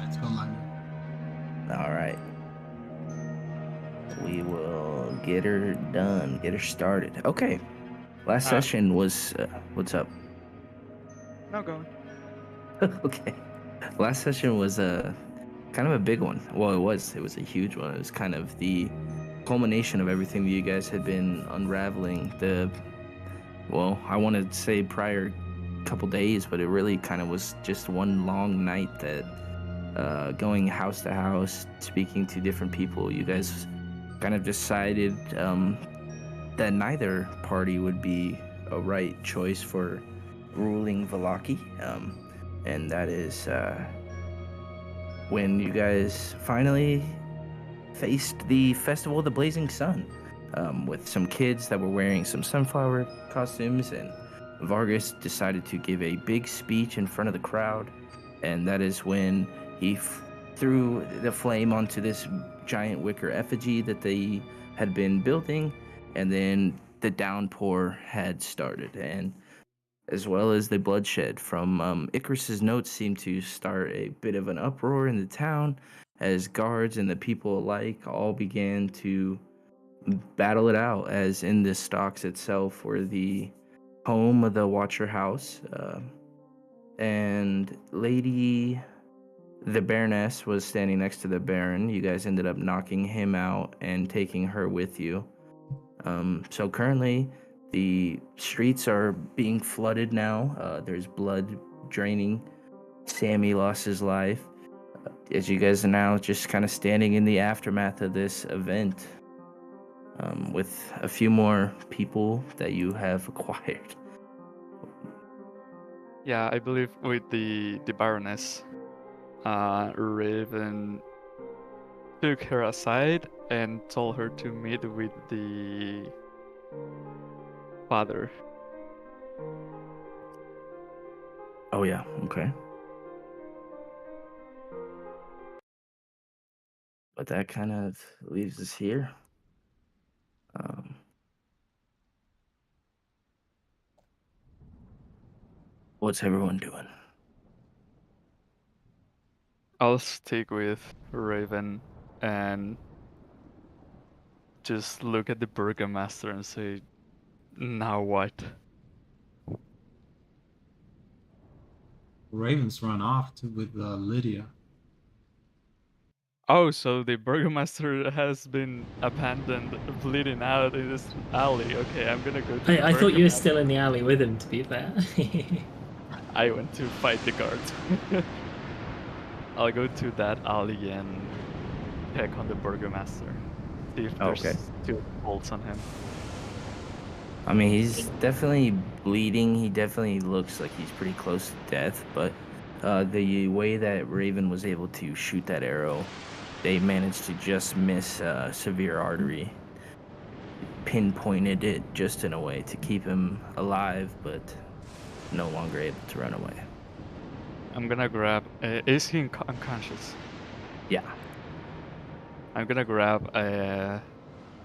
That's what my new. All right. We will get her done, get her started. Okay. Last session was what's up? No, go on. Okay. Last session was kind of a big one. Well, it was a huge one. It was kind of the culmination of everything that you guys had been unraveling. I want to say prior couple days, but it really kind of was just one long night that going house to house, speaking to different people. You guys kind of decided that neither party would be a right choice for ruling Valaki, and that is when you guys finally faced the Festival of the Blazing Sun, with some kids that were wearing some sunflower costumes, and Vargas decided to give a big speech in front of the crowd, and that is when he threw the flame onto this giant wicker effigy that they had been building, and then the downpour had started, and as well as the bloodshed from Icarus's notes seemed to start a bit of an uproar in the town as guards and the people alike all began to battle it out, as in the stocks itself were the home of the Watcher House, and the Baroness was standing next to the Baron. You guys ended up knocking him out and taking her with you. So currently, the streets are being flooded now. There's blood draining. Sammy lost his life. As you guys are now just kind of standing in the aftermath of this event, with a few more people that you have acquired. Yeah, I believe with the Baroness, Raven took her aside and told her to meet with the father. Oh yeah, okay. But that kind of leaves us here. What's everyone doing? I'll stick with Raven and just look at the Burgomaster and say, now what? Ravens run off with Lydia. Oh, so the Burgomaster has been abandoned, bleeding out in this alley. Okay, I'm gonna go to I thought you were still in the alley with him, to be fair. I went to fight the guards. I'll go to that alley and check on the Burgomaster. See if there's still bolts on him. I mean, he's definitely bleeding. He definitely looks like he's pretty close to death, but the way that Raven was able to shoot that arrow, they managed to just miss a severe artery. Pinpointed it just in a way to keep him alive, but no longer able to run away. I'm gonna grab... is he unconscious? Yeah. I'm gonna grab a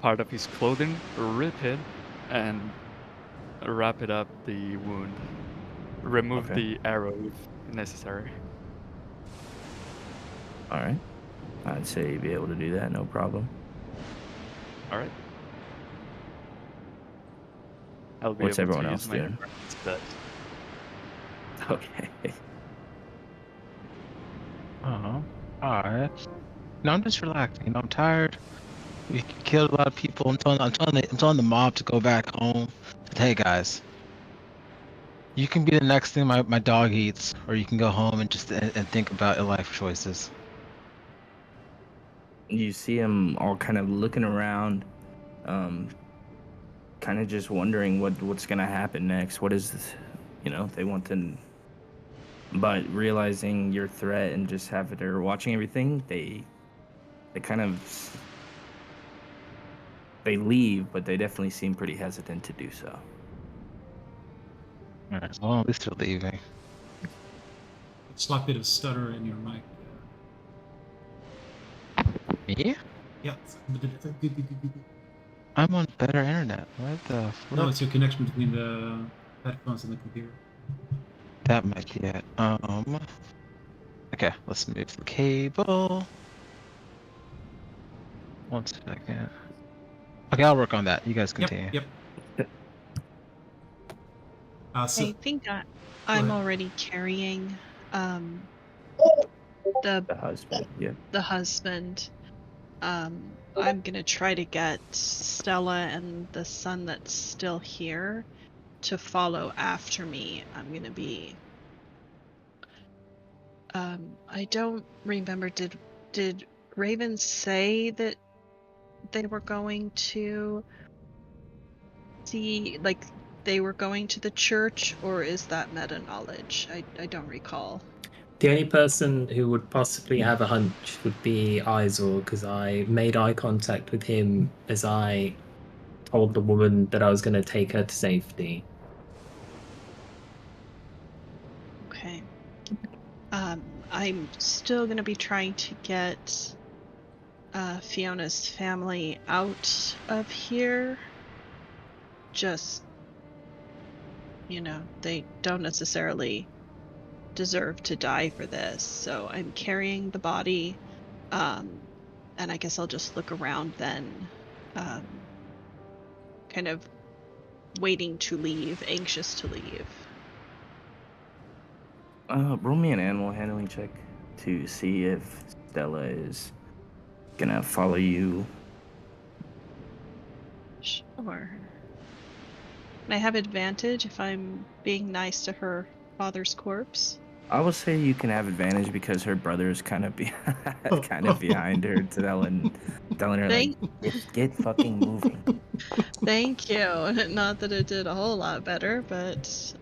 part of his clothing, rip it, and wrap it up the wound. Remove the arrow if necessary. Alright. I'd say you'd be able to do that, no problem. Alright. What's everyone else doing? Okay. Alright. No, I'm just relaxing. I'm tired. We killed a lot of people. I'm telling the mob to go back home. Hey guys, you can be the next thing my dog eats, or you can go home and just and think about your life choices. You see them all kind of looking around, kind of just wondering what's gonna happen next. What is this? They want to, but realizing your threat and just they're watching everything, they kind of leave, but they definitely seem pretty hesitant to do so. Alright, well, at least they're leaving. It's like a bit of stutter in your mic. Me? Yeah. I'm on better internet. What the fuck? No, it's your connection between the headphones and the computer. That might be it. Okay, let's move the cable. 1 second. Okay, I'll work on that. You guys continue. Yep. So I think I'm ahead. already carrying the The husband. Yeah. the husband. I'm gonna try to get Stella and the son that's still here to follow after me. I'm gonna be. I don't remember. Did Raven say that they were going to see, like, they were going to the church, or is that meta knowledge? I don't recall. The only person who would possibly have a hunch would be Izor, because I made eye contact with him as I told the woman that I was going to take her to safety. Okay. I'm still gonna be trying to get Fiona's family out of here. Just, they don't necessarily deserve to die for this. So I'm carrying the body, and I guess I'll just look around then, kind of waiting to leave, anxious to leave. Roll me an animal handling check to see if Stella is gonna follow you. Sure. Can I have advantage if I'm being nice to her father's corpse? I would say you can have advantage because her brother is kind of behind her, telling her Thank- like, get fucking moving. Thank you. Not that it did a whole lot better, but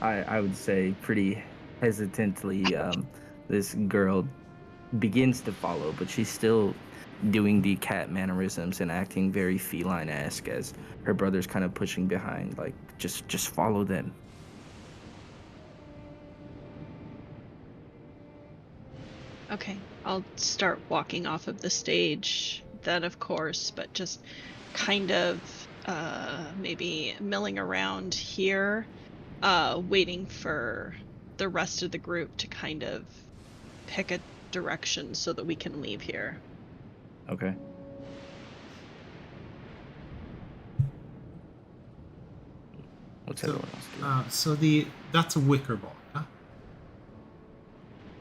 I would say pretty hesitantly, this girl begins to follow, but she's still doing the cat mannerisms and acting very feline-esque as her brother's kind of pushing behind, like just follow them. okay. I'll start walking off of the stage then, of course, but just kind of maybe milling around here, waiting for the rest of the group to kind of pick a direction so that we can leave here. Okay. What's everyone else doing? That's a wicker ball. Yeah?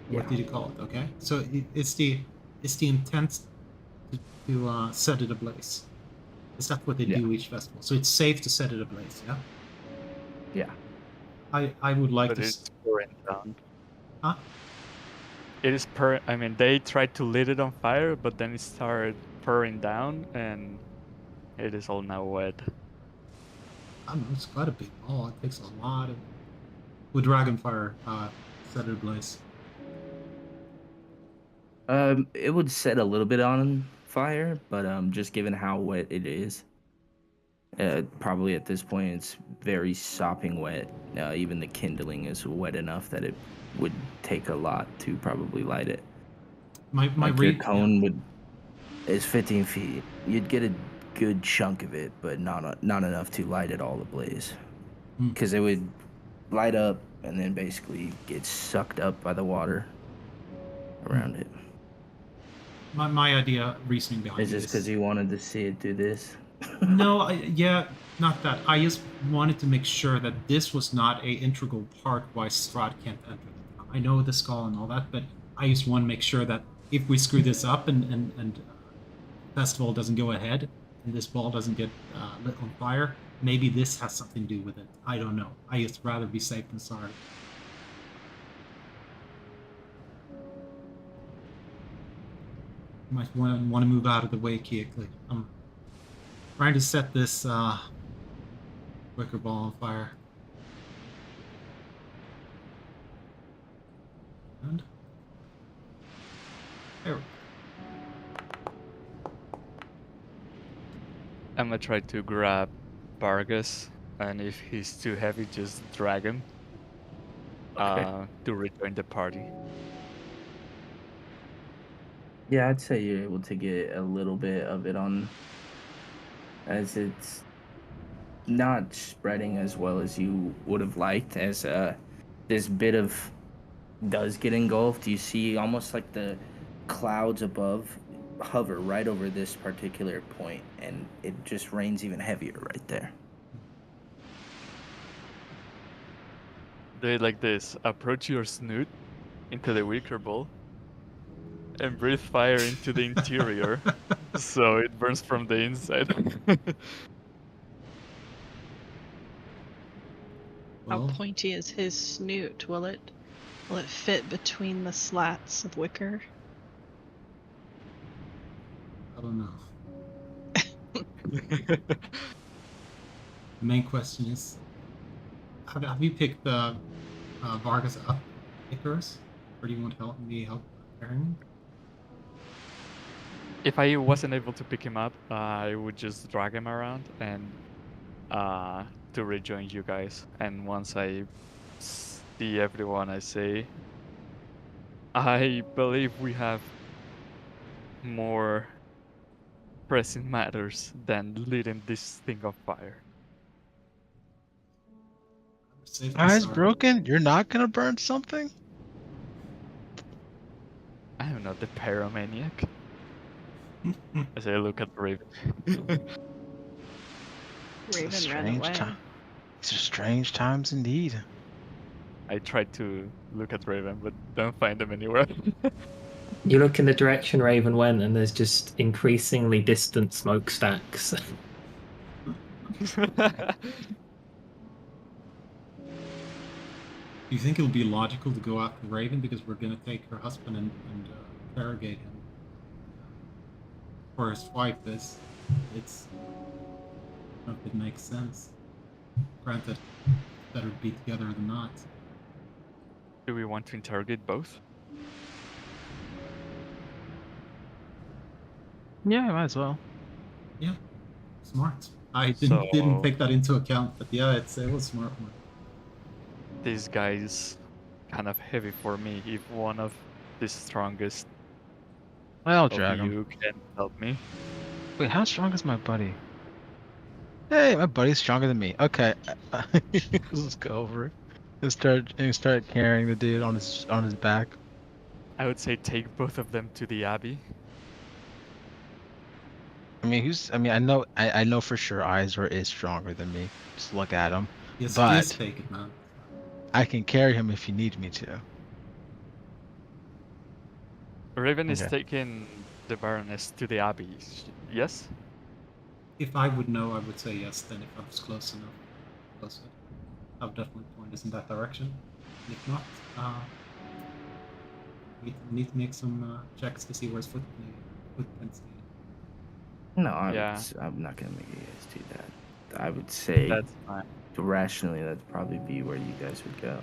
What Yeah. did you call it? Okay, so it's the intent to set it ablaze. Is that what they Yeah. do each festival? So it's safe to set it ablaze. Yeah. Yeah. I would like But to. it's pouring down. Huh? It is I mean, they tried to lit it on fire, but then it started pouring down, and it is all now wet. I don't know. It's quite a big ball. It takes a lot of. With Dragonfire, set it ablaze. It would set a little bit on fire, but just given how wet it is, probably at this point it's very sopping wet. Even the kindling is wet enough that it would take a lot to probably light it. My Like your read. cone is 15 feet. You'd get a good chunk of it, but not enough to light it all ablaze. Because it would light up and then basically get sucked up by the water around it. My idea, reasoning behind Is it this because you wanted to see it do this? No, not that. I just wanted to make sure that this was not a integral part why Strahd can't enter the town. I know the skull and all that, but I just want to make sure that if we screw this up and festival doesn't go ahead and this ball doesn't get lit on fire, maybe this has something to do with it. I don't know. I just rather be safe than sorry. Might want to move out of the way quickly. I'm trying to set this wicker ball on fire. And there we go. I'm gonna try to grab Vargas, and if he's too heavy, just drag him to rejoin the party. Yeah, I'd say you're able to get a little bit of it on, as it's not spreading as well as you would have liked, as this bit of does get engulfed, you see almost like the clouds above hover right over this particular point, and it just rains even heavier right there. Do it like this. Approach your snoot into the wicker ball and breathe fire into the interior so it burns from the inside. How Well, pointy is his snoot? Will it fit between the slats of wicker? I don't know. The main question is, have you picked Vargas up, Icarus? Or do you want help carrying him? If I wasn't able to pick him up, I would just drag him around and to rejoin you guys. And once I see everyone, I say, I believe we have more pressing matters than lighting this thing on fire. Safety Eyes sorry. broken? You're not gonna burn something? I am not the pyromaniac. As I look at Raven. Raven ran away. These are strange times indeed. I tried to look at Raven, but don't find him anywhere. You look in the direction Raven went, and there's just increasingly distant smokestacks. Do you think it'll be logical to go after Raven because we're gonna take her husband and interrogate him? For his wife, it's I don't know if it makes sense. Granted, better be together than not. Do we want to interrogate both? Yeah, might as well. Yeah, smart. I didn't So- take that into account, but yeah, it was smart one. This guy's kind of heavy for me. If one of the strongest I'll of drag him. you can help me. Wait, how strong is my buddy? Hey, my buddy's stronger than me. Okay, let's go over it and start carrying the dude on his back. I would say take both of them to the Abbey. I mean, I know for sure Izor is stronger than me. Just look at him. Yes, But- please take it, man. I can carry him if you need me to. Raven is Okay. taking the Baroness to the Abbey. Yes? If I would know, I would say yes. Then, if I was close enough, I would definitely point us in that direction. If not, we need to make some checks to see where's footprints. No, Yeah. I'm not gonna make you guys do that. I would say That's fine. rationally that'd probably be where you guys would go.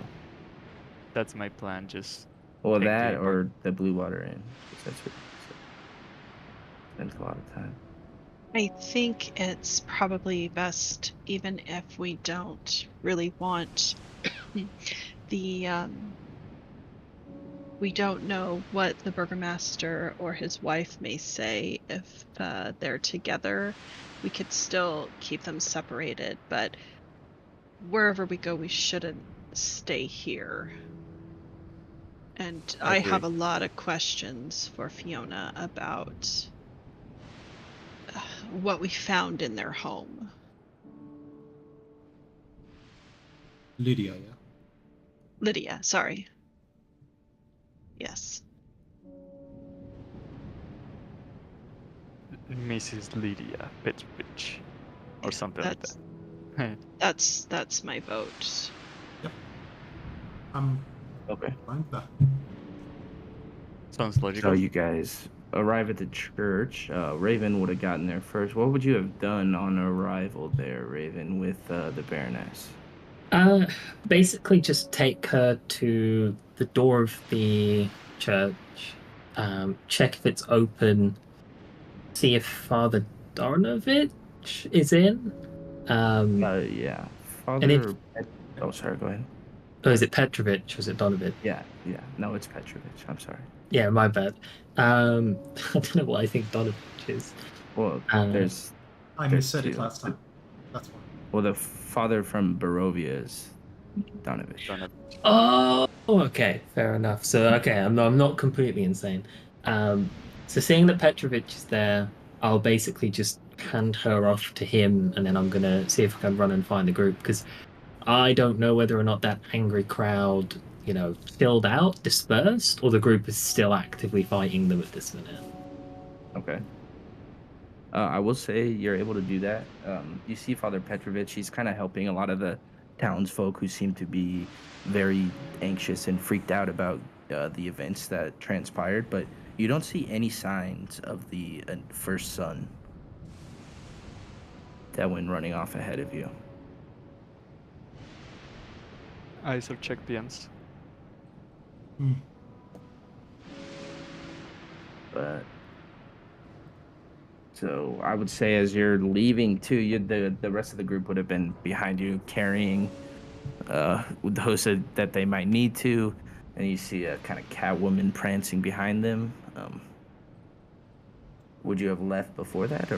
That's my plan. Just Well, Take that the- or the Blue Water Inn. 'Cause that's what spends a lot of time. I think it's probably best, even if we don't really want we don't know what the burgomaster or his wife may say if they're together. We could still keep them separated, but wherever we go, we shouldn't stay here. And I Agree. have a lot of questions for Fiona about what we found in their home. Lydia, yeah. Lydia, sorry. Yes. Mrs. Lydia Petrovich or something like That's that. that's my vote. I'm Okay. fine with that. Sounds logical. So you guys arrive at the church. Raven would have gotten there first. What would you have done on arrival there, Raven, with the Baroness? Basically just take her to the door of the church, check if it's open, see if Father Dornovich is in. Yeah. Father. Oh, sorry. Go ahead. Oh, is it Petrovich? Was it Donovich? Yeah. No, it's Petrovich. I'm sorry. Yeah, my bad. I don't know what I think Donovich is. Well, There's I There's missaid it two. last time. That's why. the father from Barovia is Donovich. Don't have- Oh, Oh, okay, fair enough. So, okay, I'm not completely insane. So seeing that Petrovich is there, I'll basically just hand her off to him, and then I'm gonna see if I can run and find the group because I don't know whether or not that angry crowd, chilled out, dispersed, or the group is still actively fighting them at this minute. Okay. I will say you're able to do that. You see Father Petrovich, he's kind of helping a lot of the townsfolk who seem to be very anxious and freaked out about the events that transpired, but you don't see any signs of the first son that went running off ahead of you. I also check the ends. Hmm. But so I would say as you're leaving too, the rest of the group would have been behind you carrying those that they might need to, and you see a kind of Catwoman prancing behind them. Would you have left before that,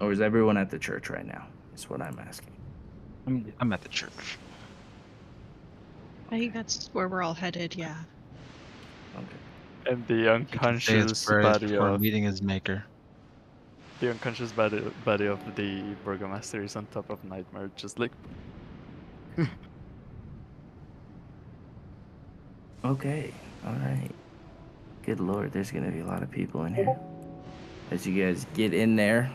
or is everyone at the church right now? Is what I'm asking. I'm at the church. I think that's where we're all headed, yeah. Okay. And the He can say his unconscious prayers body before of meeting his maker. the unconscious body of the burgomaster is on top of Nightmare, just like Okay. All right. Good lord, there's gonna be a lot of people in here. As you guys get in there,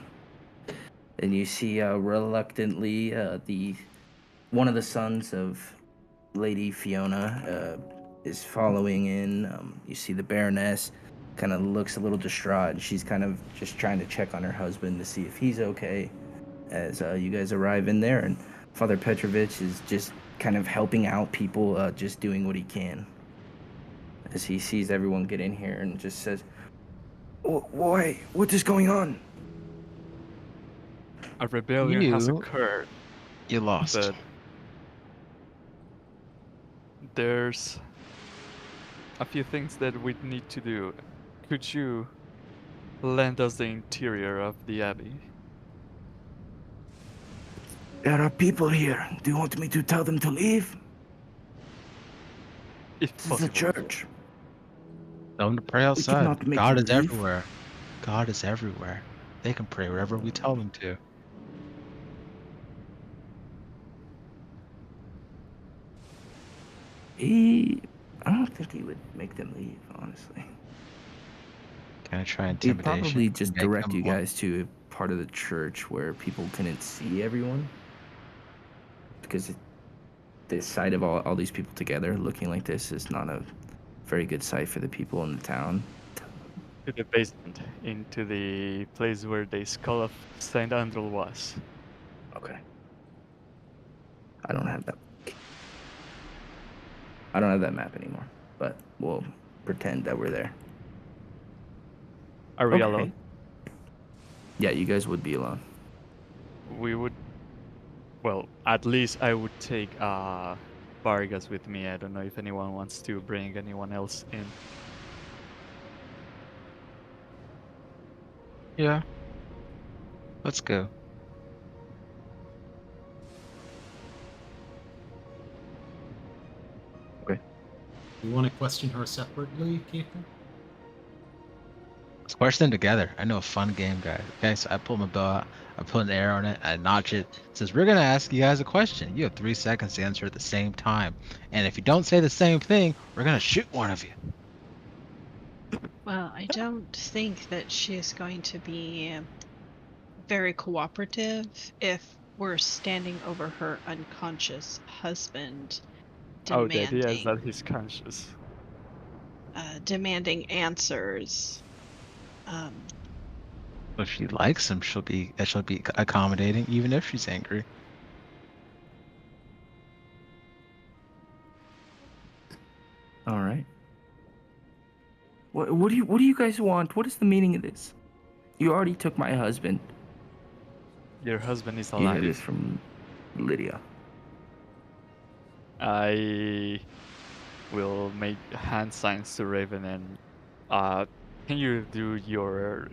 and you see reluctantly the one of the sons of Lady Fiona is following in. You see the Baroness kind of looks a little distraught, and she's kind of just trying to check on her husband to see if he's okay. As you guys arrive in there, and Father Petrovich is just kind of helping out people, just doing what he can. As he sees everyone get in here and just says, "Why? What is going on?" a rebellion has You occurred, lost. but there's a few things that we need to do. Could you lend us the interior of the abbey? There are people here. Do you want me to tell them to leave? If This is a possible. church. Tell them to pray We outside. cannot make God them is leave. everywhere. God is everywhere. They can pray wherever we tell them to. I don't think he would make them leave, honestly. Can I try He'd intimidation? probably just Make direct them you want- guys to a part of the church where people couldn't see everyone. Because the sight of all these people together looking like this is not a very good sight for the people in the town. To the basement, into the place where the skull of Saint Andrew was. Okay. I don't have that. I don't have that map anymore, but we'll pretend that we're there. Are we Okay. alone? Yeah, you guys would be alone. We would. Well, at least I would take Vargas with me. I don't know if anyone wants to bring anyone else in. Yeah. Let's go. You want to question her separately, Keithan? Let's question them together. I know a fun game, guys. Okay, so I pull my bow out, I put an arrow on it, I notch it. It says, we're going to ask you guys a question. You have 3 seconds to answer at the same time. And if you don't say the same thing, we're going to shoot one of you. Well, I don't think that she's going to be very cooperative if we're standing over her unconscious husband Oh, the idea is demanding that he's conscious. demanding answers. If she likes him, she'll be accommodating, even if she's angry. All right. What do you guys want? What is the meaning of this? You already took my husband. Your husband is You heard alive. this from Lydia. I will make hand signs to Raven and can you do your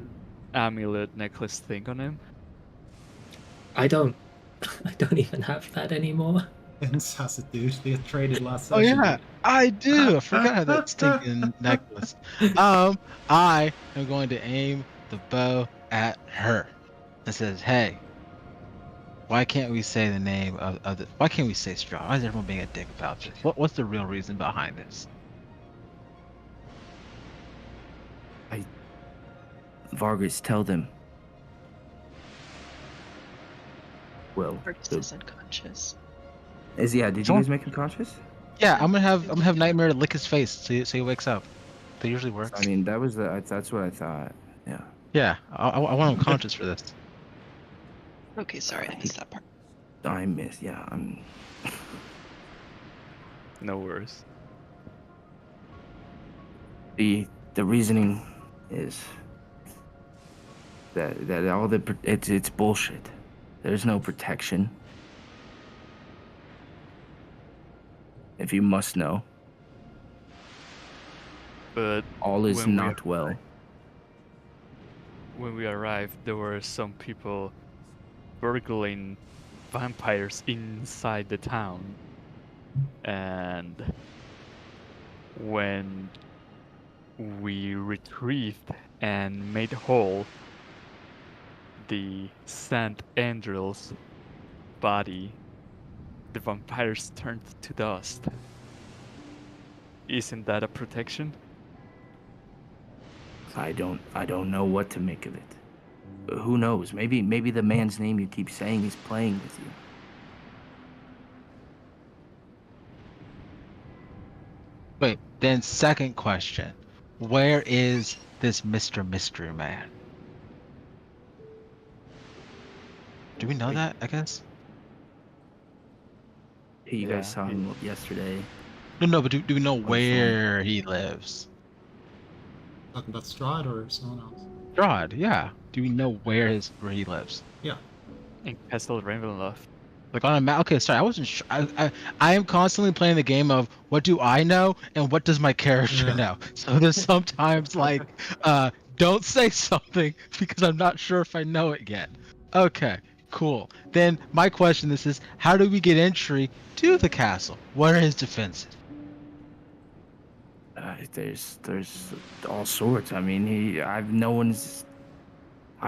amulet necklace thing on him? I don't I don't even have that anymore. Vince has it, dude. They traded last Oh session. yeah, I do. I forgot I had that stinking necklace. I am going to aim the bow at her. It says, "Hey, why can't we say the name of the? Why can't we say Straw? Why is everyone being a dick about this? What's the real reason behind this?" Vargas, tell them. Well, Marcus the- is unconscious. did you Don't- guys make him conscious? Yeah, I'm gonna have Nightmare lick his face so he wakes up. That usually works. I mean, that's what I thought. Yeah. Yeah, I want him conscious for this. Okay, sorry, I missed that part. I'm No worries. the reasoning is that all it's bullshit. There's no protection. If you must know, But all is when we not well. when we arrived, there were some people burgling vampires inside the town. And when we retrieved and made whole the Saint Andrew's body, the vampires turned to dust. Isn't that a protection? I don't know what to make of it. Who knows? Maybe the man's name you keep saying is playing with you. Wait, then second question. Where is this Mr. Mystery Man? Do we know that, I guess? You guys Yeah, saw him yesterday. No, but do we know phone. where he lives? Talking about Strahd or someone else? Strahd, yeah. Do we know where he lives? Yeah. in Castle Ravenloft. Like on a map? Okay, sorry, I wasn't sure. I am constantly playing the game of what do I know and what does my character Yeah. know. So there's sometimes like, don't say something because I'm not sure if I know it yet. Okay, cool. Then my question is how do we get entry to the castle? What are his defenses? There's all sorts. I mean, I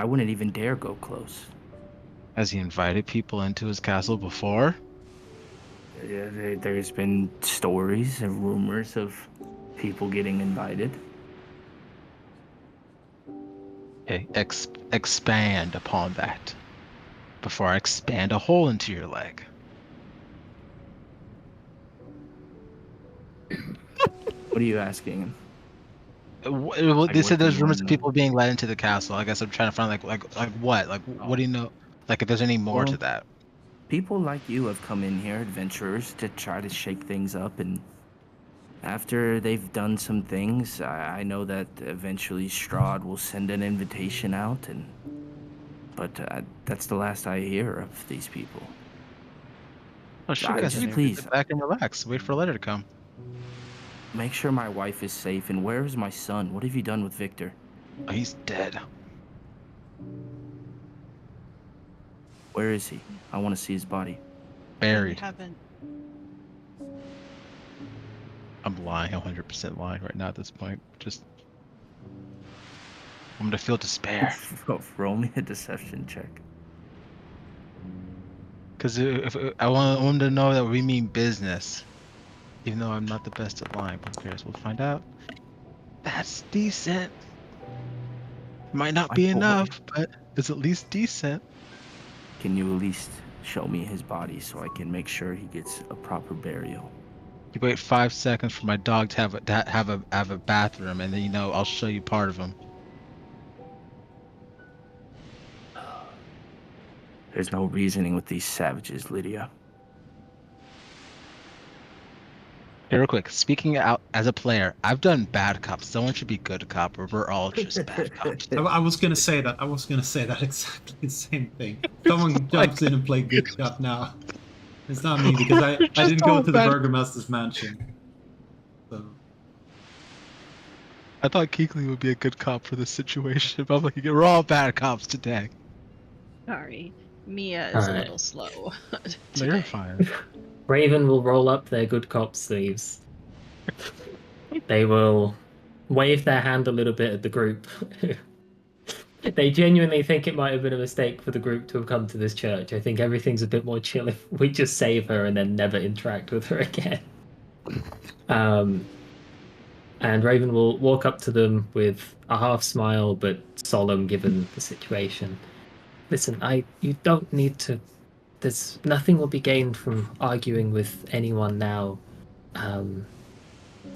wouldn't even dare go close. Has he invited people into his castle before? Yeah, there's been stories and rumors of people getting invited. Okay, expand upon that before I expand a hole into your leg. What are you asking? Well, they Like, said what do there's you rumors wanna of know? people being led into the castle. I guess I'm trying to find like what? Like what do you know? Like if there's any more to Well, that. People like you have come in here, adventurers, to try to shake things up, and after they've done some things, I know that eventually Strahd will send an invitation out, but that's the last I hear of these people. Oh, sure, I guys. just Just please sit back and relax. Wait for a letter to come. make sure my wife is safe. And where is my son? What have you done with Victor? Oh, he's dead. Where is he? I want to see his body. We Buried. haven't. I'm lying. 100% lying right now at this point. Just I'm gonna feel despair. Roll me a deception check. Because if I want him to know that we mean business, even though I'm not the best at lying. But who cares? We'll find out. That's decent. Might not be My boy. enough, but it's at least decent. Can you at least show me his body so I can make sure he gets a proper burial? You wait 5 seconds for my dog to have a bathroom, and then I'll show you part of him. There's no reasoning with these savages, Lydia. Hey, real quick, speaking out as a player, I've done bad cops. Someone should be good cop, or we're all just bad cops. I was gonna say that. I was gonna say that exactly the same thing. Someone jumps in and play good cop now. It's not me because I didn't go all to the bad- Burgomaster's mansion. So I thought Keekly would be a good cop for this situation, but I'm like, we're all bad cops today. Sorry. Mia is a Alright. little slow No, today. you're fine. Raven will roll up their good cop sleeves. They will wave their hand a little bit at the group. They genuinely think it might have been a mistake for the group to have come to this church. I think everything's a bit more chill if we just save her and then never interact with her again. And Raven will walk up to them with a half smile, but solemn given the situation. Listen, you don't need to. There's nothing will be gained from arguing with anyone now. Um,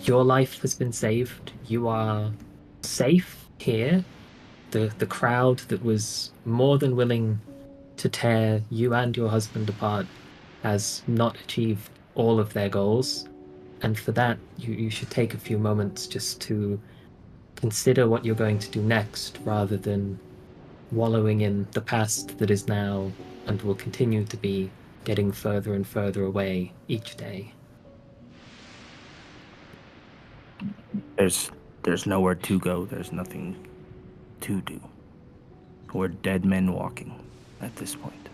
your life has been saved. You are safe here. The crowd that was more than willing to tear you and your husband apart has not achieved all of their goals. And for that, you should take a few moments just to consider what you're going to do next rather than wallowing in the past that is now and will continue to be getting further and further away each day. There's nowhere to go. There's nothing to do. We're dead men walking at this point.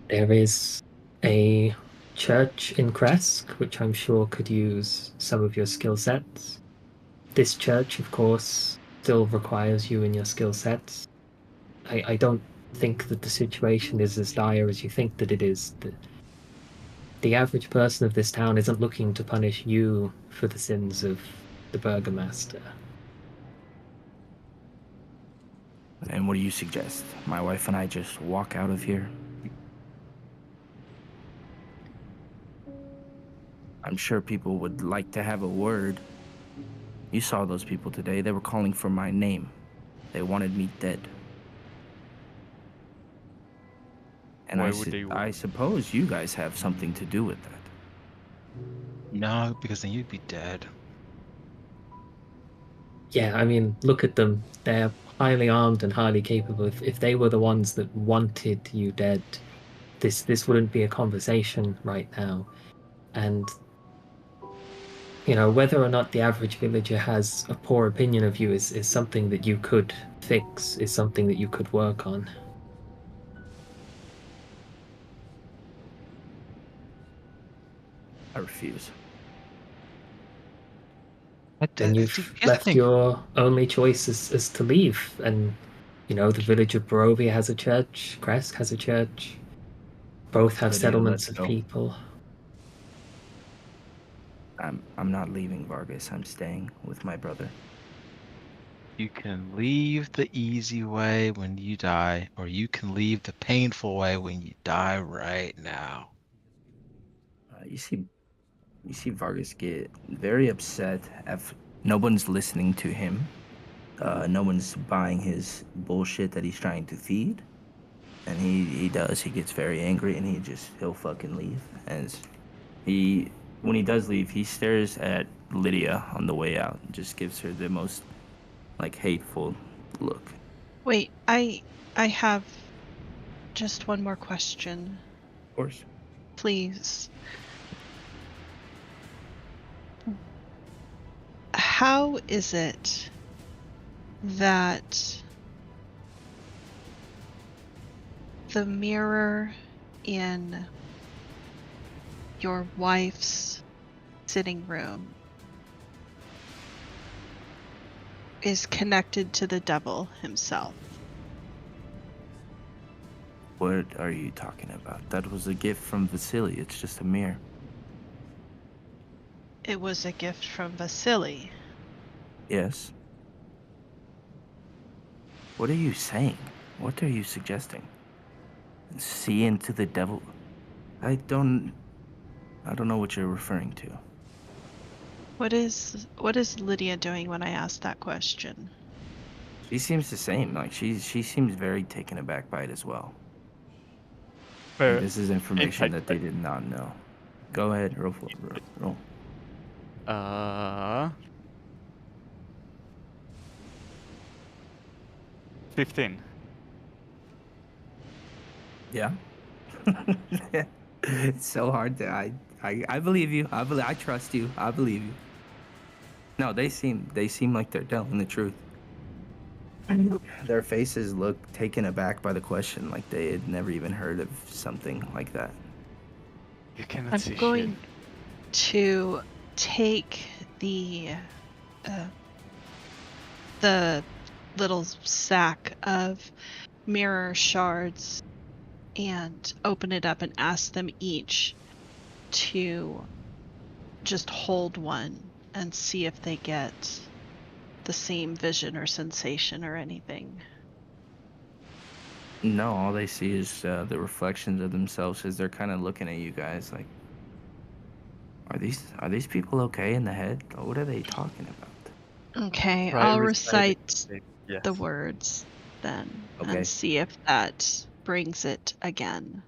There is a church in Kresk, which I'm sure could use some of your skill sets. This church, of course, still requires you in your skill sets. I don't think that the situation is as dire as you think that it is. The average person of this town isn't looking to punish you for the sins of the burgomaster. And what do you suggest? My wife and I just walk out of here? I'm sure people would like to have a word. You saw those people today. They were calling for my name. They wanted me dead. And Why would they I suppose you guys have something to do with that. No, because then you'd be dead. Yeah, I mean, look at them. They're highly armed and highly capable. If they were the ones that wanted you dead, this wouldn't be a conversation right now. And whether or not the average villager has a poor opinion of you is something that you could fix, is something that you could work on. I refuse. And you've left your only choice is to leave. And, the village of Barovia has a church, Kresk has a church. Both have Lydia, settlements let's of go. people. I'm not leaving Vargas. I'm staying with my brother. You can leave the easy way when you die, or you can leave the painful way when you die right now. You see Vargas get very upset if no one's listening to him. No one's buying his bullshit that he's trying to feed. And he gets very angry and he'll fucking leave. And when he does leave, he stares at Lydia on the way out and just gives her the most hateful look. Wait, I have just one more question. Of course. Please. How is it that the mirror in your wife's sitting room is connected to the devil himself? What are you talking about? That was a gift from Vasily. It's just a mirror. It was a gift from Vasily. Yes. What are you saying? What are you suggesting? See into the devil? I don't know what you're referring to. What is Lydia doing when I ask that question? She seems the same. She seems very taken aback by it as well. Fair. This is information fact, that they did not know. Go ahead, roll. 15. Yeah. It's so hard to I believe you. I trust you. I believe you. No, they seem like they're telling the truth. Their faces look taken aback by the question, like they had never even heard of something like that. You cannot I'm see shit. going to take uh, the little sack of mirror shards and open it up and ask them each to just hold one and see if they get the same vision or sensation or anything. No, all they see is the reflections of themselves as they're kind of looking at you guys like, are these people okay in the head? What are they talking about? Okay, Try I'll reciting recite it. Yes. the words then Okay. and see if that brings it again.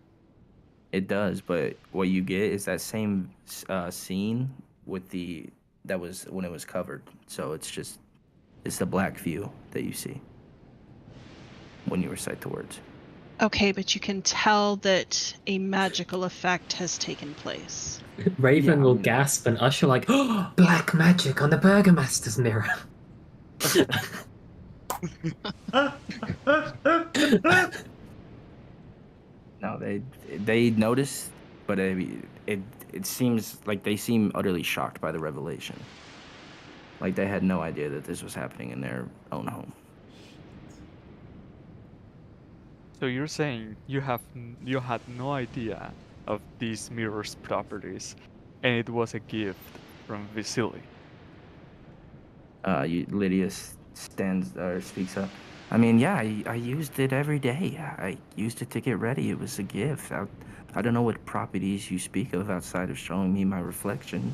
It does, but what you get is that same scene with that was when it was covered. So it's the black view that you see when you recite the words. Okay, but you can tell that a magical effect has taken place. Raven Yeah, will I'm- gasp and Usher like, oh, black magic on the Burgomaster's mirror. No, they notice, but it seems like they seem utterly shocked by the revelation. Like they had no idea that this was happening in their own home. So you're saying you had no idea of these mirrors' properties, and it was a gift from Vasily. Lydia stands or speaks up. I mean, yeah, I used it every day. I used it to get ready. It was a gift. I don't know what properties you speak of outside of showing me my reflection.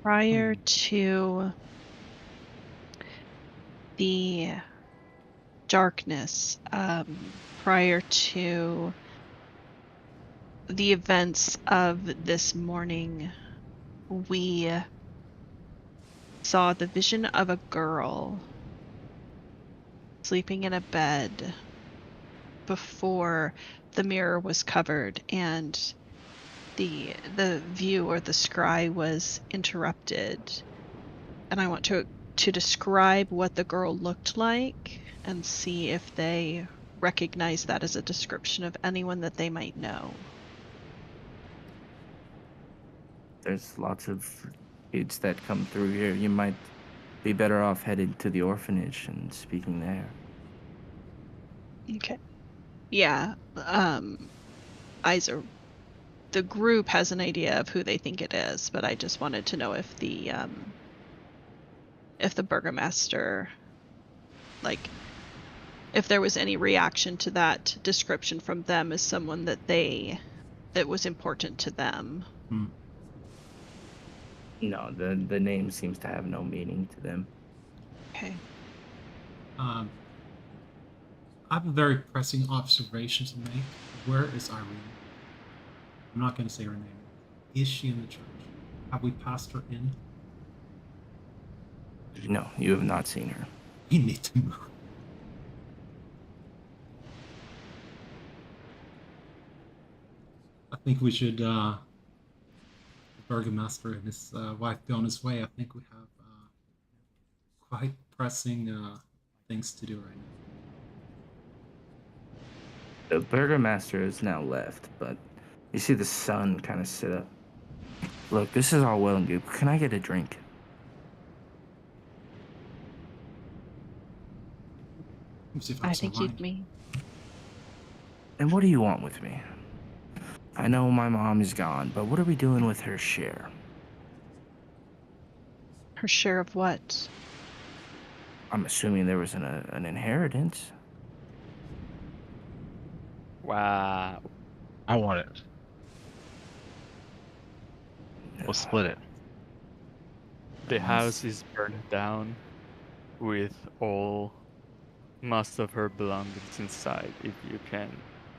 Prior to the darkness, prior to the events of this morning, we saw the vision of a girl sleeping in a bed before the mirror was covered and the view or the scry was interrupted. And I want to describe what the girl looked like and see if they recognize that as a description of anyone that they might know. There's lots of kids that come through here. You might be better off headed to the orphanage and speaking there. Okay. Yeah. Isa, the group has an idea of who they think it is, but I just wanted to know if the burgomaster, like, if there was any reaction to that description from them as someone that was important to them. No, the name seems to have no meaning to them. Okay. I have a very pressing observation to make. Where is Irene? I'm not going to say her name. Is she in the church? Have we passed her in? No, you have not seen her. We need to move. I think we should, the Burgomaster and his wife be on his way. I think we have quite pressing things to do right now. The Burgomaster is now left, but you see the sun kind of sit up. Look, this is all well and good. Can I get a drink? Let me see if I have some think you'd wine. me. And what do you want with me? I know my mom is gone, but what are we doing with her share? Her share of what? I'm assuming there was an inheritance. Wow. I want it. We'll split it. The house is burned down with most of her belongings inside, if you can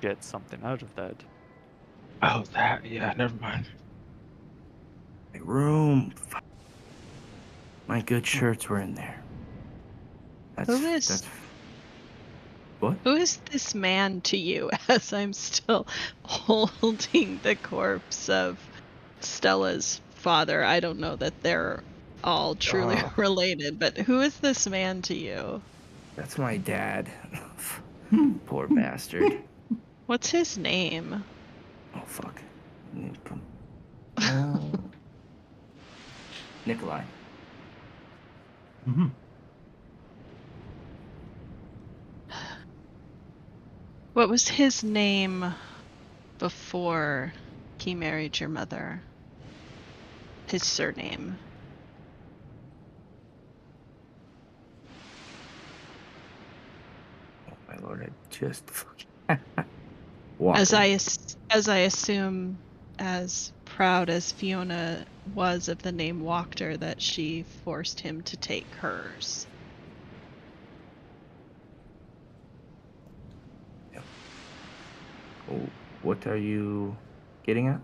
get something out of that. Oh, that. Yeah, never mind. Room. My good shirts were in there. That's what? Who is this man to you? As I'm still holding the corpse of Stella's father. I don't know that they're all truly Oh. related, but who is this man to you? That's my dad. Poor bastard. What's his name? Oh, fuck. Uh, Nikolai. Hmm. What was his name before he married your mother? His surname. Oh, my lord, I just fucking... As Walker. I assume, as proud as Fiona was of the name Wachter, that she forced him to take hers. Oh, what are you getting at?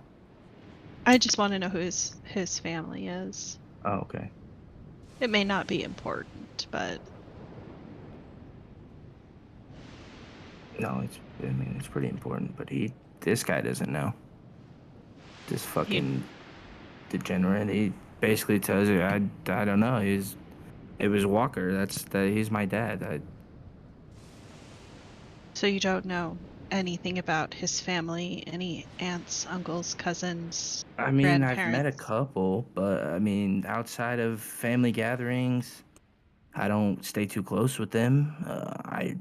I just want to know who his family is. Oh, okay. It may not be important, but No, I mean, it's pretty important, but this guy doesn't know. This you, fucking degenerate, he basically tells you, I don't know, it was Walker, he's my dad. so you don't know anything about his family, any aunts, uncles, cousins, I mean, I've met a grandparents. couple, but I mean, outside of family gatherings, I don't stay too close with them. I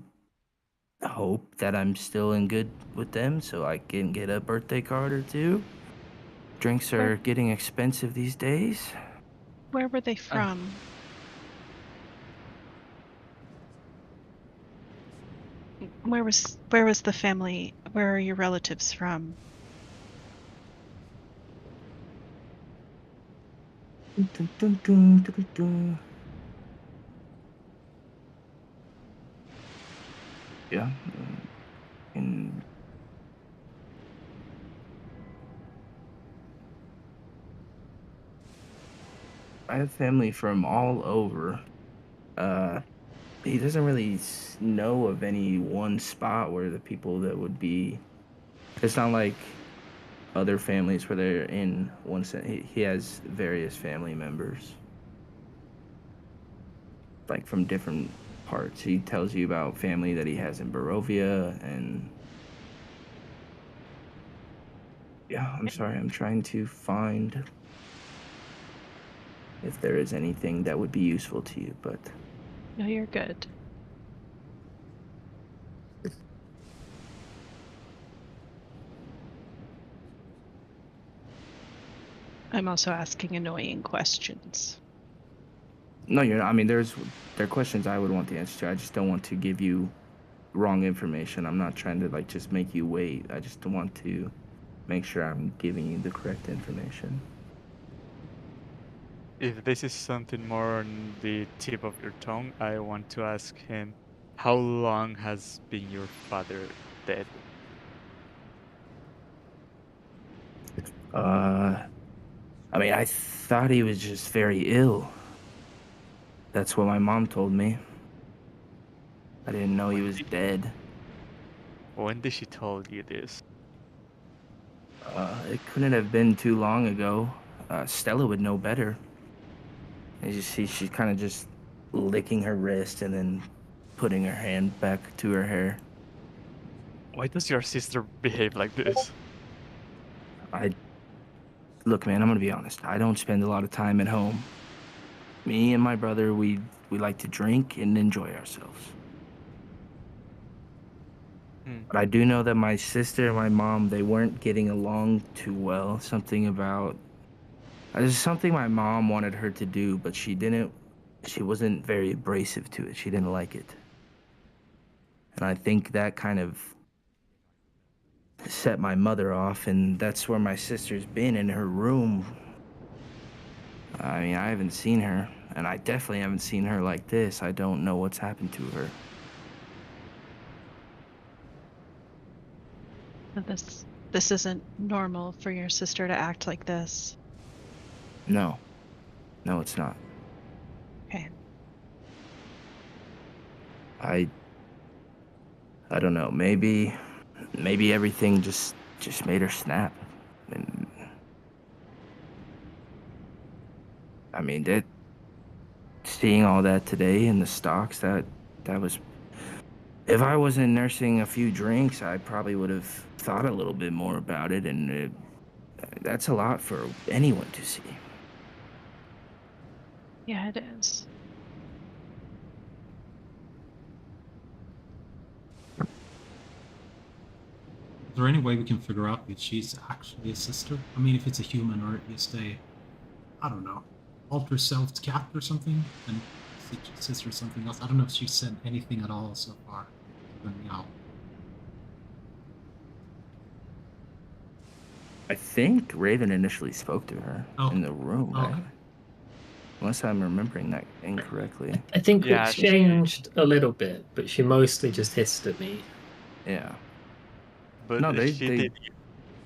hope that I'm still in good with them so I can get a birthday card or two. Drinks Where are getting expensive these days. where were they Uh, from? Where was the family? Where are your relatives from? Dun, dun, dun, dun, dun. Yeah. And I have family from all over. Uh, he doesn't really know of any one spot where the people that would be. It's not like other families where they're in one set. He has various family members, like from different parts. He tells you about family that he has in Barovia, and yeah, I'm sorry, I'm trying to find if there is anything that would be useful to you, but No, you're good. I'm also asking annoying questions. no, you're not. I mean, there are questions I would want the answer to. I just don't want to give you wrong information. I'm not trying to like just make you wait. I just want to make sure I'm giving you the correct information. if this is something more on the tip of your tongue, I want to ask him, how long has been your father dead? I mean, I thought he was just very ill. That's what my mom told me. I didn't know he When was did, dead. when did she tell you this? It couldn't have been too long ago. Stella would know better. And she's kind of just licking her wrist and then putting her hand back to her hair. Why does your sister behave like this? I Look, man, I'm gonna be honest. I don't spend a lot of time at home. Me and my brother, we like to drink and enjoy ourselves. Hmm. But I do know that my sister and my mom, they weren't getting along too well. Something about There's something my mom wanted her to do, but she wasn't very abrasive to it. She didn't like it. And I think that kind of set my mother off, and that's where my sister's been in her room. I mean, I haven't seen her, and I definitely haven't seen her like this. I don't know what's happened to her. This isn't normal for your sister to act like this. No, no, it's not. Okay. I I don't know. Maybe everything just made her snap. And I mean, seeing all that today in the stocks, that was. If I wasn't nursing a few drinks, I probably would have thought a little bit more about it, and that's a lot for anyone to see. Yeah, it is. Is there any way we can figure out if she's actually a sister? I mean, if it's a human or just I don't know, alter self cat or something, and sister something else. I don't know if she said anything at all so far. Even now. I think Raven initially spoke to her Oh. in the room, right? Okay. Unless I'm remembering that incorrectly. I think we Yeah, exchanged a little bit, but she mostly just hissed at me. Yeah. but No, they she did use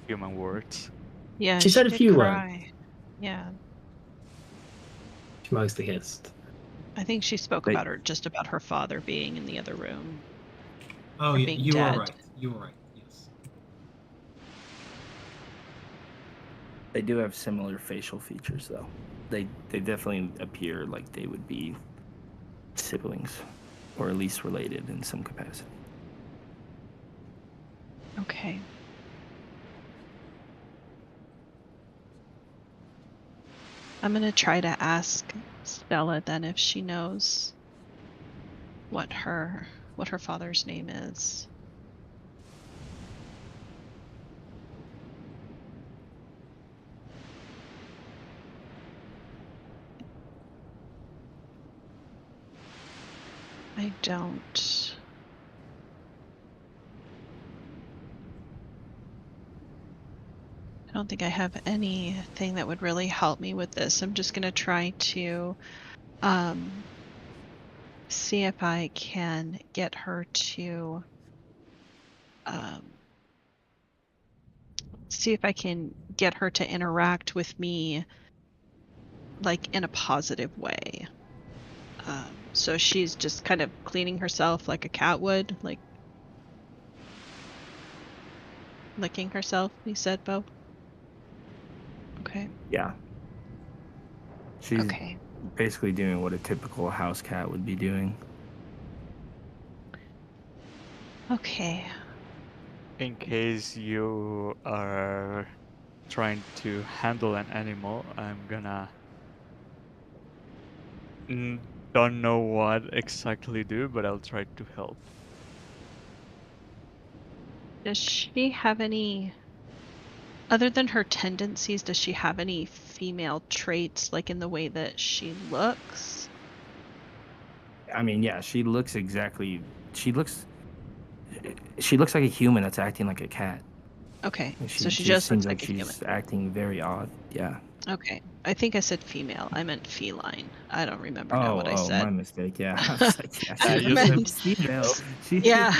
human words. Yeah, She said a did few cry. Yeah, She mostly hissed. I think she spoke They- about her father being in the other room. Oh, Or yeah, being you are dead. right. You are right. Yes. They do have similar facial features, though. They definitely appear like they would be siblings, or at least related in some capacity. Okay. I'm gonna try to ask Stella then if she knows what her father's name is. I don't. I don't think I have anything that would really help me with this. I'm just gonna try to see if I can get her to interact with me like in a positive way. So she's just kind of cleaning herself like a cat would, like licking herself, you said, Bo? Okay. Yeah. She's Okay. basically doing what a typical house cat would be doing. Okay. In case you are trying to handle an animal, I'm gonna don't know what exactly do, but I'll try to help. Does she have any, other than her tendencies, does she have any female traits, like in the way that she looks? I mean, yeah, she looks exactly. She looks like a human that's acting like a cat. Okay. And So she she just just looks seems like like a human. she's acting very odd. Yeah. Okay. I think I said female. I meant feline. I don't remember now what I Oh, said. my mistake. Yeah, I was like, yeah, Yeah, she you I said meant, looks female. She. yeah.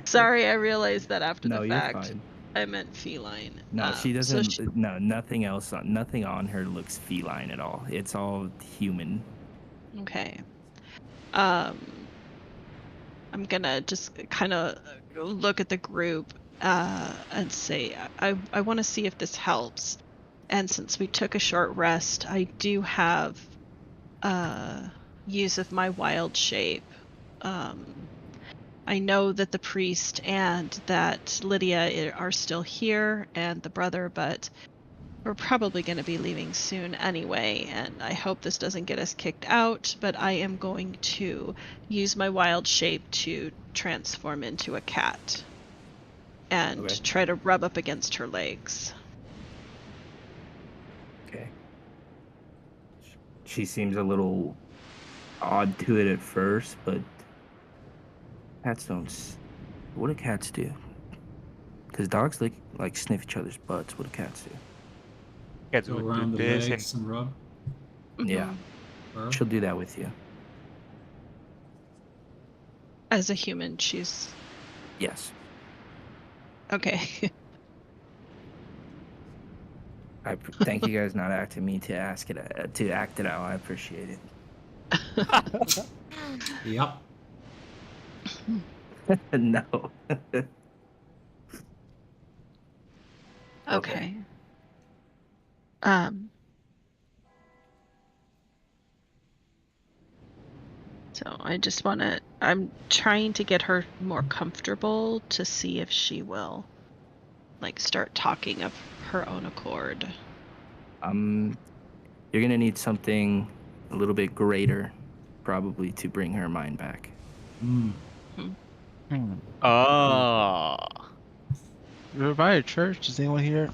Sorry, I realized that after the No, you're fact. fine. I meant feline. No, she So doesn't. she, No, nothing else. Nothing on her looks feline at all. It's all human. okay. Um, I'm gonna just kind of look at the group and say, I want to see if this helps. And since we took a short rest, I do have use of my wild shape. I know that the priest and that Lydia are still here and the brother, but we're probably going to be leaving soon anyway, and I hope this doesn't get us kicked out, but I am going to use my wild shape to transform into a cat and Okay. try to rub up against her legs. Okay. She seems a little odd to it at first, but cats don't. What do cats do? Because dogs like sniff each other's butts. What do cats do? Cats Go would do around the this and legs and rub. Yeah, Fur. she'll do that with you. As a human, she's Yes. okay. I thank you guys not asking me to act it out. I appreciate it. Yep. No. Okay. Um So I just want to. I'm trying to get her more comfortable to see if she will, like, start talking of her own accord. You're gonna need something a little bit greater, probably, to bring her mind back. Hmm. Oh. We're by a church. Is anyone here?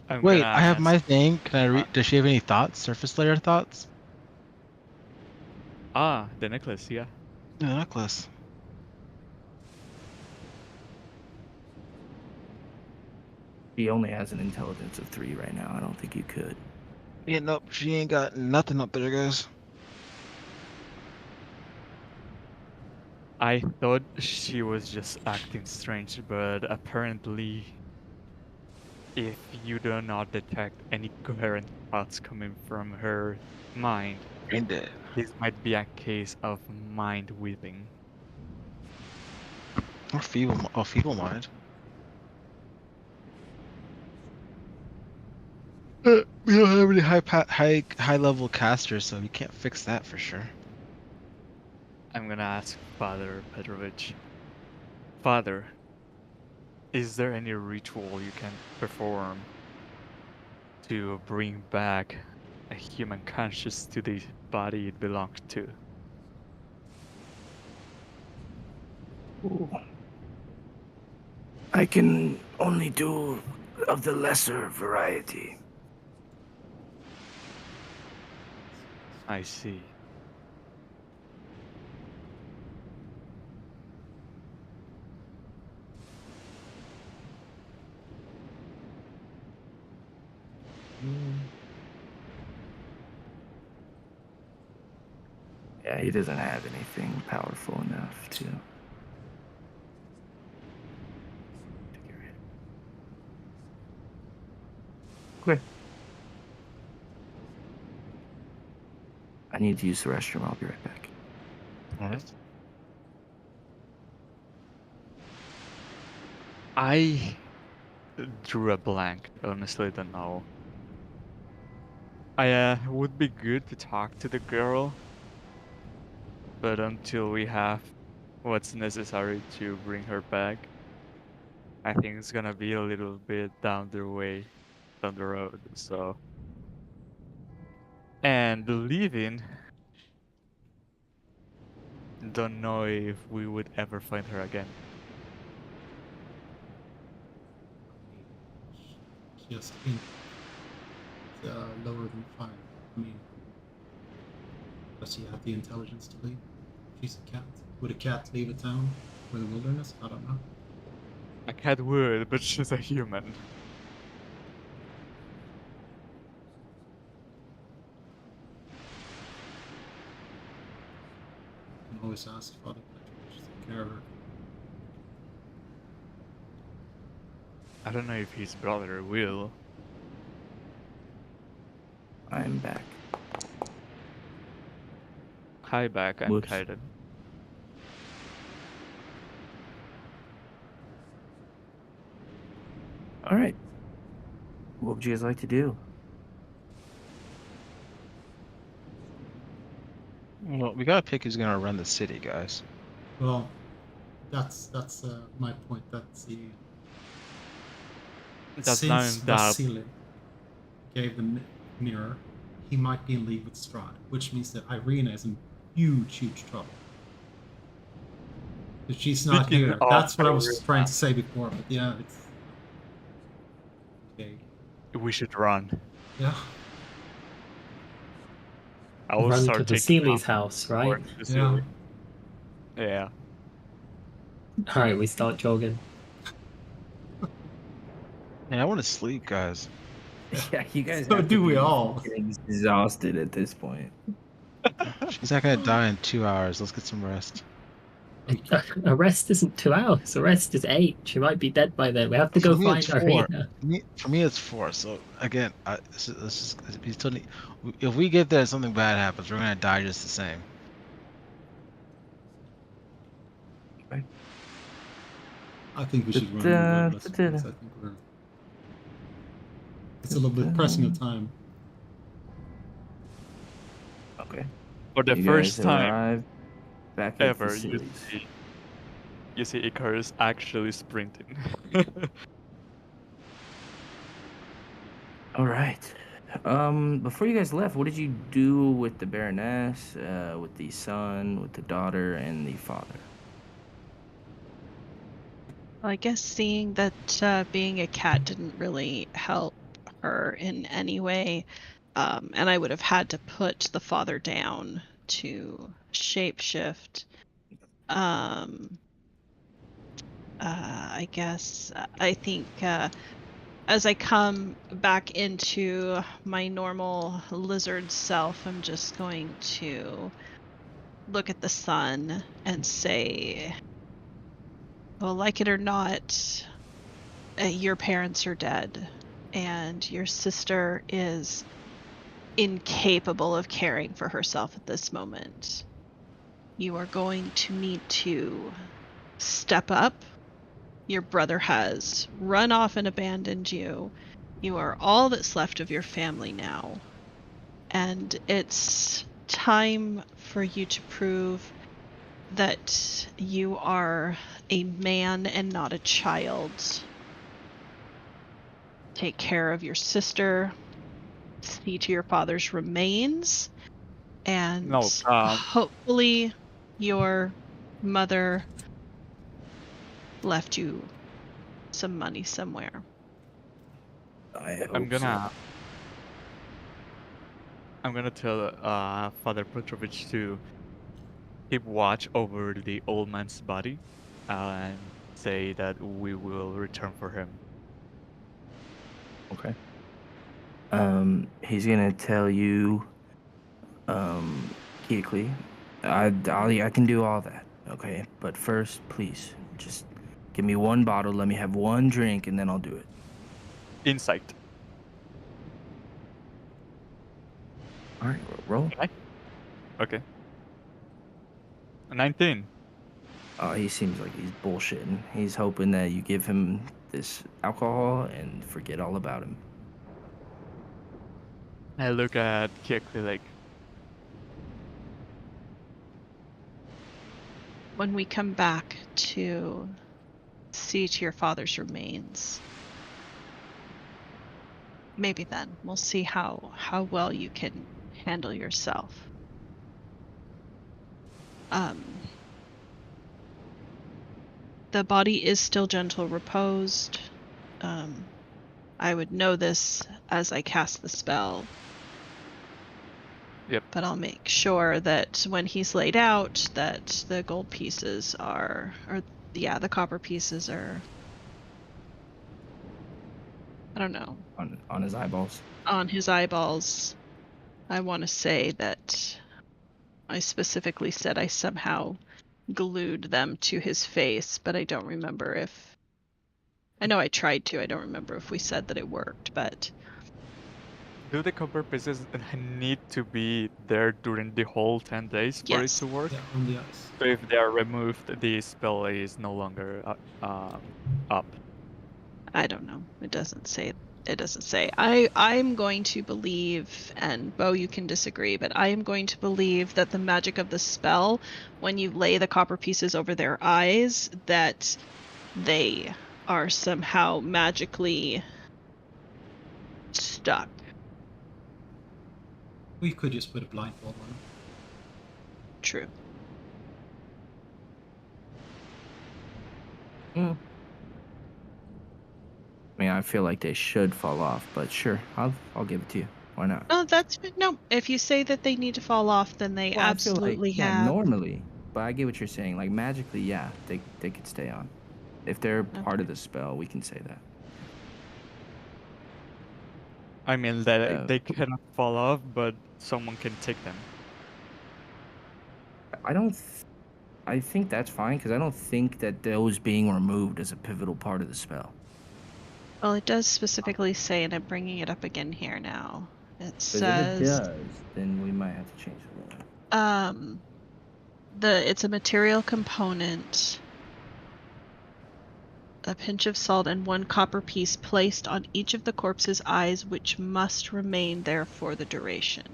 I'm Wait, gonna I have my ask- thing. Can I read? Does she have any thoughts? Surface layer thoughts? The necklace, yeah. The necklace. She only has an intelligence of 3 right now. I don't think you could. Yeah, nope. She ain't got nothing up there, guys. I thought she was just acting strange, but apparently, if you do not detect any coherent thoughts coming from her mind, Ain't dead. this might be a case of mind weaving. Or feeble mind. We don't have any high level casters, so we can't fix that for sure. I'm gonna ask Father Petrovich. Father, is there any ritual you can perform to bring back a human conscious to the body it belongs to? I can only do of the lesser variety. I see. Yeah, he doesn't have anything powerful enough to. Okay. I need to use the restroom. I'll be right back. Alright. I drew a blank. Honestly, don't know. I would be good to talk to the girl, but until we have what's necessary to bring her back, I think it's gonna be a little bit down the road. So, and leaving, don't know if we would ever find her again. Just think lower than 5. I mean, does she have the intelligence to leave? She's a cat. Would a cat leave a town or the wilderness? I don't know. A cat would, but she's a human. You can always ask Father Petrovich to take care of her. I don't know if his brother will. I'm back. Hi back, I'm Whoops. Kaiden. All right. What would you guys like to do? Well, we gotta pick who's gonna run the city, guys. Well, that's my point. That's the That's not since in doubt. Vasily gave the mirror, he might be in league with Strahd, which means that Irina is in huge trouble. If she's not Speaking here, of that's what I was Irina. trying to say before. But yeah, it's okay. We should run. Yeah, I will Run start to taking Vasily's off house, right? towards Vasily. Yeah. All right, we start jogging. Man, I want to sleep, guys. Yeah, you guys. So have to do we be all. fucking exhausted at this point. She's not gonna die in 2 hours. Let's get some rest. A rest isn't 2 hours. A rest is 8. She might be dead by then. We have to For go me, find it's 4. Irina. For me, it's 4. So again, we still need. If we get there and something bad happens, we're gonna die just the same. I think we should run regardless. Because I think it's a little bit pressing of time. Okay. For the You first guys time arrive back at ever, facilities. you see Icarus actually sprinting. All right. Before you guys left, what did you do with the Baroness, with the son, with the daughter, and the father? Well, I guess seeing that being a cat didn't really help her in any way, and I would have had to put the father down to shapeshift. I guess I think as I come back into my normal lizard self, I'm just going to look at the sun and say, well, like it or not, your parents are dead, and your sister is incapable of caring for herself at this moment. You are going to need to step up. Your brother has run off and abandoned you. You are all that's left of your family now. And it's time for you to prove that you are a man and not a child. Take care of your sister, see to your father's remains, and No, hopefully your mother left you some money somewhere. I hope I'm gonna so. I'm gonna tell Father Petrovich to keep watch over the old man's body and say that we will return for him. Okay. He's gonna tell you, Keekly, I can do all that, okay? But first, please, just give me one bottle, let me have one drink, and then I'll do it. Insight. All right, roll. Okay. 19. He seems like he's bullshitting. He's hoping that you give him this alcohol and forget all about him. I look at Kikli like, When we come back to see to your father's remains, maybe then we'll see how well you can handle yourself. The body is still gentle reposed. I would know this as I cast the spell. Yep. But I'll make sure that when he's laid out, that the gold pieces the copper pieces are, I don't know, On his eyeballs. on his eyeballs. I want to say that I specifically said I somehow glued them to his face, but I don't remember if... I know I tried to. I don't remember if we said that it worked, but... do the copper pieces need to be there during the whole 10 days for Yes. it to work? Yeah, on the ice. So if they are removed, the spell is no longer up. I don't know. It doesn't say. I'm going to believe, and Bo, you can disagree, but I am going to believe that the magic of the spell, when you lay the copper pieces over their eyes, that they are somehow magically stuck. We could just put a blindfold on him. True. I mean, I feel like they should fall off, but sure, I'll give it to you. Why not? Oh, no. If you say that they need to fall off, then they Well, I feel absolutely like, yeah, have. normally, but I get what you're saying. Like magically, yeah, they could stay on. If they're part of the spell, we can say that. I mean, that they cannot fall off, but someone can take them. I think that's fine because I don't think that those being removed is a pivotal part of the spell. Well, it does specifically say, and I'm bringing it up again here now. It Because if it says, does, then we might have to change the rule. it's a material component, a pinch of salt, and one copper piece placed on each of the corpse's eyes, which must remain there for the duration.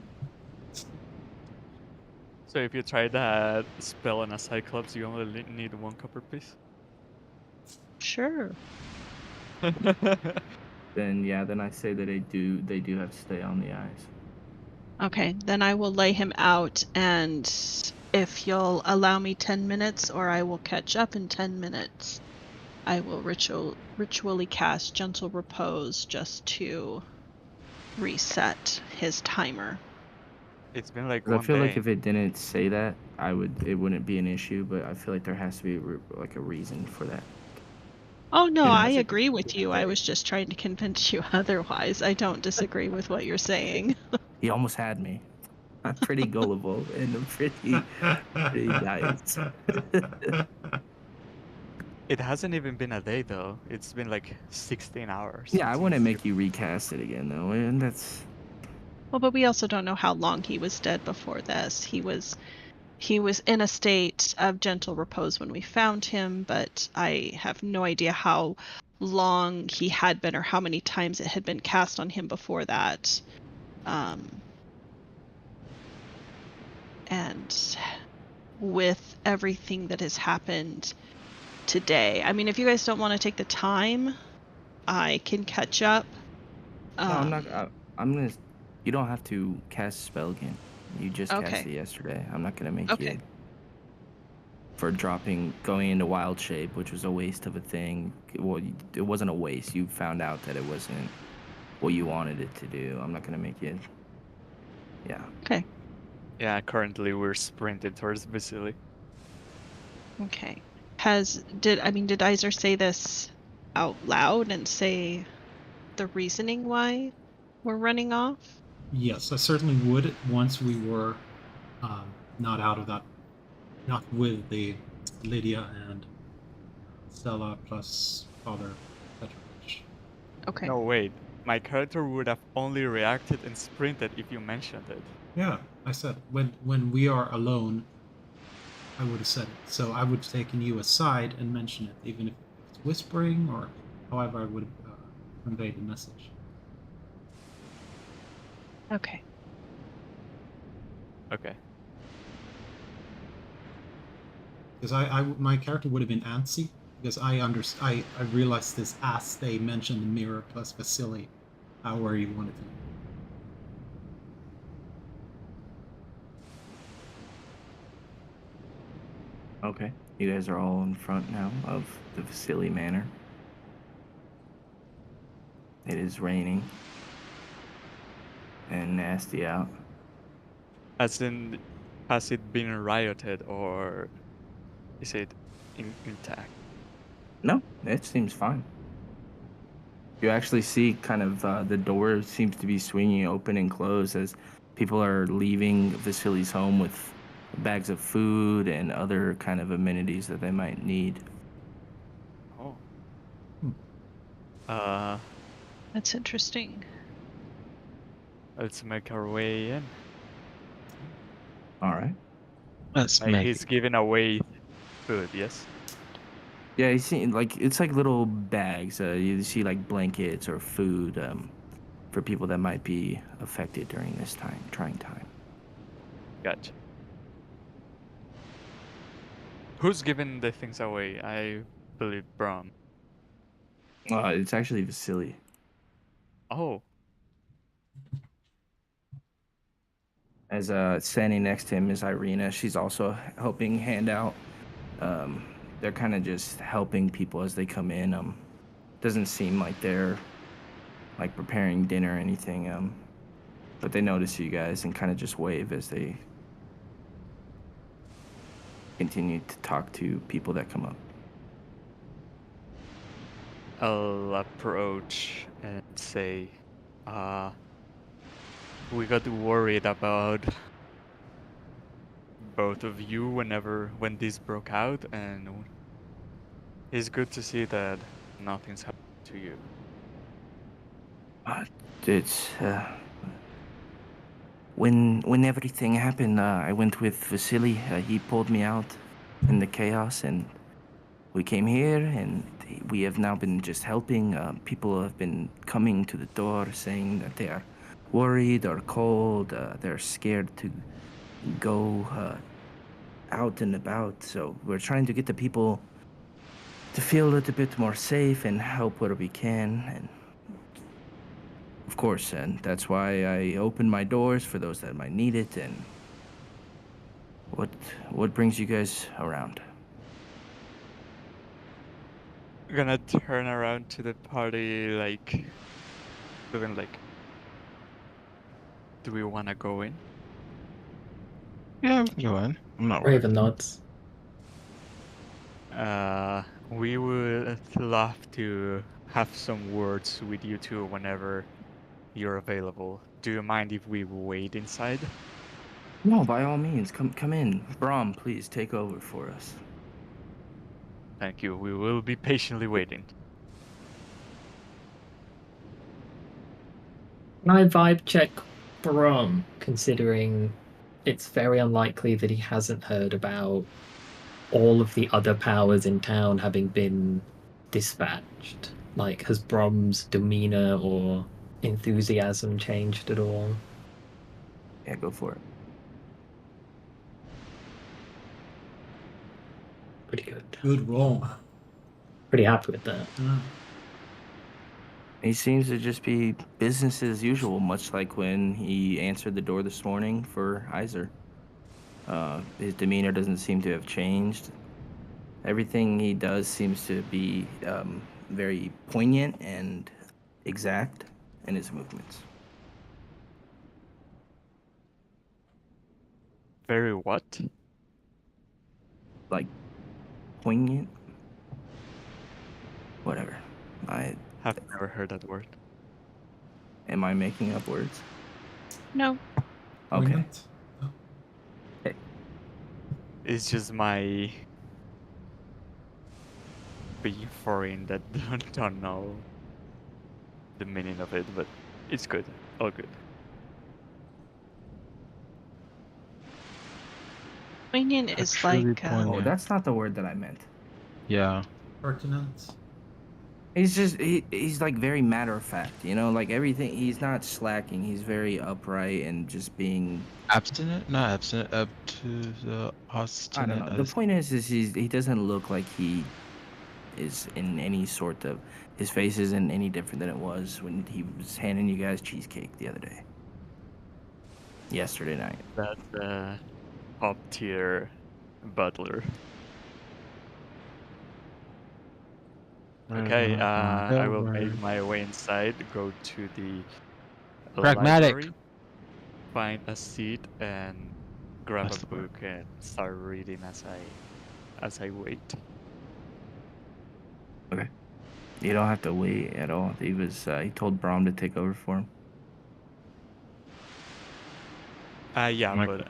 So if you try that spell on a Cyclops, you only need 1 copper piece. Sure. Then I say that they do have to stay on the ice. Okay, then I will lay him out, and if you'll allow me 10 minutes, or I will catch up in 10 minutes, I will ritually cast Gentle Repose just to reset his timer. It's been like 'Cause I 1 feel like day. if it didn't say that, it wouldn't be an issue. But I feel like there has to be like a reason for that. Oh no, You know, I it's like agree with you. I was just trying to convince you otherwise. I don't disagree with what you're saying. he almost had me. I'm pretty gullible and I'm pretty nice. It hasn't even been a day though. It's been like 16 hours. Yeah, I since wouldn't you- make you recast it again though, and that's Well, but we also don't know how long he was dead before this. He was in a state of gentle repose when we found him, but I have no idea how long he had been or how many times it had been cast on him before that. And with everything that has happened today, I mean, if you guys don't want to take the time, I can catch up. no. I'm not. I'm gonna. You don't have to cast a spell again. You just cast Okay. it yesterday. I'm not gonna make Okay. you for going into wild shape, which was a waste of a thing. Well, it wasn't a waste. You found out that it wasn't what you wanted it to do. I'm not gonna make you. Yeah. Okay. Yeah, currently we're sprinting towards Vasily. Okay. Did Iser say this out loud and say the reasoning why we're running off? Yes, I certainly would once we were not out of that, not with the Lydia and Stella plus Father Petrovich. Okay. No, wait. My character would have only reacted and sprinted if you mentioned it. Yeah, I said when we are alone, I would have said it. So I would have taken you aside and mentioned it, even if it's whispering or however I would have conveyed the message. Okay. Okay. Because my character would have been antsy because I realized this as they mentioned the mirror plus Vasily, where you wanted to. Okay. You guys are all in front now of the Vasily Manor. It is raining and nasty out. As in, has it been rioted or is it intact? No, it seems fine. You actually see kind of the door seems to be swinging open and closed as people are leaving Vasily's home with bags of food and other kind of amenities that they might need. Oh. Hmm. That's interesting. Let's make our way in. All right. Let's Like make he's giving away food, yes? Yeah, you see, like it's like little bags. You see like blankets or food for people that might be affected during this trying time. Gotcha. Who's giving the things away? I believe Brom. It's actually Vasily. Oh, As standing next to him is Irina. She's also helping hand out. They're kind of just helping people as they come in. Doesn't seem like they're like preparing dinner or anything. But they notice you guys and kind of just wave as they continue to talk to people that come up. I'll approach and say, we got worried about both of you when this broke out, and it's good to see that nothing's happened to you. It's when everything happened, I went with Vasily. He pulled me out in the chaos, and we came here, and we have now been just helping. People have been coming to the door saying that they are worried or cold. They're scared to go out and about. So we're trying to get the people to feel a little bit more safe and help where we can. And of course, and that's why I open my doors for those that might need it. And what brings you guys around? Gonna turn around to the party, like, doing like, do we want to go in? Yeah, we can go in. I'm not worried. Raven nods. We would love to have some words with you two whenever you're available. Do you mind if we wait inside? No, by all means, come in. Brahm, please take over for us. Thank you. We will be patiently waiting. Can I vibe check Brom, considering it's very unlikely that he hasn't heard about all of the other powers in town having been dispatched? Like, has Brom's demeanor or enthusiasm changed at all? Yeah, go for it. Pretty good. Good roll. Pretty happy with that. He seems to just be business as usual, much like when he answered the door this morning for Iser. His demeanor doesn't seem to have changed. Everything he does seems to be very poignant and exact in his movements. Very what? Like, poignant? Whatever. Have never heard that word. Am I making up words? No. Okay. Poignant. It's just my being foreign that don't know the meaning of it, but it's good. All good. Poignant is Truly like poignant. Oh, that's not the word that I meant. Yeah. Pertinent. He's like very matter of fact, you know, like everything. He's not slacking. He's very upright and just being. Abstinent? Not abstinent. Up to the I obstinate. don't know. The point is he doesn't look like he is in any sort of. His face isn't any different than it was when he was handing you guys cheesecake the other day. Yesterday night. That's top tier butler. Okay, I will make my way inside, go to the Pragmatic. library, find a seat, and grab That's a the word. book and start reading as I wait. Okay. You don't have to wait at all. He told Brahm to take over for him. Yeah, Like- but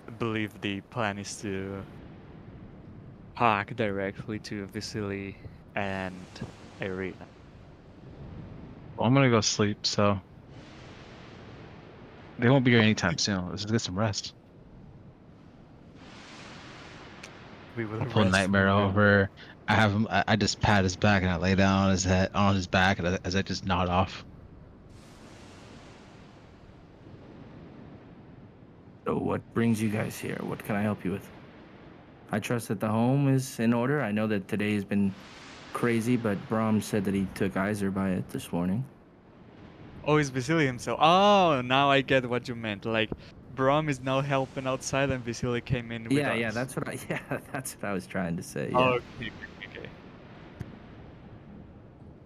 I believe the plan is to park directly to Vasily and Irina. Well, I'm gonna go sleep, so they won't be here anytime soon. Let's just get some rest. We will Pull rest Nightmare when we- over. I have him. I just pat his back and I lay down on his head, on his back, as I just nod off. So what brings you guys here? What can I help you with? I trust that the home is in order. I know that today has been crazy, but Brahm said that he took Iser by it this morning. Oh, it's Vasily himself. Oh, now I get what you meant. Like, Brom is now helping outside and Vasily came in with us. Yeah, that's what I was trying to say. Yeah. Oh,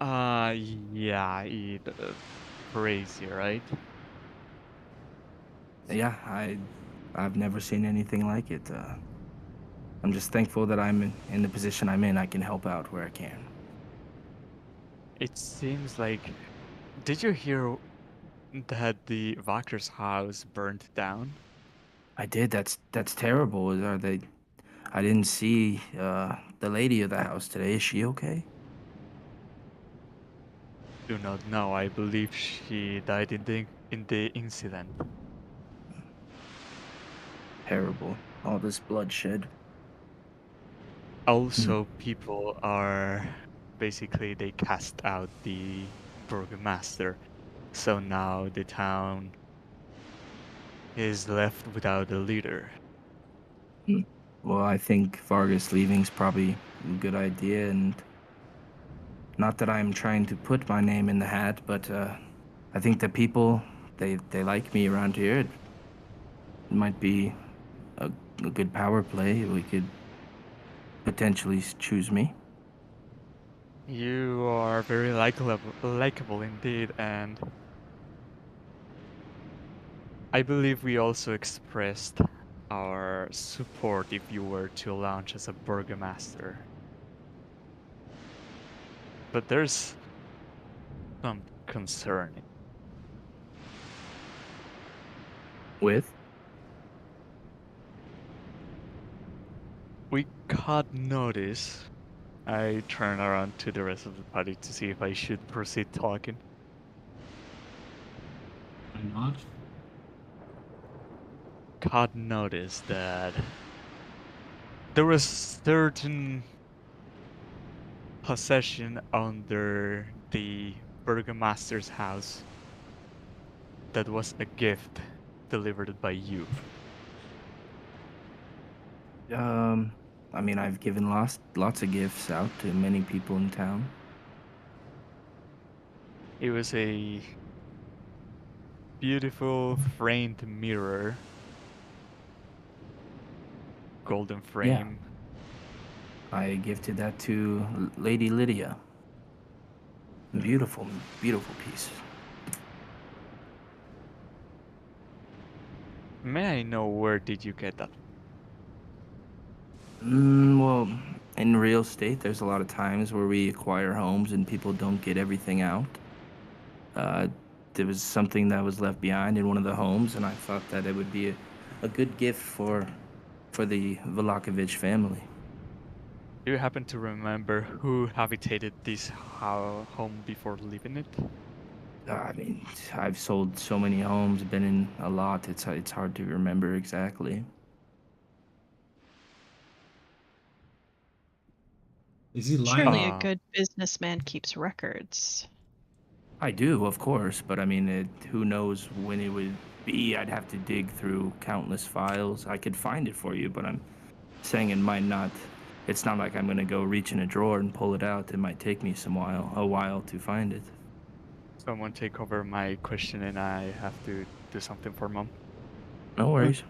okay. Yeah, crazy, right? Yeah, I've never seen anything like it. I'm just thankful that I'm in the position I'm in. I can help out where I can. It seems like. Did you hear that the Vakter's house burned down? I did. That's terrible. Are they? I didn't see the lady of the house today. Is she okay? Do not know. I believe she died in the incident. Terrible. All this bloodshed. Also, people are basically they cast out the burgomaster, so now the town is left without a leader. Well, I think Vargas leaving's probably a good idea, and not that I'm trying to put my name in the hat, but I think the people they like me around here. It might be a good power play. We could potentially choose me. You are very likable indeed, and I believe we also expressed our support if you were to launch as a burgomaster. But there's some concerning. With? We caught notice. I turn around to the rest of the party to see if I should proceed talking. Why not? Caught notice that there was certain possession under the burgomaster's house that was a gift delivered by you. I mean, I've given lots of gifts out to many people in town. It was a beautiful framed mirror, golden frame. I gifted that to Lady Lydia. Beautiful, beautiful piece. May I know where did you get that? Well, in real estate, there's a lot of times where we acquire homes and people don't get everything out. Uh, there was something that was left behind in one of the homes, and I thought that it would be a good gift for the Velakovich family. Do you happen to remember who habitated this home before leaving it? I mean, I've sold so many homes, been in a lot. It's hard to remember exactly. Is he lying? Surely a good businessman keeps records. I do, of course, but I mean, who knows when it would be? I'd have to dig through countless files. I could find it for you, but I'm saying it might not. It's not like I'm gonna go reach in a drawer and pull it out. It might take me a while to find it. Someone take over my question and I have to do something for Mom. No worries.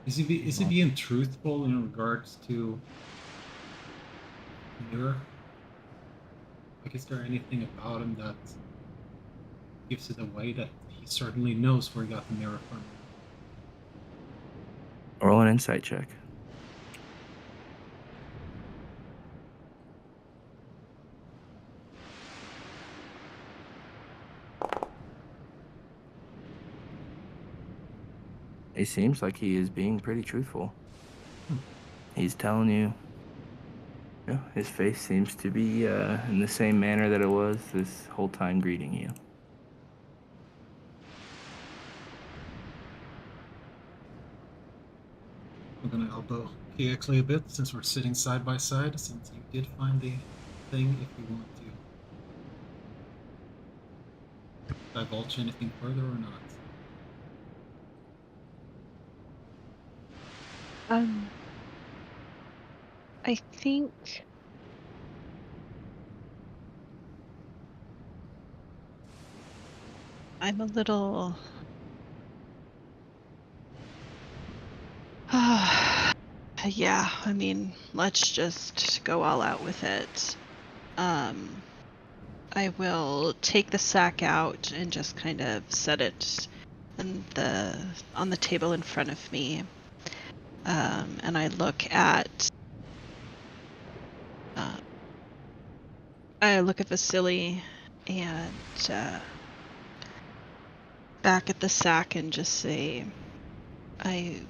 Is he being truthful in regards to mirror? Like, is there anything about him that gives it away that he certainly knows where he got the mirror from? Roll an insight check. It seems like he is being pretty truthful. He's telling you. Yeah, his face seems to be in the same manner that it was this whole time greeting you. I'm gonna elbow Kexley a bit since we're sitting side by side, since you did find the thing, if you want to divulge anything further or not. I think I'm a little yeah, I mean, let's just go all out with it. I will take the sack out and just kind of set it on the table in front of me. And I look at Vasily and back at the sack and just say, I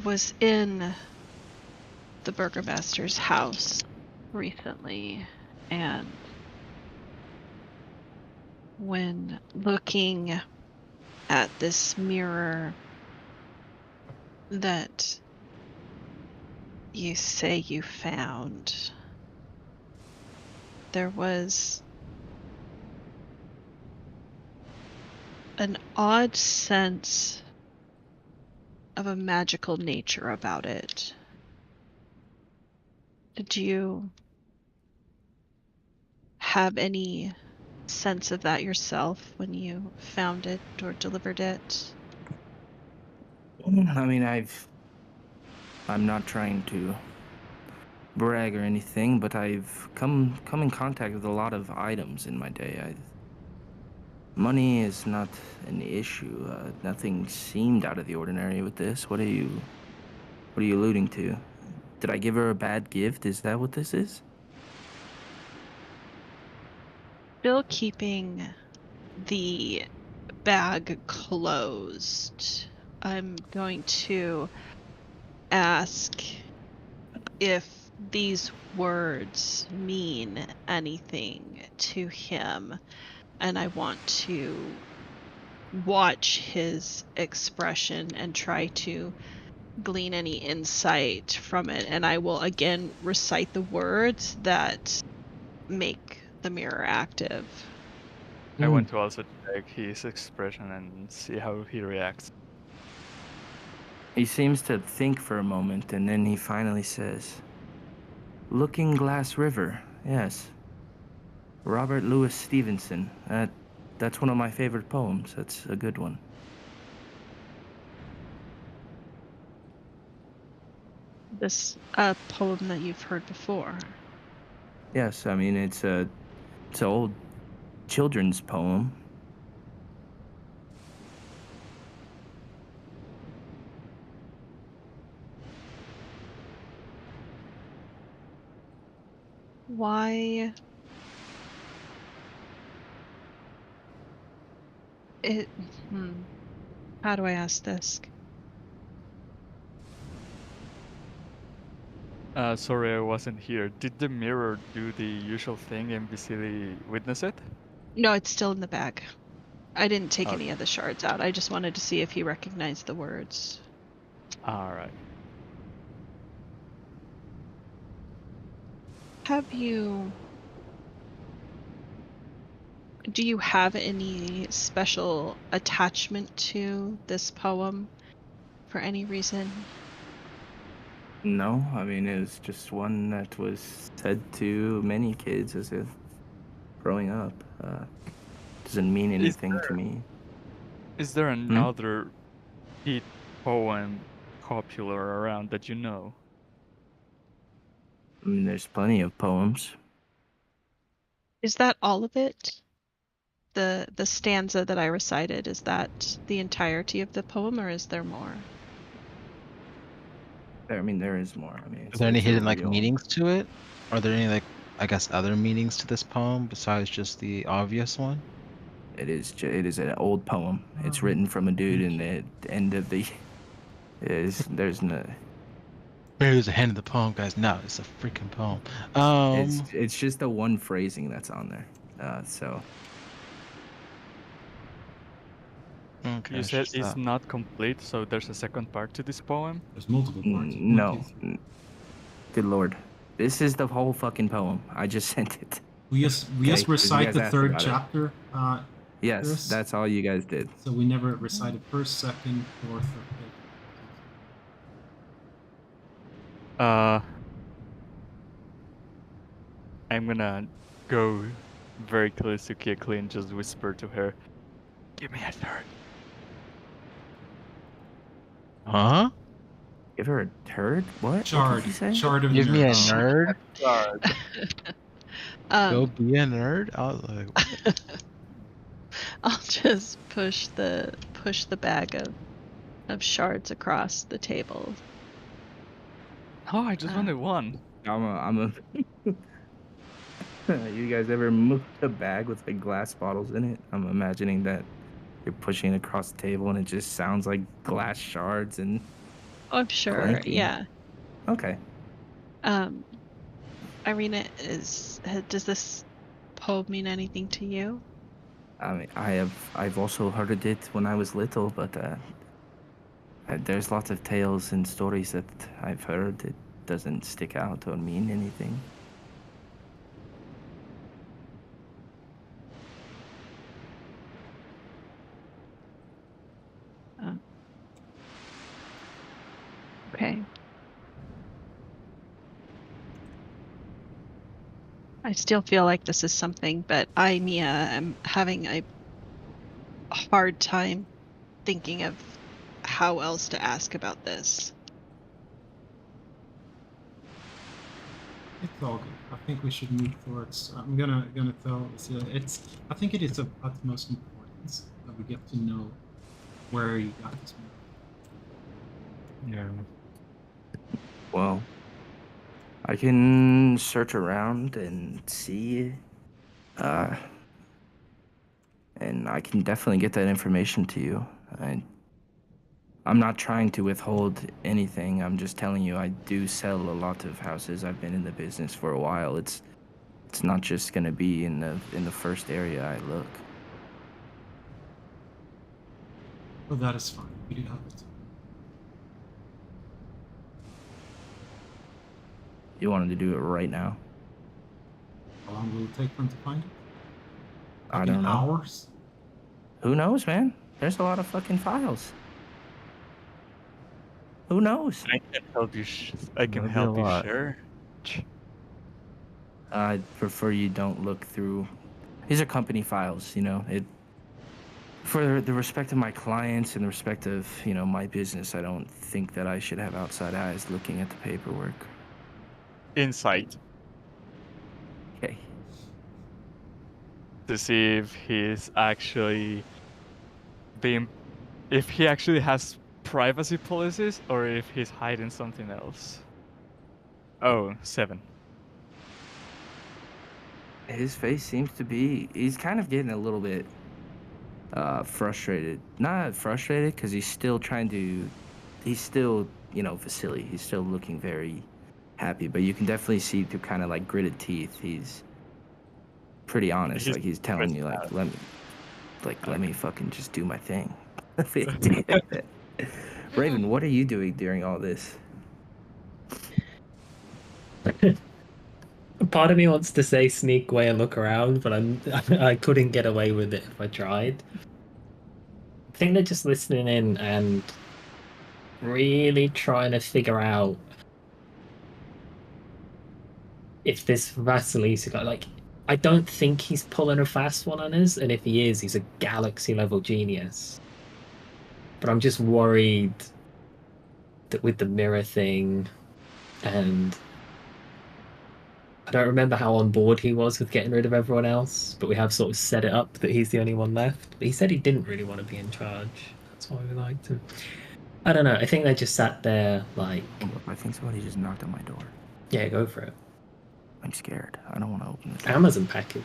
was in the burgomaster's house recently, and when looking at this mirror that you say you found, there was an odd sense of a magical nature about it. Did you have any sense of that yourself when you found it or delivered it? I mean, I'm not trying to brag or anything, but I've come in contact with a lot of items in my day. Money is not an issue. Nothing seemed out of the ordinary with this. What are you alluding to? Did I give her a bad gift? Is that what this is? Still keeping the bag closed, I'm going to ask if these words mean anything to him, and I want to watch his expression and try to glean any insight from it, and I will again recite the words that make the mirror active. I want to also check his expression and see how he reacts. He seems to think for a moment, and then he finally says, Looking Glass River, yes. Robert Louis Stevenson. That's one of my favorite poems. That's a good one. This poem that you've heard before. Yes, I mean, it's an old children's poem. Why it how do I ask this? Sorry, I wasn't here. Did the mirror do the usual thing and visibly witness it? No, it's still in the bag. I didn't take Okay. any of the shards out. I just wanted to see if he recognized the words. Alright. Do you have any special attachment to this poem for any reason? No, I mean, it was just one that was said to many kids as if growing up. Doesn't mean anything to me. Is there another hit poem popular around that you know? I mean, there's plenty of poems. Is that all of it? The stanza that I recited, is that the entirety of the poem, or is there more? I mean, there is more. I mean, Are there any it's a hidden like real- meanings to it? Are there any like I guess other meanings to this poem besides just the obvious one? It is an old poem. It's written from a dude in the end of the. There's no. Here's the end of the poem, guys. No, it's a freaking poem. It's just the one phrasing that's on there. So Okay, You it's said just it's that. not complete, so there's a second part to this poem? There's multiple parts. no. Good lord, this is the whole fucking poem. I just sent it. We just Okay, 'cause you recite guys the asked third about it. chapter. Yes, Chris? that's all you guys did. So we never recited first, second, fourth, or fifth. I'm gonna go very close to Kikli and just whisper to her, "Give me a third." Huh? Give her a turd? What? Shard. What did you say? Shard of Give me a nerds. nerd? Go be a nerd? I was like, what? I'll just push the bag of shards across the table. Oh, I just wanted one. I'm a. You guys ever moved a bag with like glass bottles in it? I'm imagining that you're pushing it across the table and it just sounds like glass shards and. Oh, I'm sure. Clanking. Yeah. Okay. Irina, does this poem mean anything to you? I mean, I've also heard it when I was little, but there's lots of tales and stories that I've heard. It doesn't stick out or mean anything. I still feel like this is something, but I, Mia, am having a hard time thinking of how else to ask about this. It's all good. I think we should move towards. I'm gonna tell. It's. I think it is of utmost importance that we get to know where you got this Yeah. Well, I can search around and see, uh, and I can definitely get that information to you. I'm not trying to withhold anything. I'm just telling you I do sell a lot of houses. I've been in the business for a while. It's not just gonna be in the first area I look. Well, that is fine. We do have it. You wanted to do it right now? How long will it take them to find it? I Fucking don't know. Hours? Who knows, man? There's a lot of fucking files. Who knows? I can help you. I can That'd be a help you lot. share. I'd prefer you don't look through. These are company files, you know. For the respect of my clients and the respect of, my business, I don't think that I should have outside eyes looking at the paperwork. Insight Okay. to see if he's actually being, if he actually has privacy policies or if he's hiding something else. Oh, 7. His face seems to be. He's kind of getting a little bit frustrated. Not frustrated because he's still trying to. He's still, Vasily. He's still looking very happy, but you can definitely see through kind of like gritted teeth. He's pretty honest. He's Like he's telling you, like, stressed let me fucking just do my thing. Raven, what are you doing during all this? Part of me wants to say sneak away and look around, but I couldn't get away with it if I tried. I think they're just listening in and really trying to figure out if this Vasily's guy, like, I don't think he's pulling a fast one on us, and if he is, he's a galaxy level genius. But I'm just worried that with the mirror thing, and I don't remember how on board he was with getting rid of everyone else, but we have sort of set it up that he's the only one left. But he said he didn't really want to be in charge. That's why we liked him. I don't know. I think they just sat there like, I think somebody just knocked on my door. yeah, go for it. I'm scared. I don't want to open this. Amazon package.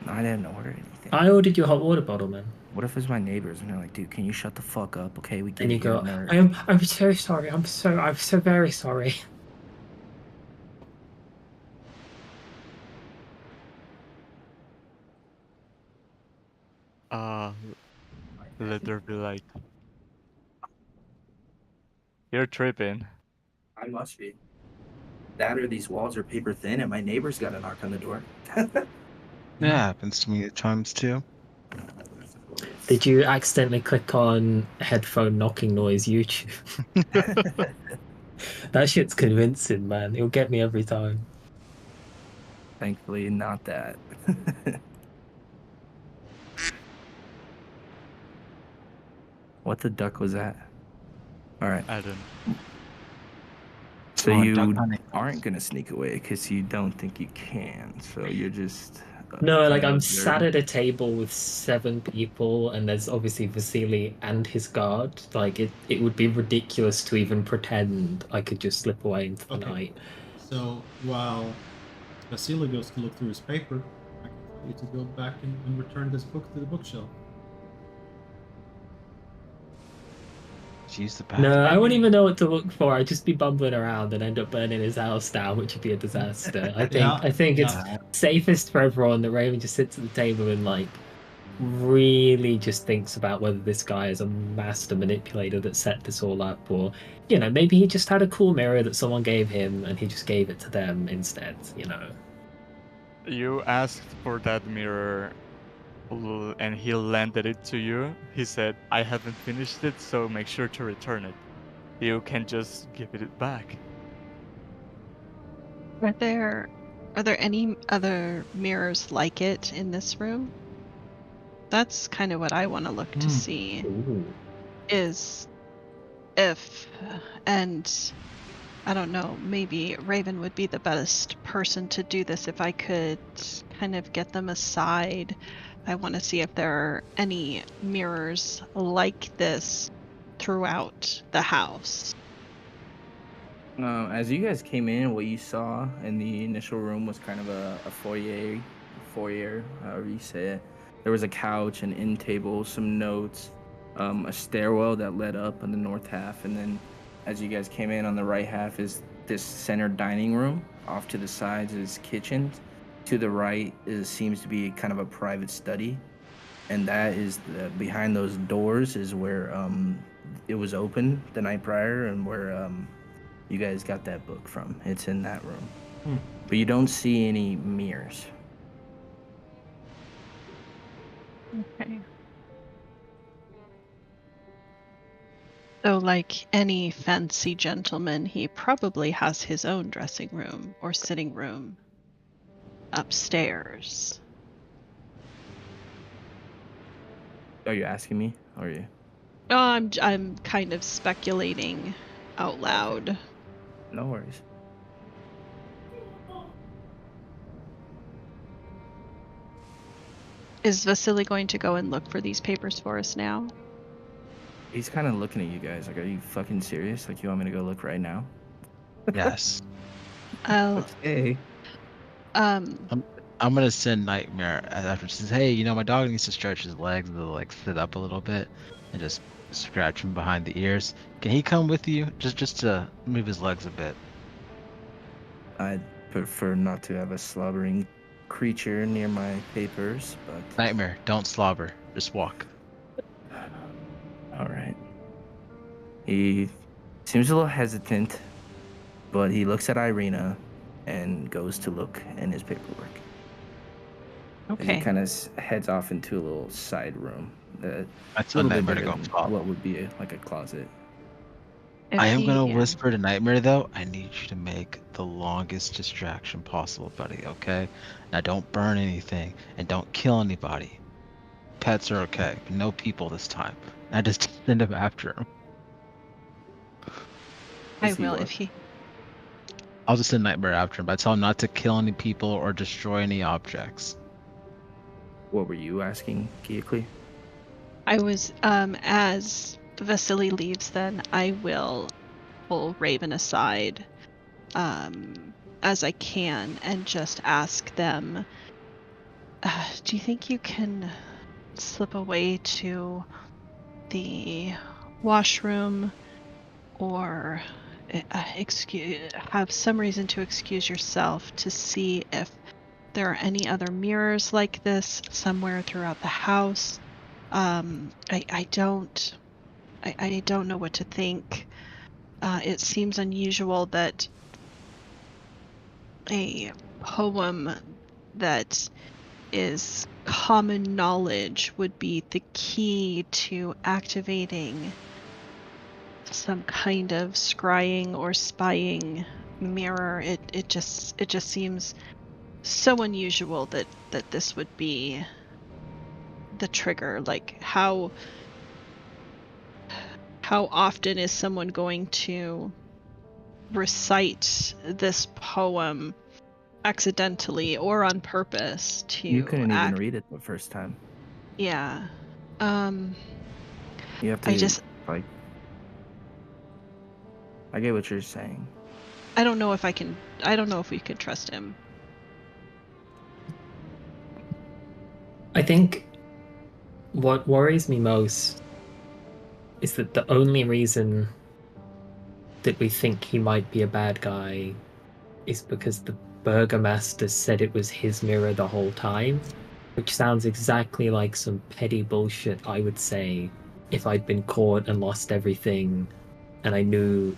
No, I didn't order anything. I ordered you a hot water bottle, man. What if it's my neighbors and they're like, dude, can you shut the fuck up? Okay, we get And it. you go, You're a nerd." I'm so sorry. I'm so very sorry. Let there be light. You're tripping. I must be. That or these walls are paper thin and my neighbor's got a knock on the door. That happens to me at times too. Did you accidentally click on headphone knocking noise YouTube? That shit's convincing, man. It'll get me every time. Thankfully, not that. What the duck was that? All right. I don't. So Oh, you duck hunting. aren't going to sneak away because you don't think you can. So you're just... No, like kinda I'm sat observing. at a table with 7 people, and there's obviously Vasily and his guard. Like it would be ridiculous to even pretend I could just slip away into the Okay. night. So while Vasily goes to look through his paper, I can tell you to go back and return this book to the bookshelf. Use the bathroom. No, I wouldn't even know what to look for. I'd just be bumbling around and end up burning his house down, which would be a disaster. I think it's safest for everyone that Raven just sits at the table and like really just thinks about whether this guy is a master manipulator that set this all up, or maybe he just had a cool mirror that someone gave him and he just gave it to them instead. You asked for that mirror and he landed it to you. He said, I haven't finished it, so make sure to return it. You can just give it back. Are there Are there any other mirrors like it in this room? That's kind of what I want to look to see. Ooh. Is if, and I don't know, maybe Raven would be the best person to do this if I could kind of get them aside. I want to see if there are any mirrors like this throughout the house. As you guys came in, what you saw in the initial room was kind of a foyer, however you say it. There was a couch, an end table, some notes, a stairwell that led up on the north half, and then as you guys came in on the right half is this center dining room. Off to the sides is kitchens. To the right seems to be kind of a private study, and that is behind those doors is where it was open the night prior and where you guys got that book from. It's in that room. But you don't see any mirrors. Okay. So, like any fancy gentleman, he probably has his own dressing room or sitting room upstairs. Are you asking me? Or are you? Oh, I'm kind of speculating out loud. No worries. Is Vasily going to go and look for these papers for us now? He's kind of looking at you guys like, are you fucking serious? Like, you want me to go look right now? Yes. I'll, Hey. I'm gonna send Nightmare after says, hey, you know, my dog needs to stretch his legs to like sit up a little bit and just scratch him behind the ears. Can he come with you? Just to move his legs a bit. I'd prefer not to have a slobbering creature near my papers, but Nightmare, don't slobber. Just walk. all right. He seems a little hesitant, but he looks at Irina and goes to look in his paperwork. And okay. he kind of heads off into a little side room. I A tell little bit Nightmare to bigger go than follow. what would be like a closet. If I am gonna he- whisper to Nightmare though. I need you to make the longest distraction possible, buddy. Okay? Now don't burn anything and don't kill anybody. Pets are okay, but no people this time. I just send him after him. I Is he will what? if he. I'll just send Nightmare after him, but I tell him not to kill any people or destroy any objects. What were you asking, Gyakli? I was as Vasily leaves, then I will pull Raven aside as I can and just ask them, do you think you can slip away to the washroom or have some reason to excuse yourself to see if there are any other mirrors like this somewhere throughout the house? I don't know what to think. It seems unusual that a poem that is common knowledge would be the key to activating some kind of scrying or spying mirror. It just seems so unusual that this would be the trigger. Like how often is someone going to recite this poem accidentally or on purpose to You couldn't even act? read it the first time. Yeah. You have to I just like. I get what you're saying. I don't know if we could trust him. I think what worries me most is that the only reason that we think he might be a bad guy is because the burgomaster said it was his mirror the whole time, which sounds exactly like some petty bullshit I would say if I'd been caught and lost everything and I knew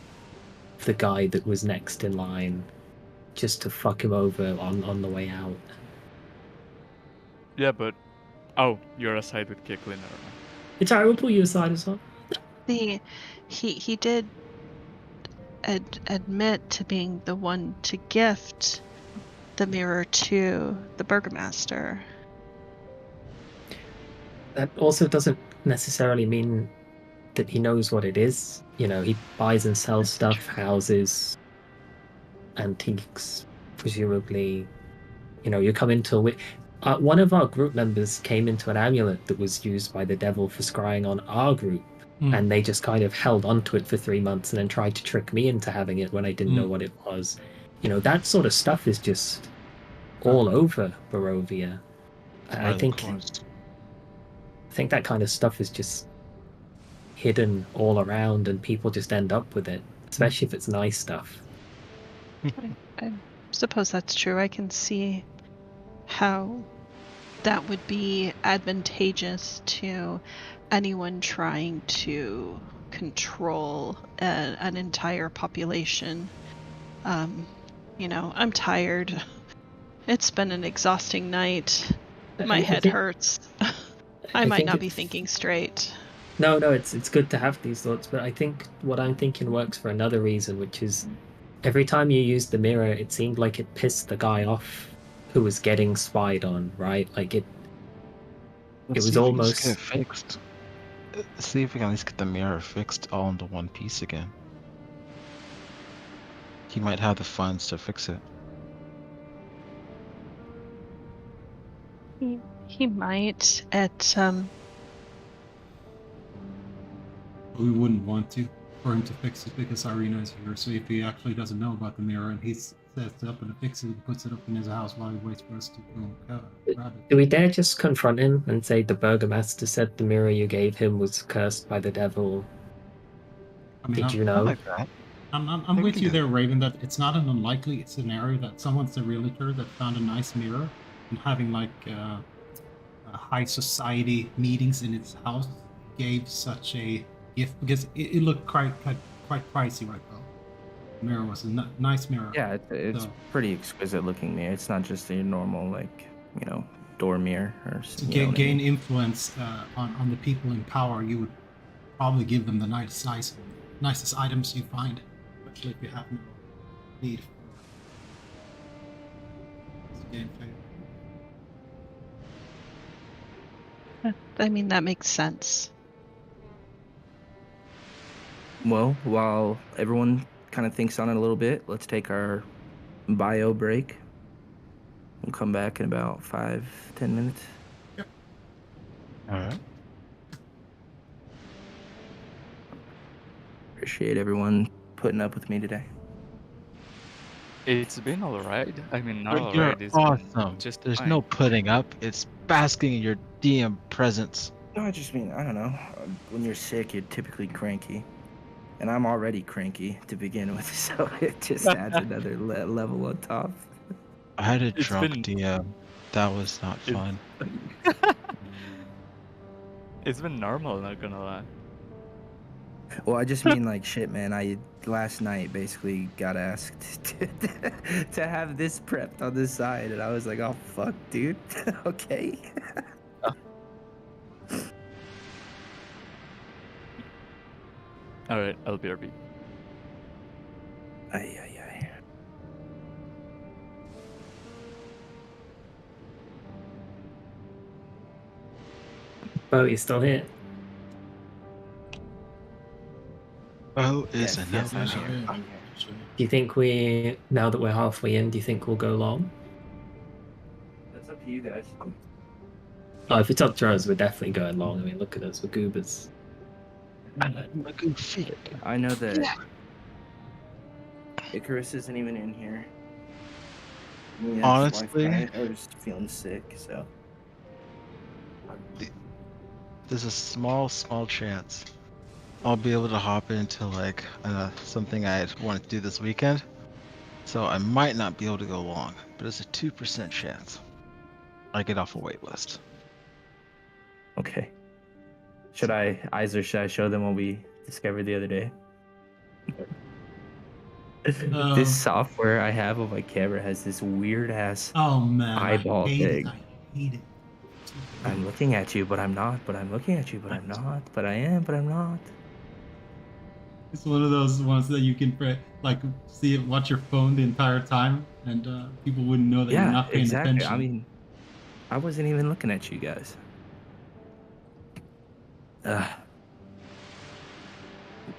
the guy that was next in line just to fuck him over on the way out. Yeah, but oh, you're aside with Kicklin, or It's alright, we'll pull you aside as well. He did admit to being the one to gift the mirror to the burgomaster. That also doesn't necessarily mean that he knows what it is. You know, he buys and sells stuff, houses, antiques, presumably. You know, you come into one of our group members came into an amulet that was used by the devil for scrying on our group, and they just kind of held onto it for 3 months and then tried to trick me into having it when I didn't know what it was. You know, that sort of stuff is just all over Barovia. I think that kind of stuff is just hidden all around, and people just end up with it, especially if it's nice stuff. I suppose that's true. I can see how that would be advantageous to anyone trying to control an entire population. You know, I'm tired. It's been an exhausting night. My head hurts. I might not be thinking straight. No, it's good to have these thoughts, but I think what I'm thinking works for another reason, which is every time you used the mirror, it seemed like it pissed the guy off who was getting spied on, right? Like it was almost get it fixed. See if we can at least get the mirror fixed all into one piece again. He might have the funds to fix it. He might at We wouldn't want to for him to fix it because Irina is here. So if he actually doesn't know about the mirror and he sets it up and fixes it and puts it up in his house while he waits for us to go grab it. Do we dare just confront him and say the burgomaster said the mirror you gave him was cursed by the devil? I mean, Did you know? Like that. I'm with you there, Raven, that it's not an unlikely scenario that someone's a realtor that found a nice mirror and having like high society meetings in its house gave such a gift because it looked quite pricey right now. The mirror was a nice mirror. Yeah, it's pretty exquisite looking mirror. It's not just a normal, like, you know, door mirror. Or To gain influence on the people in power, you would probably give them the nicest items you find, especially if you have no need for to gain favor. I mean, that makes sense. Well, while everyone kind of thinks on it a little bit, let's take our bio break. We'll come back in about 5-10 minutes. Yep. All right. Appreciate everyone putting up with me today. It's been alright. I mean, not You're alright. It's been awesome. just There's fine. no putting up. It's basking in your DM presence. No, I just mean, I don't know. When you're sick, you're typically cranky. And I'm already cranky to begin with, so it just adds another level on top. I had a It's drunk been- DM. That was not fun. It's been normal, not gonna lie. Well, I just mean like shit, man. I last night basically got asked to have this prepped on the side, and I was like, "Oh fuck, dude." Okay. Alright, I'll be RB. Ay. Oh, he's still here. Oh, is Yes, enough. I'm here. Do you think now that we're halfway in, do you think we'll go long? That's up to you guys. Oh, if it's up to us, we're definitely going long. I mean, look at us, we're goobers. I know that Icarus isn't even in here. Honestly, I was feeling sick, so. there's a small chance I'll be able to hop into like something I wanted to do this weekend. So I might not be able to go long, but it's a 2% chance I get off a wait list. Okay. Should I show them what we discovered the other day? This software I have on my camera has this weird ass. Oh man, eyeball I hate thing. it. I hate it. I'm looking at you, but I'm not. But I'm looking at you, but I'm not. But I am, but I'm not. It's one of those ones that you can like see it, watch your phone the entire time, and people wouldn't know that you're Yeah, not paying exactly. attention. I mean, I wasn't even looking at you guys. Ugh.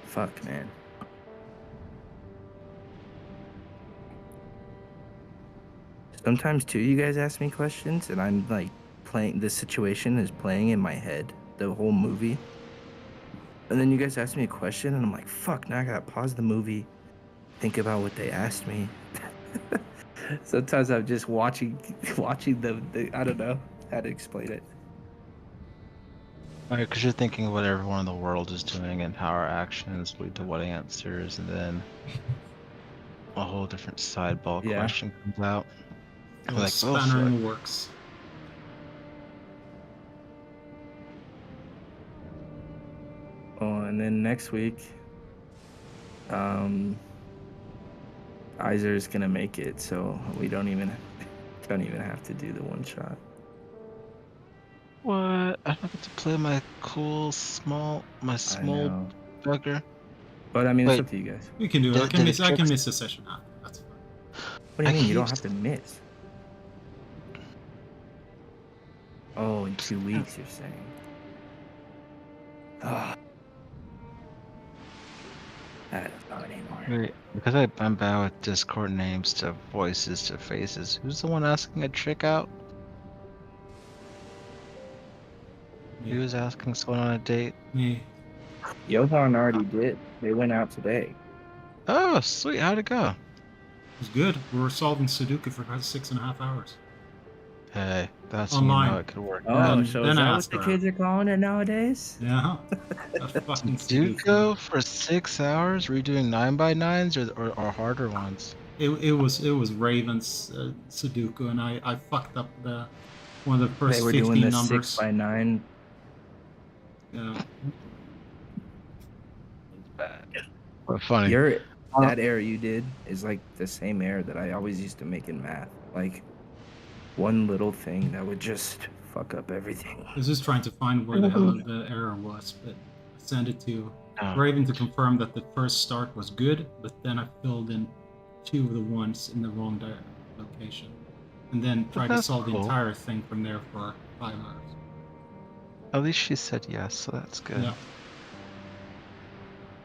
Fuck, man. Sometimes too, you guys ask me questions, and I'm like playing. The situation is playing in my head, the whole movie. And then you guys ask me a question, and I'm like, fuck. Now I gotta pause the movie, think about what they asked me. Sometimes I'm just watching the. I don't know how to explain it. Right, because you're thinking what everyone in the world is doing and how our actions lead to what answers, and then a whole different sideball Yeah. question comes out. Oh, Like, oh, spanner fuck. in the works. Oh, and then next week, Izer's gonna make it, so we don't even have to do the one shot. What? I don't get to play my cool small I know, bugger. but I mean, it's Wait, up to you guys. We can do it. did the I can tricks? miss a session after. That's fine. What do you I mean? You don't keep have to miss. Oh, in 2 weeks, you're saying? Ah, I don't know anymore. Wait, because I'm bad with Discord names to voices to faces. Who's the one asking a trick out? Me. Who was asking someone on a date? Me. Johan already did. They went out today. Oh, sweet. How'd it go? It was good. We were solving Sudoku for about 6.5 hours. Hey, that's when you Online. know it could work. Oh, Then- so then is I that what asked the her kids are calling it nowadays? Yeah. A fucking Sudoku. Sudoku for 6 hours? Were you doing 9x9s or harder ones? It was Raven's Sudoku, and I fucked up one of the first They were 15 doing the numbers. 6x9. Yeah. But funny. That error you did is like the same error that I always used to make in math. Like one little thing that would just fuck up everything. I was just trying to find where the hell the error was, but I sent it to Oh. Raven to confirm that the first start was good, but then I filled in 2 of the ones in the wrong location, and then tried to that's solve the cool. entire thing from there for 5 hours. At least she said yes, so that's good. Yeah.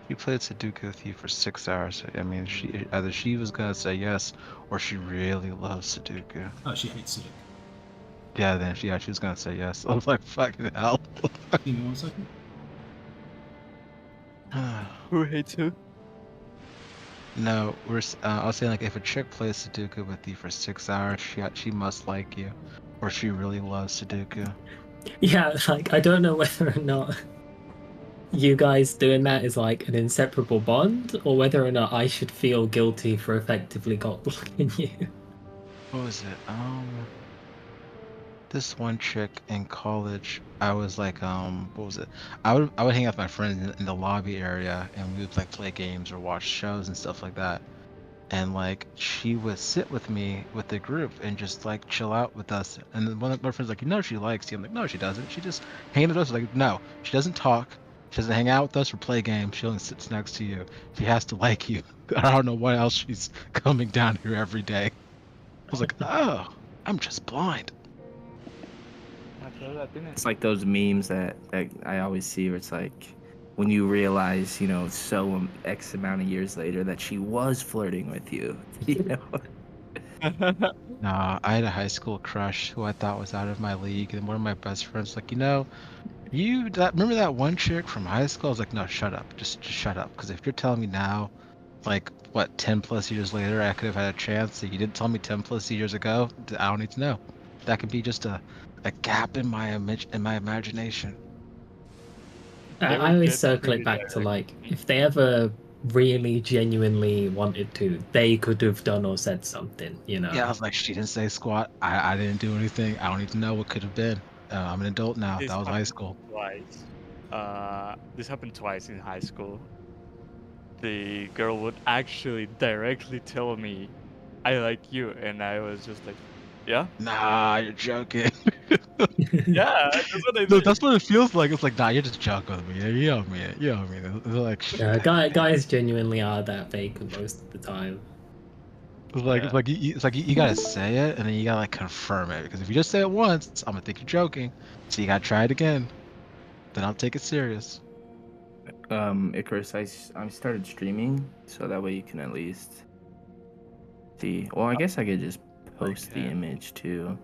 She played Sudoku with you for 6 hours. I mean, either she was gonna say yes, or she really loves Sudoku. Oh, she hates Sudoku. Yeah, then she was gonna say yes. I was like, fucking hell. Give me 1 second. Who hates who? No, I was saying like if a chick plays Sudoku with you for 6 hours, she must like you, or she really loves Sudoku. Yeah, like I don't know whether or not you guys doing that is like an inseparable bond, or whether or not I should feel guilty for effectively got blocking you. What was it? This one chick in college, I was like, what was it? I would hang out with my friends in the lobby area, and we would like play games or watch shows and stuff like that. And like she would sit with me with the group and just like chill out with us. And then one of my friends like, she likes you. I'm like, no, she doesn't. She just hangs with us. Like, no, she doesn't talk. She doesn't hang out with us or play games. She only sits next to you. She has to like you. I don't know why else she's coming down here every day. I was like, oh, I'm just blind. It's like those memes that I always see where it's like when you realize, so X amount of years later that she was flirting with you. Nah, I had a high school crush who I thought was out of my league, and one of my best friends like, remember that one chick from high school? I was like, no, shut up, just shut up, because if you're telling me now, like what, 10 plus years later, I could have had a chance that you didn't tell me 10 plus years ago, I don't need to know. That could be just a gap in my imagination. I always circle it back to like if they ever really genuinely wanted to, they could have done or said something, Yeah, I was like, she didn't say squat. I didn't do anything. I don't even know what could have been. I'm an adult now. That was high school. Twice. This happened twice in high school. The girl would actually directly tell me, "I like you," and I was just like, Yeah. Nah, you're joking. Yeah, that's what I No, did. that's what it feels like. It's like, nah, you're just joking with me. You know me. You know me. It's like, Guys genuinely are that vacant most of the time. it's like you gotta say it and then you gotta like confirm it, because if you just say it once, I'm gonna think you're joking. So you gotta try it again. Then I'll take it serious. Icarus, I started streaming, so that way you can at least see. Well, I guess I could just post the can. image too.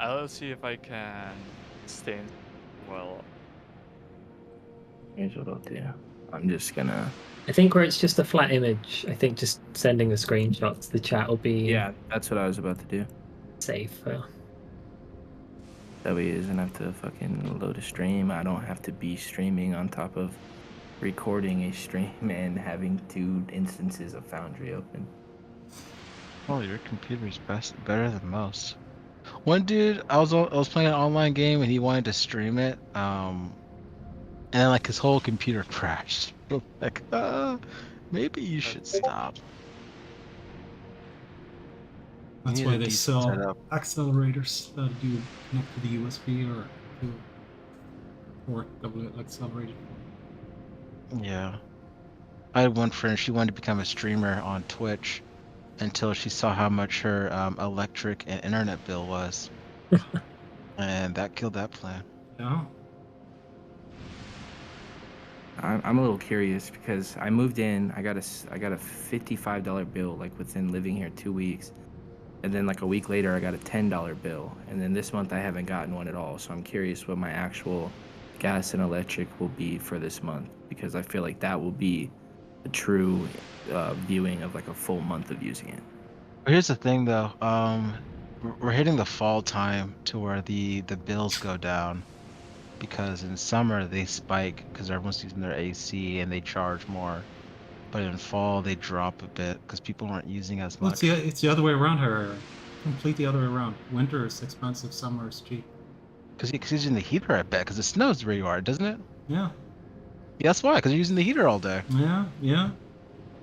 I'll see if I can stay in. Well, Here's what I'll do. I'm just gonna. I think where it's just a flat image, I think just sending the screenshots, the chat will be Yeah, that's what I was about to do. safer. That way he doesn't have to fucking load a stream. I don't have to be streaming on top of recording a stream and having 2 instances of Foundry open. Oh, your computer's better than most. One dude, I was playing an online game and he wanted to stream it. And then like his whole computer crashed. Like, maybe you should stop. That's need why a they decent sell setup. accelerators that do connect to the USB or to port that will accelerate it. Yeah. I had one friend, she wanted to become a streamer on Twitch until she saw how much her electric and internet bill was. And that killed that plan. Yeah. I'm a little curious because I moved in. I got a $55 bill like within living here 2 weeks, and then like a week later I got a $10 bill, and then this month I haven't gotten one at all. So I'm curious what my actual gas and electric will be for this month, because I feel like that will be a true viewing of like a full month of using it. But here's the thing though, we're hitting the fall time to where the bills go down, because in summer they spike because everyone's using their AC and they charge more, but in fall they drop a bit because people aren't using as Well, much. it's the other way around here. Complete the other way around. Winter is expensive, summer is cheap. Because he's using the heater, I bet, because it snows where you are, doesn't it? Yeah. Yeah, that's why, because you're using the heater all day. Yeah. Yeah.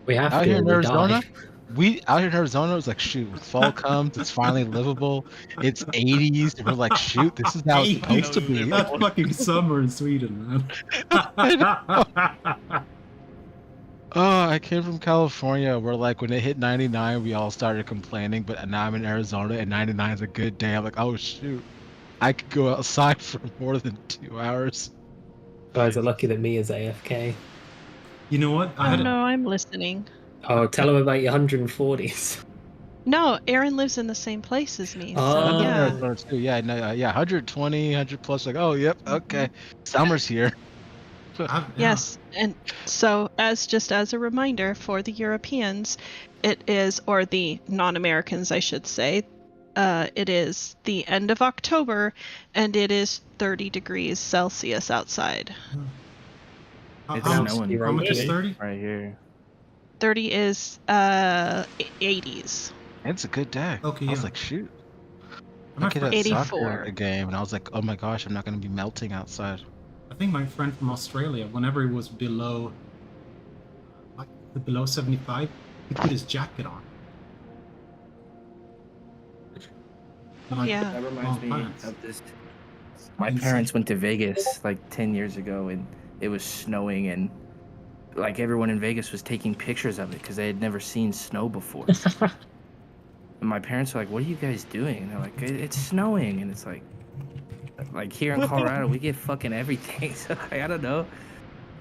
We have Out to here in or we Arizona, die. out here in Arizona, it's like, shoot, when fall comes, it's finally livable. It's 80s, and we're like, shoot, this is how it's supposed to be. That's fucking summer in Sweden, man. Oh, I came from California where like when it hit 99, we all started complaining, but now I'm in Arizona and 99 is a good day. I'm like, oh shoot, I could go outside for more than 2 hours. Guys are lucky that me is AFK. You know what? Oh no, I'm listening. Oh, tell them about your 140s. No, Aaron lives in the same place as me. Oh. So I'm in yeah. Arizona too. Yeah, no, yeah, 120, 100 plus. Like, oh, yep, okay, summer's here. Yeah. Yes, and so just as a reminder for the Europeans, it is, or the non-Americans, I should say, it is the end of October, and it is 30 degrees Celsius outside. It's How snowing much is 30? right here. 30 is 80s. It's a good day. Okay, I was yeah. like, shoot. My I kid friend- at soccer 84. at a game, and I was like, oh my gosh, I'm not gonna be melting outside. I think my friend from Australia, whenever it was below 75, he put his jacket on. Like, Yeah. That reminds me pants. of this. My Insane. parents went to Vegas like 10 years ago, and it was snowing, and like everyone in Vegas was taking pictures of it because they had never seen snow before. And my parents were like, "What are you guys doing?" And they're like, "It's snowing," and it's like here in Colorado, we get fucking everything. So I don't know.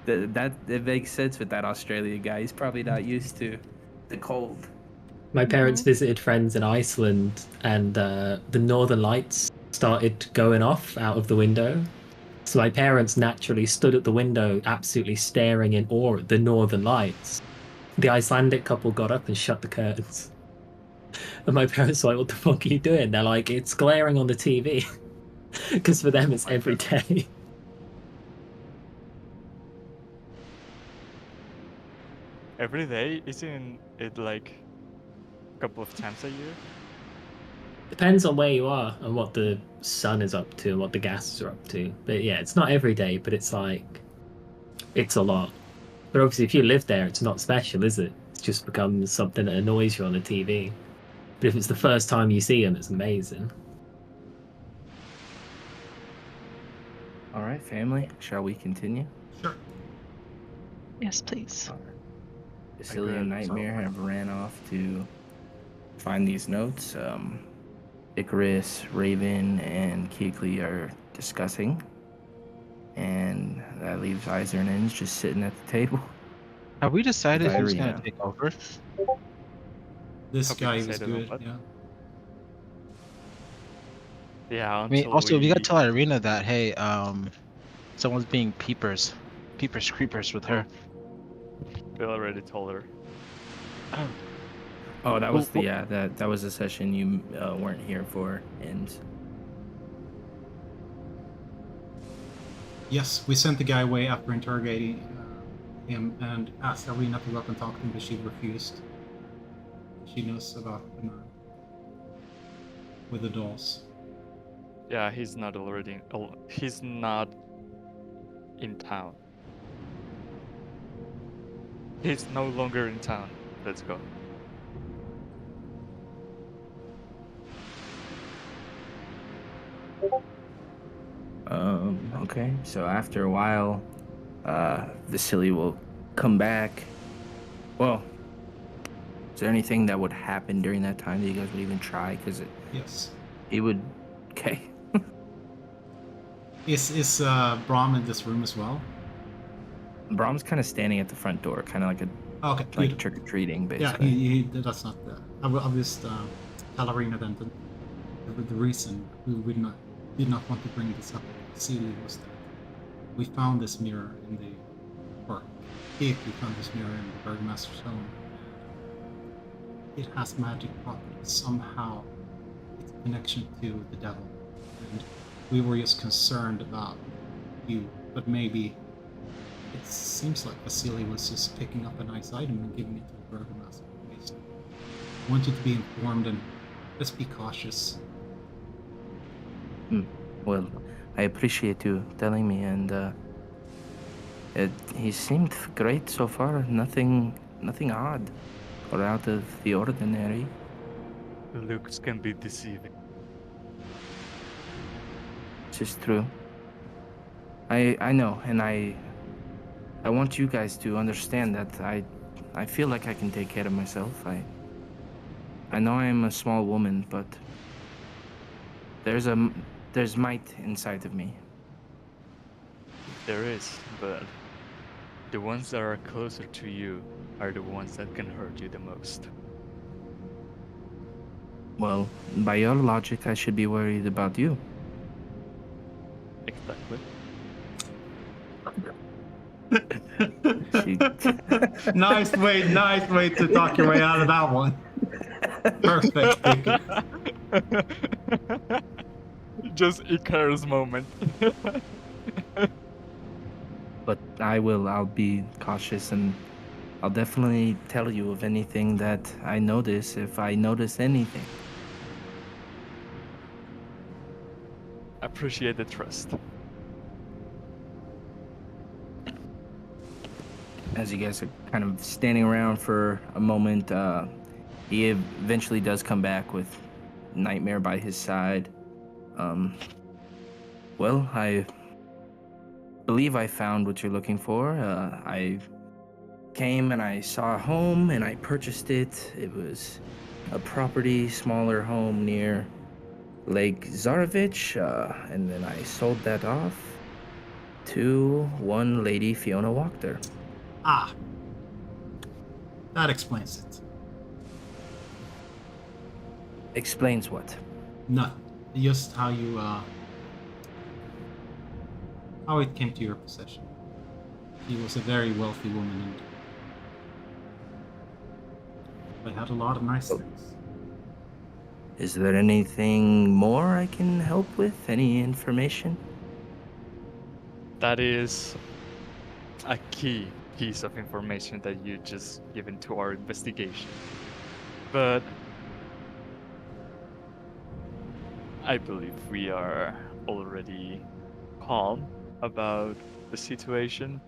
That it makes sense with that Australian guy. He's probably not used to the cold. My parents visited friends in Iceland, and the northern lights started going off out of the window. So my parents naturally stood at the window, absolutely staring in awe at the northern lights. The Icelandic couple got up and shut the curtains. And my parents were like, "What the fuck are you doing?" They're like, "It's glaring on the TV." Because for them, it's every day. Every day? Isn't it like a couple of times a year? Depends on where you are and what the sun is up to and what the gases are up to. But yeah, it's not every day, but it's like, it's a lot. But obviously, if you live there, it's not special, is it? It just becomes something that annoys you on the TV. But if it's the first time you see him, it's amazing. All right, family. Shall we continue? Sure. Yes, please. All right. Vasily and Agreed. Nightmare have ran off to find these notes. Icarus, Raven, and Keekly are discussing. And that leaves Iser and Inns just sitting at the table. Have we decided With who's Irina. gonna take over? This Have we guy was decided on good. what? Yeah. Yeah, I mean, until also we we... gotta tell Irina that hey, someone's being peepers creepers with her. We already told her. Oh, that was the Well, that was the session you weren't here for, and Yes, we sent the guy away after interrogating him and asked Arena to go up and talk to him, but she refused. She knows about the man with the dolls. Yeah, he's not he's not in town. He's no longer in town. Let's go. okay. So after a while, Vasily will come back. Well, is there anything that would happen during that time that you guys would even try? Because Yes. it would. Okay. Is Brahm in this room as well? Brahm's kind of standing at the front door, kind of like Okay, like good. trick or treating, Yeah, basically. that's not the. I'll just tell Arena then the reason we did not want to bring this up. Celia was that we found this mirror in the, or if we found this mirror in the Bergmaster's home. It has magic properties. Somehow, it's a connection to the devil, and we were just concerned about you. But maybe it seems like Vasily was just picking up a nice item and giving it to the Burgomaster. We just want you to be informed and just be cautious. Well, I appreciate you telling me, and he seemed great so far. Nothing odd or out of the ordinary. Looks can be deceiving. This is true. I know, and I want you guys to understand that I feel like I can take care of myself. I know I am a small woman, but there's might inside of me. There is, but the ones that are closer to you are the ones that can hurt you the most. Well, by your logic, I should be worried about you. Exactly. She... nice way to talk your way out of that one. Perfect. Just Icarus moment. But I'll be cautious, and I'll definitely tell you of anything that I notice if I notice anything. Appreciate the trust. As you guys are kind of standing around for a moment, he eventually does come back with Nightmare by his side. Well, I believe I found what you're looking for. I came and I saw a home and I purchased it. It was a property, smaller home near Lake Zarovich, and then I sold that off to one lady, Fiona Wachter. Ah, that explains it. Explains what? Nothing. Just how you how it came to your possession. She was a very wealthy woman, and they had a lot of nice things. Is there anything more I can help with? Any information? That is a key piece of information that you just given to our investigation. But I believe we are already calm about the situation.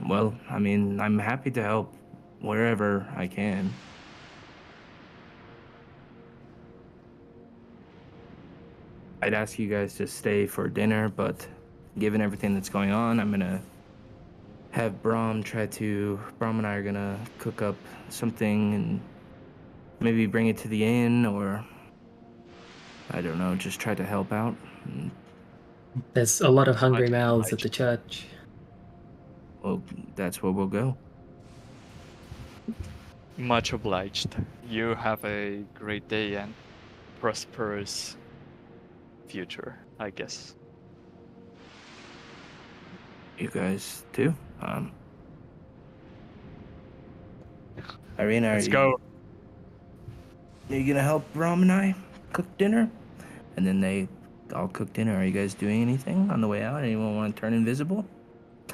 Well, I mean, I'm happy to help wherever I can. I'd ask you guys to stay for dinner, but given everything that's going on, I'm gonna have Brahm and I are gonna cook up something and maybe bring it to the inn, or I don't know, just try to help out. And, There's a lot of hungry Much mouths at obliged. the church. well, that's where we'll go. Much obliged. You have a great day and prosperous future, I guess. You guys too. Irina, Let's go. Are you gonna help Brahm and I cook dinner? And then they all cook dinner. Are you guys doing anything on the way out? Anyone want to turn invisible?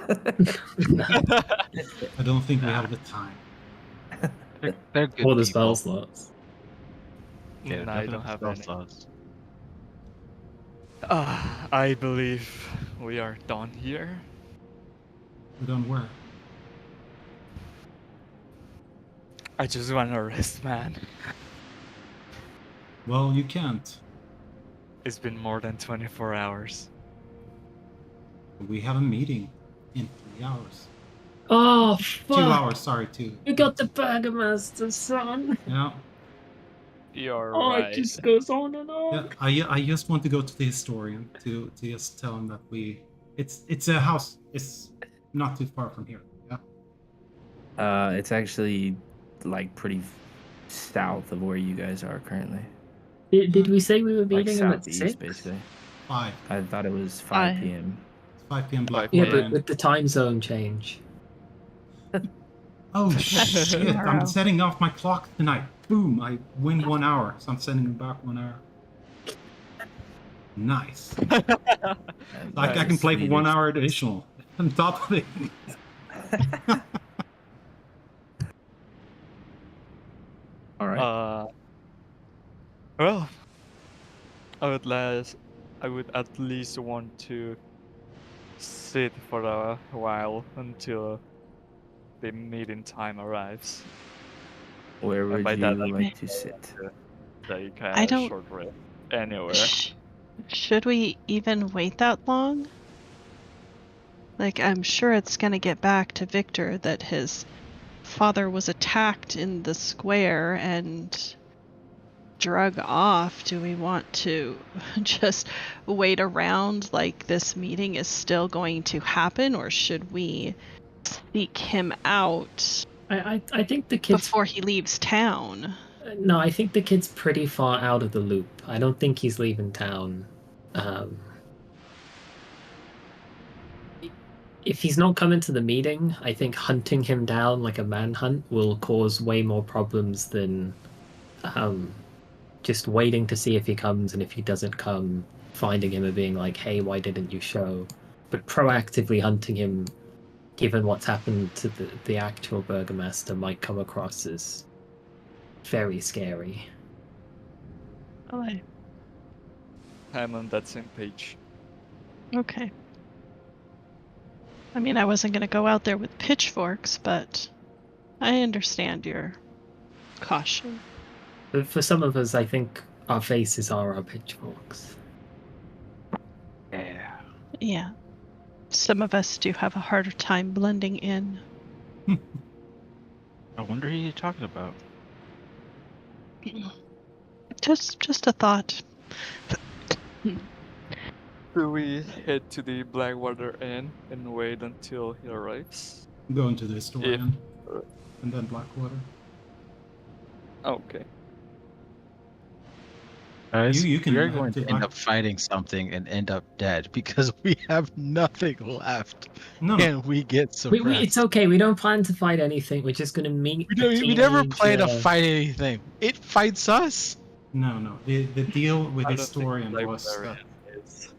I don't think we have the time. They're good All the people. spell slots. Yeah, I don't have any. slots. I believe we are done here. We don't work. I just want to rest, man. Well, you can't. It's been more than 24 hours. We have a meeting in 3 hours. Oh, 2 fuck! hours, sorry, 2. You got the Burgomaster's son! Yeah. You're Oh, right. it just goes on and on. Yeah, I just want to go to the historian to just tell him that it's a house. It's not too far from here. Yeah. It's actually like pretty south of where you guys are currently. Did we say we were Like meeting him at southeast, 6? basically. 5. I thought it was 5 Five. p.m. 5 p.m. 5 Blackwater. Yeah, p.m. but with the time zone change. Oh shit! I'm Tomorrow. setting off my clock tonight. Boom! I win 1 hour, so I'm sending it back 1 hour. Nice. Like I can play for 1 hour additional on top of it. All right. Well, I would at least want to sit for a while until the meeting time arrives. Where would by you that, I like to sit? Take I a don't- short rest anywhere. Should we even wait that long? Like, I'm sure it's gonna get back to Victor that his father was attacked in the square and drug off. Do we want to just wait around like this meeting is still going to happen, or should we seek him out I think the kid's before he leaves town? No, I think the kid's pretty far out of the loop. I don't think he's leaving town. If he's not coming to the meeting, I think hunting him down like a manhunt will cause way more problems than just waiting to see if he comes, and if he doesn't come, finding him and being like, hey, why didn't you show? But proactively hunting him, given what's happened to the actual Burgomaster, might come across as very scary. Okay. I'm on that same page. Okay. I mean, I wasn't gonna go out there with pitchforks, but I understand your caution. But for some of us, I think our faces are our pitchforks. Yeah. Yeah. Some of us do have a harder time blending in. I wonder who you're talking about. Just a thought. Do we head to the Blackwater Inn and wait until he arrives? Go into the historian uh, and then Blackwater. Okay. Guys, You can we are have going to- to end up fighting something and end up dead because we have nothing left. No, And we get suppressed. It's okay. We don't plan to fight anything. We're just gonna meet. We never plan to fight anything. It fights us. no. The deal with I don't think historian the was that librarian is.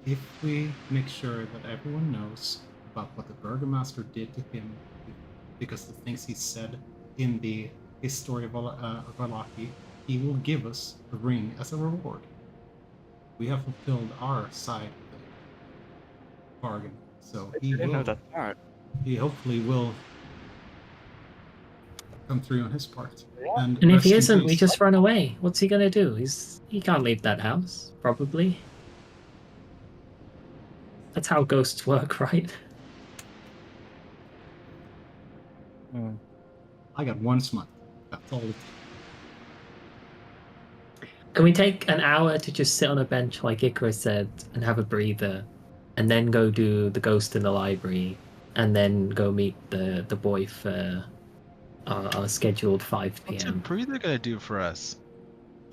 if we make sure that everyone knows about what the Burgomaster did to him, because the things he said in the history of Valaki, he will give us a ring as a reward. We have fulfilled our side of the bargain, So I he didn't know will. that part. He hopefully will come through on his part. And And if rest he in isn't, we peace. just run away. What's he gonna do? He can't leave that house, probably. That's how ghosts work, right? Hmm. I got one smut. That's all it takes. Can we take an hour to just sit on a bench, like Icarus said, and have a breather, and then go do the ghost in the library, and then go meet the boy for our scheduled 5 What's a p.m. breather gonna do for us?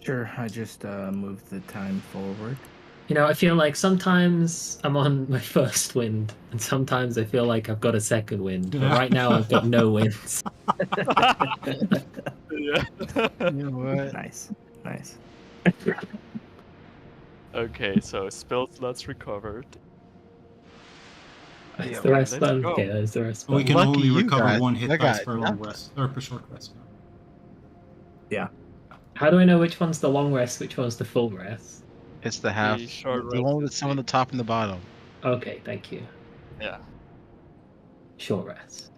Sure, I just moved the time forward. You know, I feel like sometimes I'm on my first wind, and sometimes I feel like I've got a second wind. But Yeah. right now, I've got no winds. Yeah. You know what? Nice, nice. Okay, so spell slots recovered. It's Yeah, the rest. let's go. Okay, it's the rest. We can Lucky only you recover guys. one hit I dice got per long nothing. rest or per short rest. How do I know which one's the long rest, which one's the full rest? It's the half, short the one rest with is some on the top and the bottom. Okay, thank you. Yeah. Short rest.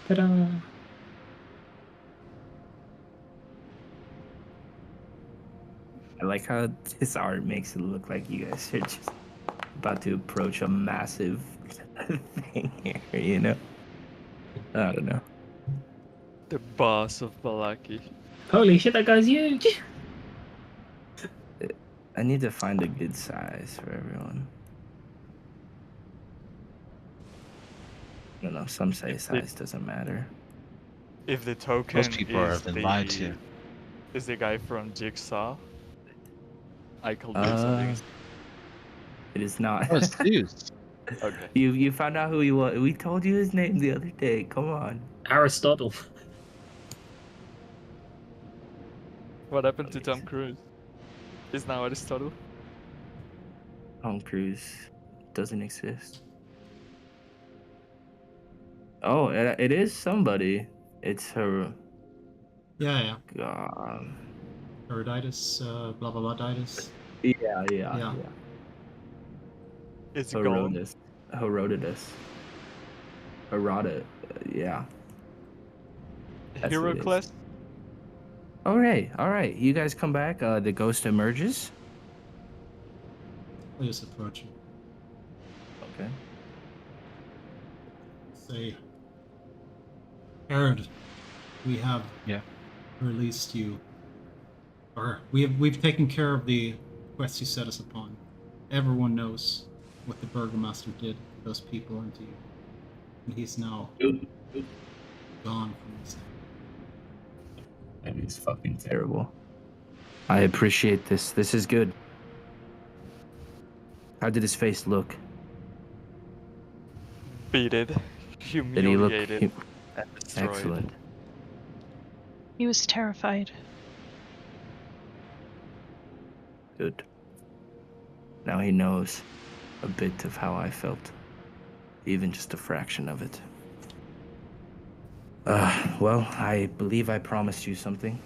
Ta-da! I like how this art makes it look like you guys are just about to approach a massive thing here, you know? I don't know. The boss of Balaki. Holy shit, that guy's huge! I need to find a good size for everyone. I don't know, some say If size doesn't matter. If the token Most people is have been lied to. the guy from Jigsaw, I call do Uh, something. It is not. Oh, it's Zeus. Okay. You found out who he was. We told you his name the other day. Come on. Aristotle. What happened to Tom Cruise? Is now Aristotle? Tom Cruise doesn't exist. Oh, it is somebody. It's her. Yeah. God. Heroditis, blah blah blah ditis. Yeah. Is it gone? Herodotus. Yeah. That's who it is. Heracles? All right. You guys come back. The ghost emerges. I'll just approach him. Okay. Say, Herod, we have Yeah. released you, or we've taken care of the quest you set us upon. Everyone knows what the Burgomaster did to those people and to you, and he's now gone from this. That is fucking terrible. I appreciate this. This is good. How did his face look? Beated, Did he look humiliated, and destroyed. excellent? He was terrified. Good. Now he knows a bit of how I felt. Even just a fraction of it. Well, I believe I promised you something.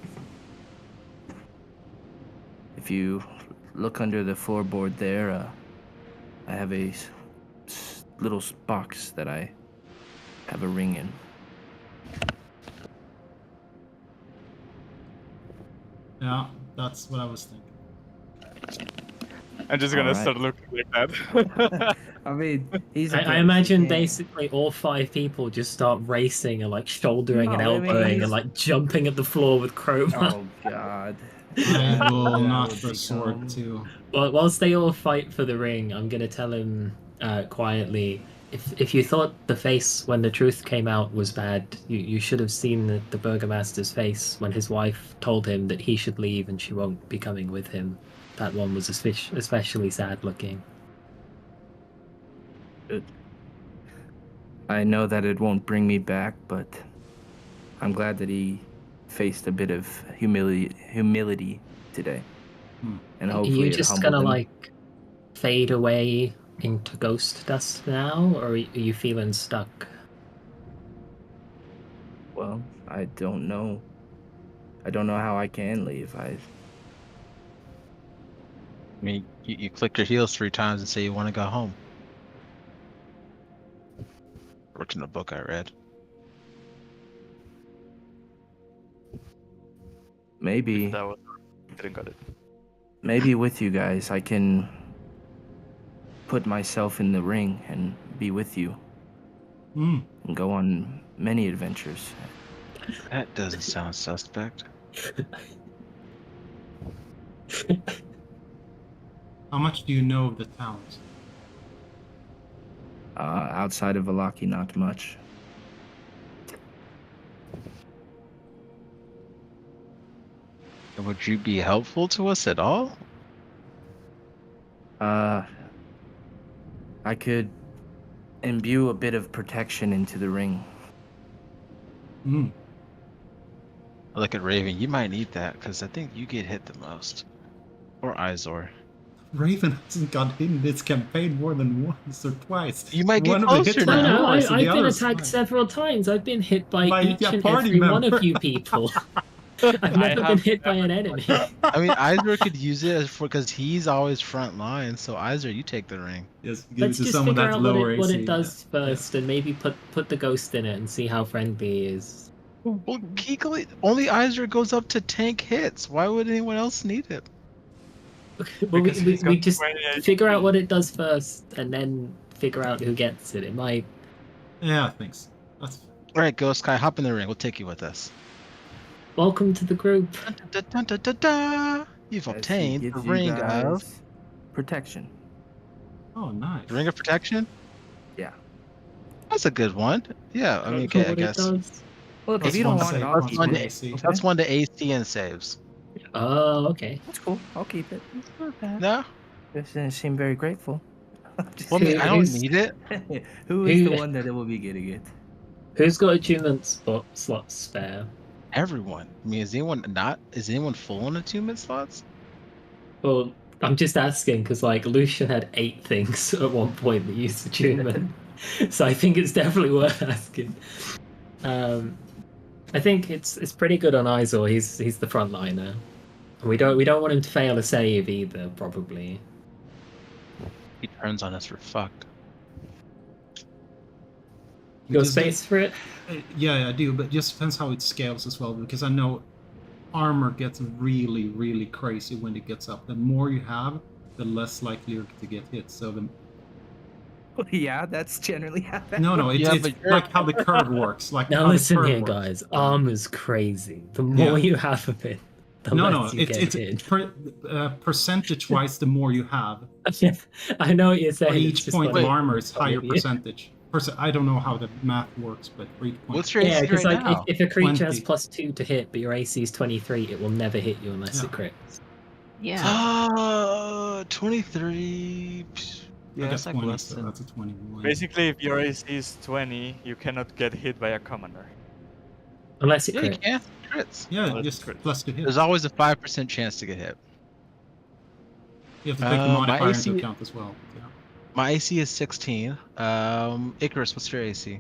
If you look under the floorboard there, I have a little box that I have a ring in. Yeah, that's what I was thinking. I'm just gonna Alright. start looking like that. I mean, he's. I imagine basically all 5 people just start racing and like shouldering and No, I mean, elbowing he's- and like jumping at the floor with crowbar. Oh God. I will That not would resort become- to. Well, whilst they all fight for the ring, I'm gonna tell him quietly. If you thought the face when the truth came out was bad, you should have seen the Burgomaster's face when his wife told him that he should leave and she won't be coming with him. That one was especially sad looking. Good. I know that it won't bring me back, but I'm glad that he faced a bit of humility today. And Are hopefully you it just humbled gonna him. like fade away into ghost dust now, or are you feeling stuck? Well, I don't know. I don't know how I can leave. I mean, you click your heels 3 times and say you want to go home. worked in a book I read. Maybe, If that was, didn't got it. maybe with you guys, I can put myself in the ring and be with you Hmm. and go on many adventures. That doesn't sound suspect. How much do you know of the towns? Outside of Valaki, not much. Would you be helpful to us at all? I could imbue a bit of protection into the ring. Hmm. I look at Raven. You might need that because I think you get hit the most. Or Izor. Raven hasn't got hit in this campaign more than once or twice. You might get One of the closer hits now. were No, yours, and the I've been other's attacked mine. several times. I've been hit by By each a and party every one of member. you people. I've I never been have hit by an enemy. I mean, Izor could use it because he's always front line. So Izor, you take the ring. Yes, give Let's it to just someone figure that's out lower what AC. it does Yeah. first, and maybe put the ghost in it and see how friendly he is. Well, Keekly, only Izor goes up to tank hits. Why would anyone else need it? Well, Because he's we got just 28 figure out HP. what it does first, and then figure out who gets it. It might. Yeah, thanks. That's All right, Ghost Guy, hop in the ring. We'll take you with us. Welcome to the group. Dun, dun, dun, dun, dun. You've As he obtained the gives you ring of guys protection. oh nice. the ring of protection. Yeah. That's a good one. Yeah, I mean, Don't know okay, I what guess. it does. Well, Plus if you don't one want it, save, I'll plus keep one one it. AC. Okay? That's one to AC and saves. Oh, okay. That's cool. I'll keep it. No, You didn't seem very grateful. Just well, I mean, I don't Who's- need it. Who is the who- one that will be getting it? Who's got attunement slots spare? Everyone. I mean, is anyone not? Is anyone full on attunement slots? Well, I'm just asking because like Lucian had 8 things at one point that used attunement, so I think it's definitely worth asking. I think it's pretty good on Izor. He's the frontliner. We don't want him to fail a save either, probably. He turns on us, we're fucked. You got Just space for it? Yeah, I do, but it just depends how it scales as well, because I know armor gets really, really crazy when it gets up. The more you have, the less likely you're to get hit. So the Yeah, that's generally how that no, works. it's, Yeah, it's but you're- like how the curve works. Like Now how listen the curve here, works. guys. Armor's crazy. The more Yeah. you have of it, the No, less you it's get hit. percentage-wise, the more you have. Yeah, I know what you're For saying. it's each just point of funny. armor is higher Funny. percentage. I don't know how the math works, but for each point. What's your Yeah, AC because right like now? if a creature has 20. +2 to hit, but your AC is 23, it will never hit you unless it Yeah. crits. Yeah. 23. Yeah, I got that's like 20, less so than. that's a 21. Basically, if your AC is 20, you cannot get hit by a commoner. Unless it Yeah, you crits. can. Crits. Yeah, Oh, just that's plus to hit. There's always a 5% chance to get hit. You have to take the my modifier AC into account as well. Yeah. My AC is 16. Icarus, what's your AC?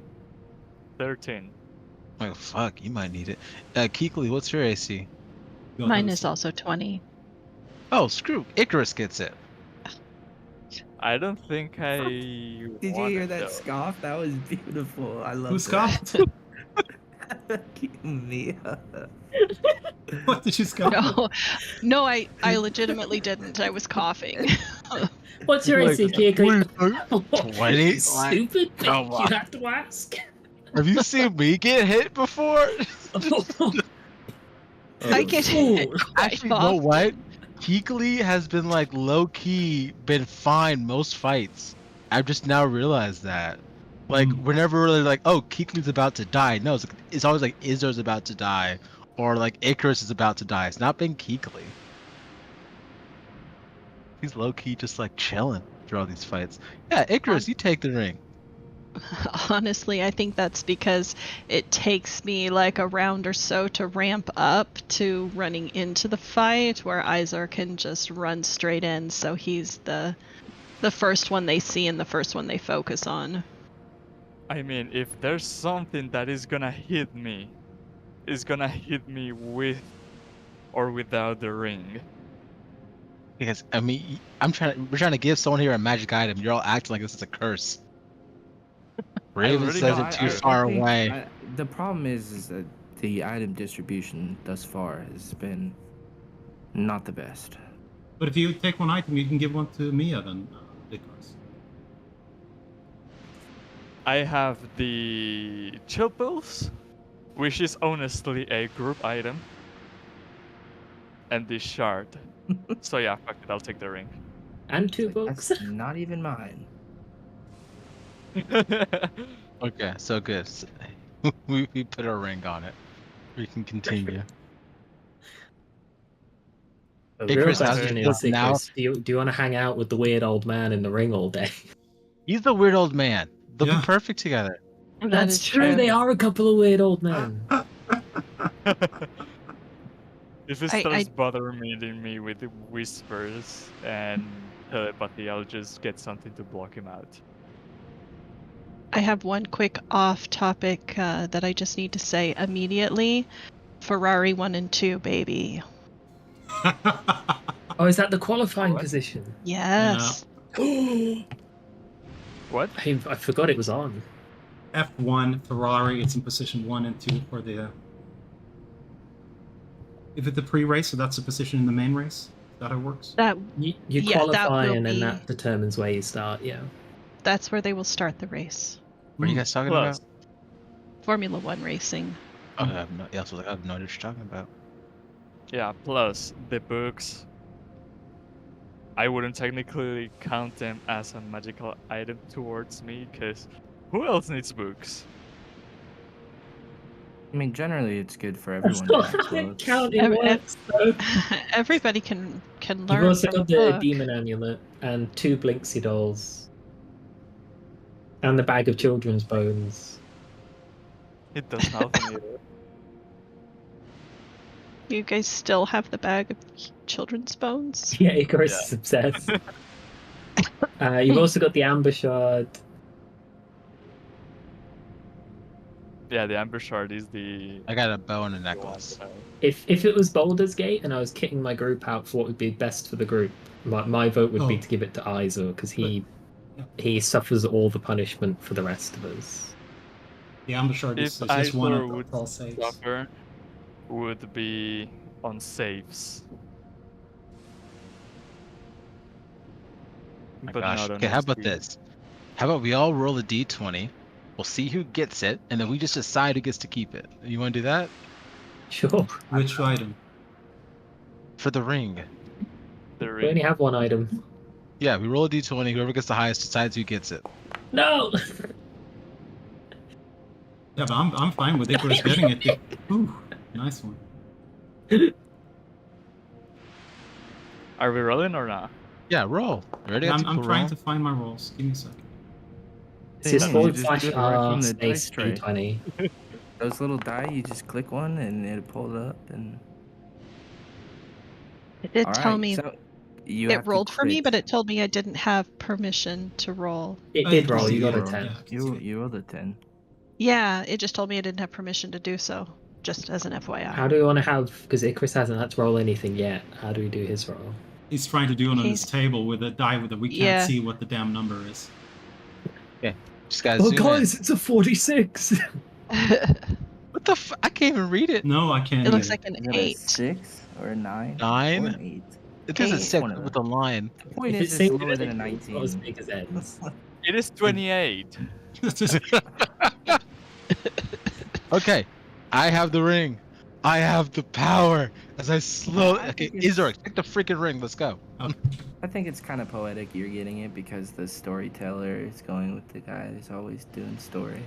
13. Oh, fuck, you might need it. Keekly, what's your AC? You got Mine those- is also 20. Oh, screw. Icarus gets it. I don't think I. Did you want hear it, that though. scoff? That was beautiful. I love Who that. scoffed? Me. What did you scoff? No, I legitimately didn't. I was coughing. What's your Like, AC, Keekly? 20? Stupid come bitch, on. you have to ask. Have you seen me get hit before? I get hit Ooh. quite Actually, you know often. what? Keekly has been like low key been fine most fights. I've just now realized that. Like we're never really like, oh, Keekly's about to die. No, it's always like Izor's about to die, or like Icarus is about to die. It's not been Keekly. He's low key just like chilling through all these fights. Yeah, Icarus, you take the ring. Honestly, I think that's because it takes me like a round or so to ramp up to running into the fight, where Izar can just run straight in, so he's the first one they see and the first one they focus on. I mean, if there's something that is gonna hit me, it's gonna hit me with or without the ring. Because I mean, we're trying to give someone here a magic item. You're all acting like this is a curse. Raven already says got it too two. far think away. the problem is that the item distribution thus far has been not the best. But if you take one item, you can give one to Mia then, Icarus. I have the chill pills, which is honestly a group item, and the shard. So yeah, fuck it, I'll take the ring. And two It's like, books. that's not even mine. Okay, so good. We put a ring on it. We can continue. The Hey, real Chris, how's question your is, foot now? Icarus, do you want to hang out with the weird old man in the ring all day? He's the weird old man. They'll Yeah. be perfect together. That's is true. true. They are a couple of weird old men. If it I- starts bothering me with the whispers and telepathy, I'll just get something to block him out. I have one quick off topic that I just need to say immediately. Ferrari 1 and 2, baby. Oh, is that the qualifying What? position? Yes. I What? forgot it was on. F1 Ferrari, it's in position 1 and 2 for the. If it's the pre-race, so that's a position in the main race. Is that how it works? That You Yeah, that qualify, will and then be- that determines where you start. Yeah. That's where they will start the race. What are you guys talking Plus, about? Formula 1 racing. Oh, I have no, yeah, I was like, I have no idea what you're talking about. yeah, plus the books. I wouldn't technically count them as a magical item towards me, because who else needs books? I mean, generally, it's good for everyone to have books. Counting Ev- works. though. Everybody can You've learn also from got a the book. demon amulet and 2 Blinksy dolls, and the bag of children's bones. It does nothing either. You guys still have the bag of children's bones? Yeah, Icarus is obsessed. You've also got the amber shard. Yeah, the Amber Shard is the. I got a bow and a necklace. If it was Baldur's Gate and I was kitting my group out for what would be best for the group, my vote would be Oh. to give it to Izor because Yeah. he suffers all the punishment for the rest of us. The amber shard If is just one Izor of would the all saves. suffer, would be on saves. My But gosh. not on Okay, how about XP. this? How about we all roll a d20? We'll see who gets it, and then we just decide who gets to keep it. You want to do that? Sure. Which item? For the ring. The We only ring. have one item. Yeah, we roll a d20. Whoever gets the highest decides who gets it. No! Yeah, but I'm fine with Icarus getting it. Ooh, nice one. Are we rolling or not? Yeah, roll. You ready? I'm Cool trying roll? to find my rolls. Give me a second. It's just You forward just slash do it right R from the space dice tray. D20. Those little die, you just click one and it'll pull it up. And It did all tell right, me so you it have to rolled for me, crit. but it told me I didn't have permission to roll. It Oh, did you roll, can you see got a it. 10. Yeah, I can see it. You rolled a 10. Yeah, it just told me I didn't have permission to do so, just as an FYI. How do we want to have, because Icarus hasn't had to roll anything yet, how do we do his roll? He's trying to do it on his He's- table with a die with a we can't Yeah. see what the damn number is. Just guys, zoom in. it's a 46! What the I can't even read it. No, I can't. It looks either. like an Is it a 8. 6 or a 9? Nine? Or an 8? It doesn't Eight. say One of with them. a line. The point If is, it's it's singular, lower than a then it's not as 19. big as ends. It is 28. Okay, I have the ring. I have the power. As I slowly. I Okay, think it's- Izor, take the freaking ring. Let's go. I think it's kind of poetic you're getting it because the storyteller is going with the guy who's always doing stories.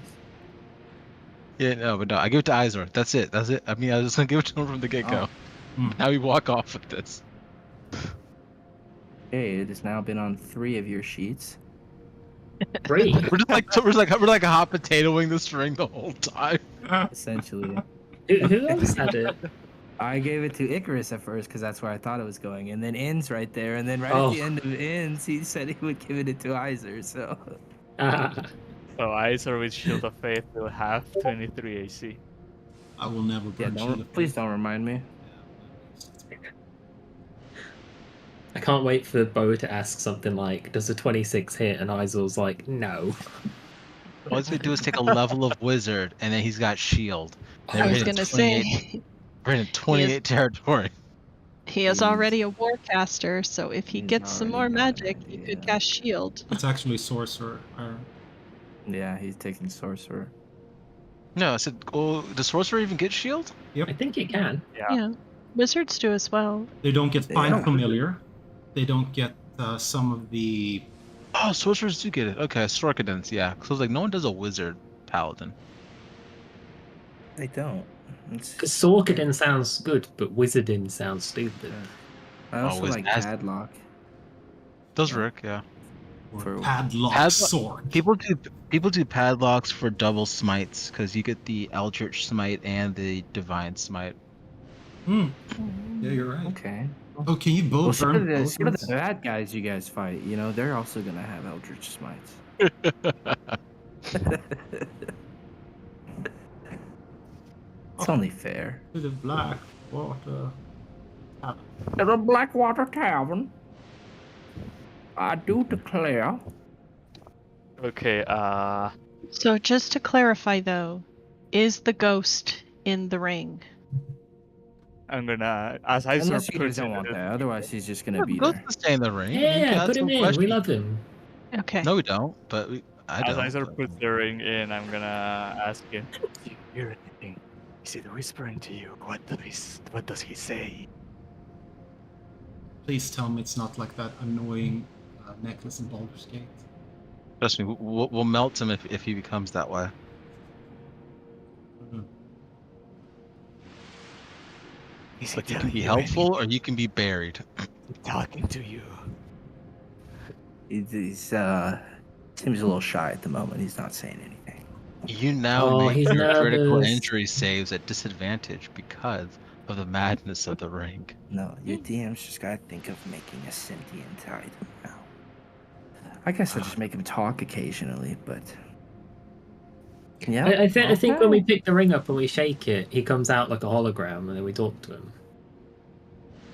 Yeah, no, but no, I give it to Izor. That's it. That's it. I mean, I was just gonna give it to him from the get-go. Hmm. Now we walk off with this. Hey, it has now been on 3 of your sheets. 3. We're just like we're like a hot potatoing this ring the whole time. Essentially. Who else had it? I gave it to Icarus at first because that's where I thought it was going, and then Ends right there, and then right Oh. at the end of Ends, he said he would give it to Izor. So So Izor with Shield of Faith will have 23 AC. I will never yeah, break Shield of please Faith. don't remind me. I can't wait for Bo to ask something like, does a 26 hit? And Izor's like, no. All he's gonna do is take a level of wizard, and then he's got shield. And I we're was hitting gonna 28. say We're hitting 28 territory. he is He's- already a warcaster, so if he he's gets some already more got an magic, he could idea. cast shield. It's actually sorcerer. Yeah, he's taking sorcerer. No, I said, oh, does sorcerer even get shield? Yep. I think you can. Yeah, wizards do as well. They don't get They find don't. familiar. They don't get some of the. Oh, sorcerers do get it. Okay, Sorkadens, yeah. So I was like, no one does a wizard paladin. They don't. It's- Because Sorkadin sounds good, but Wizardin sounds stupid. I also it's like as- padlock. Does Yeah. Rick, yeah. Or For- padlock Padlock- sword. People do padlocks for double smites because you get the Eldritch Smite and the Divine Smite. Hmm. Yeah, you're right. Okay. Oh, can you Well, both burn both some of ones? the bad guys you guys fight, you know, they're also gonna have Eldritch Smites. It's only fair. To the black water. At the Blackwater Tavern, I do declare. Okay, So just to clarify though, is the ghost in the ring? I'm gonna, as I Unless you put guys don't want that, otherwise he's just gonna be Go there. to stay in the ring. Yeah, put him in. We love him. Okay. No, we don't. But I As don't. Isaac but- puts the ring in, I'm gonna ask him. Do you hear anything? Is it whispering to you? What does he say? Please tell me it's not like that annoying necklace in Baldur's Gate. Trust me, we'll melt him if he becomes that way. Mhm. Is he But you can telling be you helpful or anything? you can be buried. Talking to you. He's seems a little shy at the moment. He's not saying anything. You now Oh, make he's your critical nervous. injury saves at disadvantage because of the madness of the ring. No, your DM's just gotta think of making a sentient item now. I guess I'll just make him talk occasionally, but yeah. I think when we okay. pick the ring up and we shake it, he comes out like a hologram, and then we talk to him.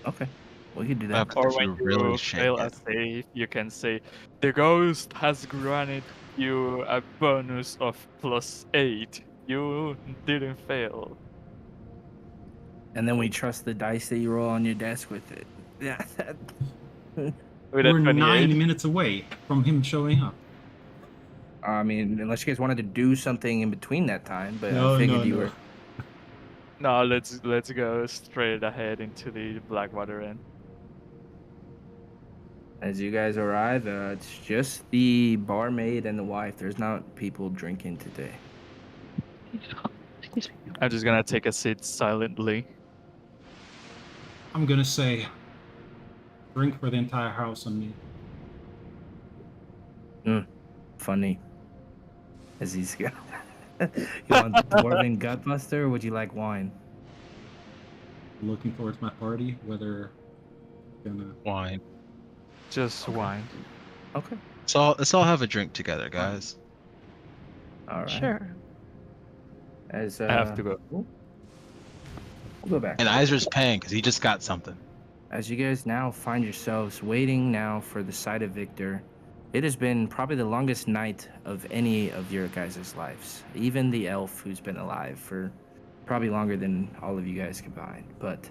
Okay, we can do that. Or If when you you really shake fail a it. save, you can say, the ghost has granted you a bonus of +8. You didn't fail. And then we trust the dice that you roll on your desk with it. Yeah. With a We're 9 28. minutes away from him showing up. I mean, unless you guys wanted to do something in between that time, but No, I figured no, you no. were. No, let's go straight ahead into the Blackwater Inn. As you guys arrive, it's just the barmaid and the wife. There's not people drinking today. I'm just gonna take a seat silently. I'm gonna say, drink for the entire house on me. Funny. As he's you want dwarven gutbuster, or would you like wine? Looking forward to my party. Whether gonna. Wine. Just wine. Okay. Let's all have a drink together, guys. All right. Sure. As I have to go. We'll go back. And Iser's paying because he just got something. As you guys now find yourselves waiting now for the sight of Victor, it has been probably the longest night of any of your guys' lives. Even the elf who's been alive for probably longer than all of you guys combined. But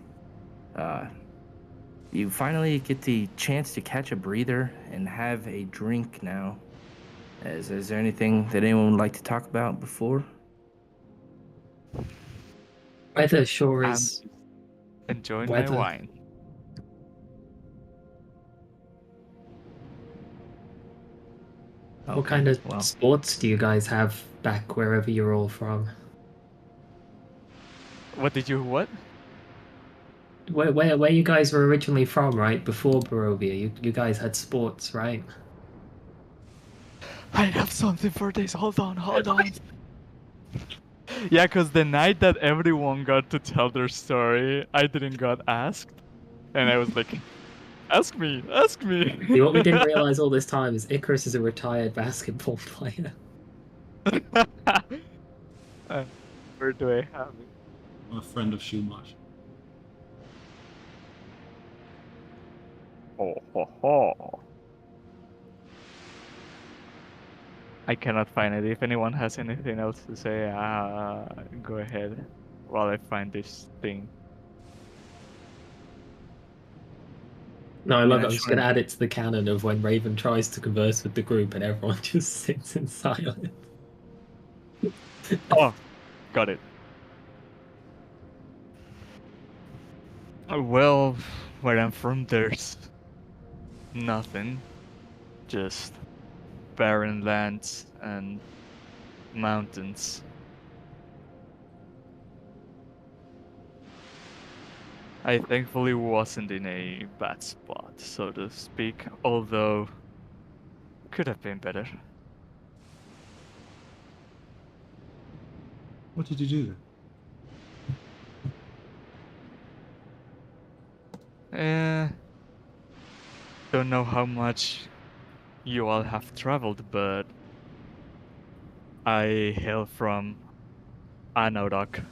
you finally get the chance to catch a breather and have a drink now. Is there anything that anyone would like to talk about before? Weather sure is. Enjoying Weather. my wine. What kind of well. sports do you guys have back wherever you're all from? What did you what? Where you guys were originally from, right? Before Barovia, you guys had sports, right? I have something for this. Hold on. Yeah, because the night that everyone got to tell their story, I didn't got asked. And I was like, ask me. See, what we didn't realize all this time is Icarus is a retired basketball player. Where do I have it? I'm a friend of Shumash. Oh, ho, ho. I cannot find it. If anyone has anything else to say, go ahead while I find this thing. No, I mean, love I it. I'm just just going to wanna- add it to the canon of when Raven tries to converse with the group and everyone just sits in silence. Oh, got it. Well, where I'm from, there's nothing. Just barren lands and mountains. I thankfully wasn't in a bad spot, so to speak, although could have been better. What did you do then? Don't know how much you all have traveled, but I hail from Anaurak.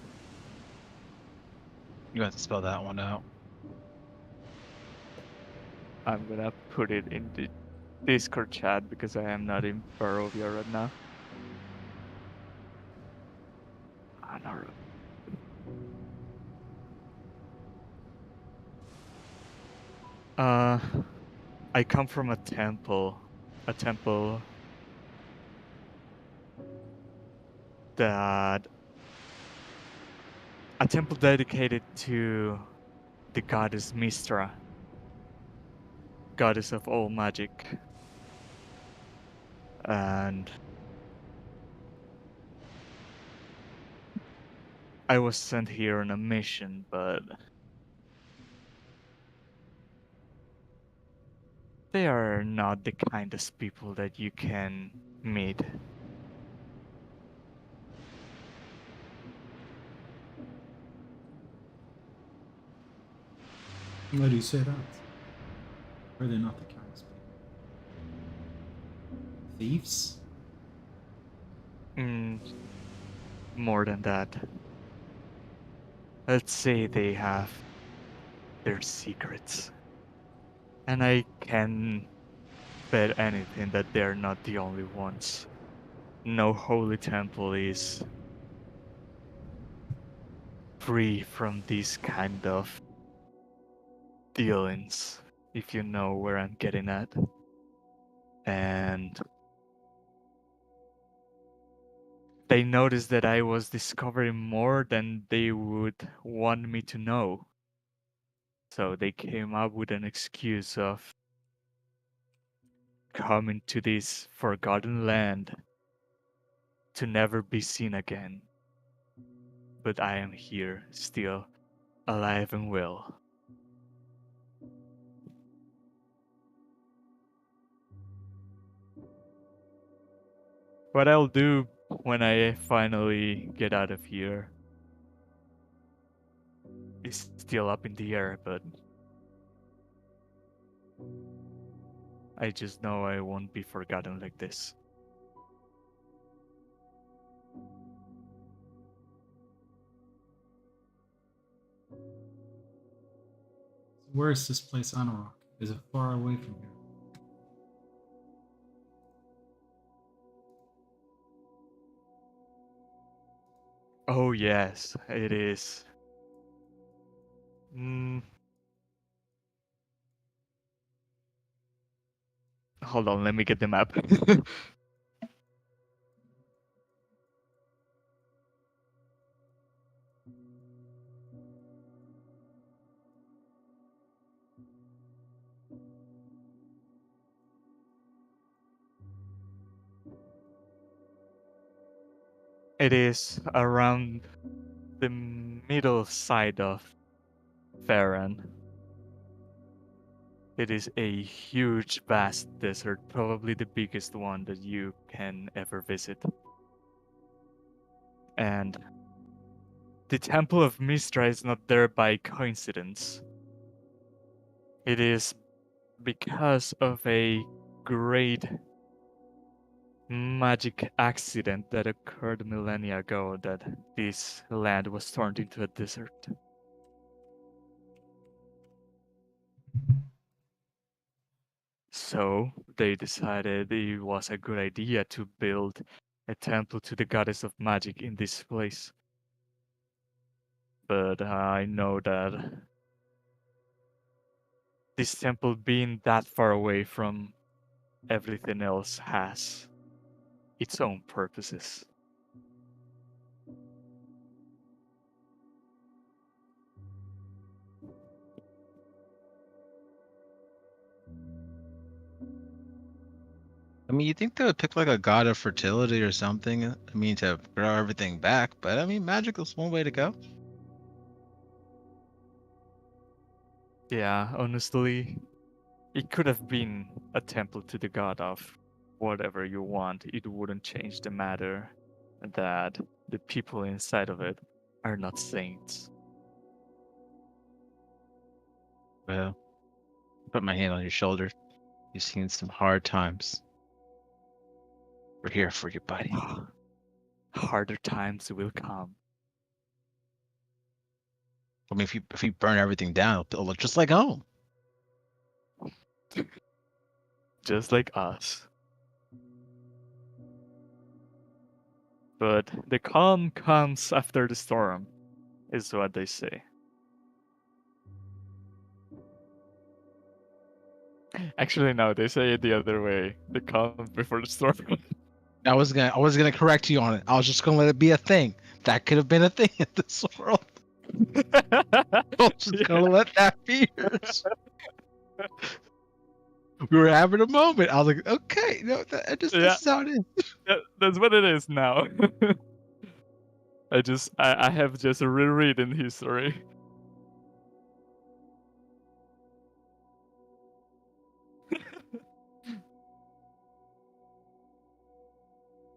You have to spell that one out. I'm gonna put it in the Discord chat because I am not in Barovia right now. Anaurak. I come from a temple that a temple dedicated to the goddess Mistra, goddess of all magic. And I was sent here on a mission, but they are not the kindest people that you can meet. Why do you say that? Are they not the kindest people? Thieves? More than that. Let's say they have their secrets. And I can bet anything that they're not the only ones. No holy temple is free from these kind of dealings, if you know where I'm getting at. And they noticed that I was discovering more than they would want me to know. So they came up with an excuse of coming to this forgotten land to never be seen again. But I am here, still alive and well. What I'll do when I finally get out of here is still up in the air, but I just know I won't be forgotten like this. So where is this place, Anaurak? Is it far away from here? Oh yes, it is. Hold on, let me get the map. It is around the middle side of Farron. It is a huge, vast desert, probably the biggest one that you can ever visit. And the Temple of Mistra is not there by coincidence. It is because of a great magic accident that occurred millennia ago that this land was turned into a desert. So they decided it was a good idea to build a temple to the goddess of magic in this place. But I know that this temple being that far away from everything else has its own purposes. I mean, you think they would pick like a god of fertility or something? I mean, to grow everything back. But I mean, magic is one way to go. Yeah, honestly, it could have been a temple to the god of whatever you want. It wouldn't change the matter that the people inside of it are not saints. Well, put my hand on your shoulder. You've seen some hard times. We're here for you, buddy. Harder times will come. I mean, if you burn everything down, it'll look just like home. Just like us. But the calm comes after the storm, is what they say. Actually, no, they say it the other way. The calm before the storm. I was gonna correct you on it. I was just gonna let it be a thing. That could have been a thing in this world. I was just gonna let that be yours. We were having a moment. I was like, okay, no, this is how it is. That's what it is now. I have just reread in history.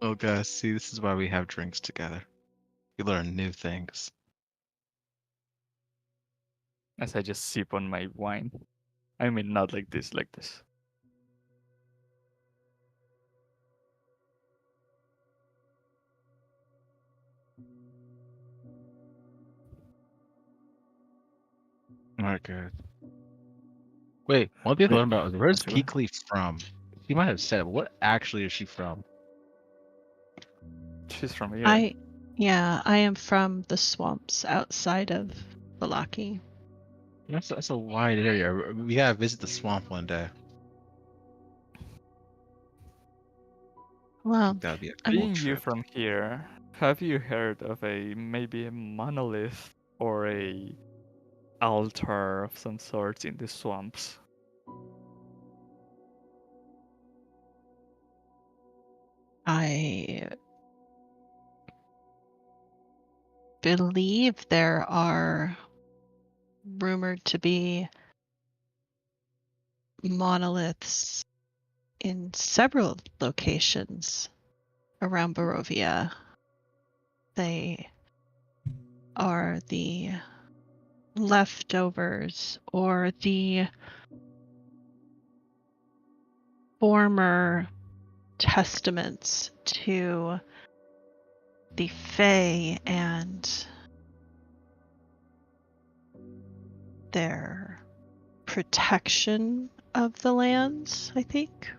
Oh, guys, see, this is why we have drinks together. You learn new things. As I just sip on my wine. I mean, not like this, like this. All right, good. Wait, one thing to learn about is where's That's good. Keekly from? She might have said, but what actually is she from? She's from here. I am from the swamps outside of Balaki. That's a wide area. We gotta visit the swamp one day. Well, That'd be a I cool Being you trip. from here, have you heard of maybe a monolith or a altar of some sort in the swamps? I believe there are rumored to be monoliths in several locations around Barovia. They are the leftovers or the former testaments to the Fae and their protection of the lands, I think.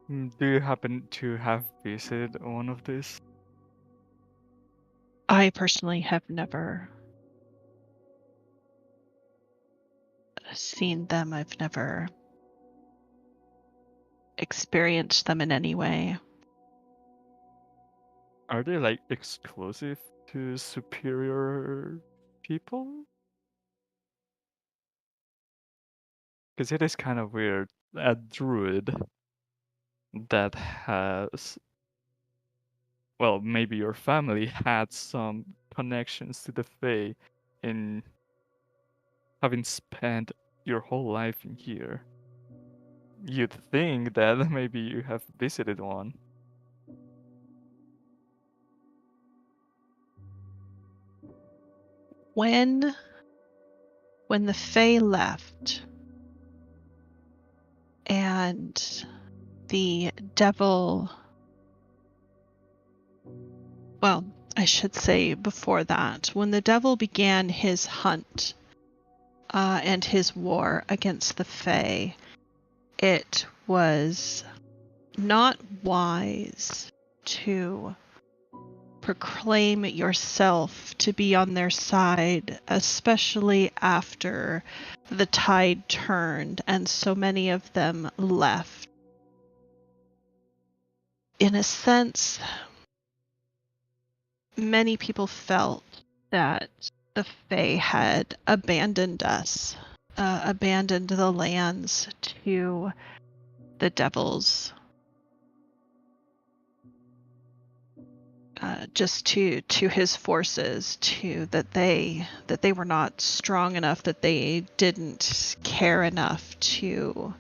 Do you happen to have visited one of these? I personally have never seen them. I've never experienced them in any way. Are they like exclusive to superior people? Because it is kind of weird. A druid that has, well, maybe your family had some connections to the Fae in having spent your whole life in here. You'd think that maybe you have visited one. When the Fae left and the devil, well, I should say before that, when the devil began his hunt and his war against the Fae, it was not wise to proclaim yourself to be on their side, especially after the tide turned and so many of them left. In a sense, many people felt that the Fae had abandoned us, abandoned the lands to the devils, just to his forces, to that they were not strong enough, that they didn't care enough to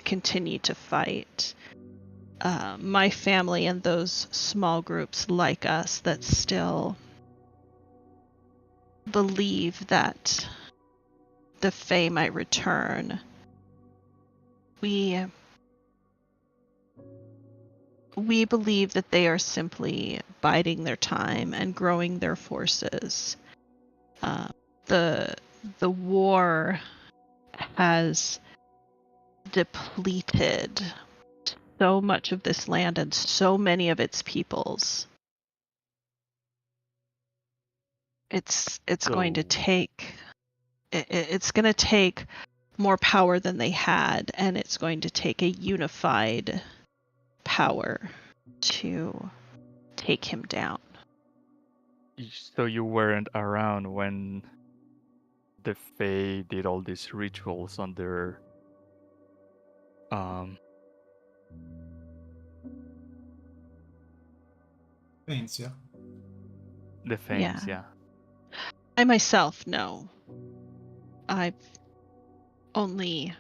continue to fight. My family and those small groups like us that still believe that the Fae might return, we believe that they are simply biding their time and growing their forces. The war has depleted so much of this land and so many of its peoples. It's going to take it's going to take more power than they had, and it's going to take a unified power to take him down. So you weren't around when the Fae did all these rituals on their Thanks, yeah. the Fames, yeah. I myself know. I've only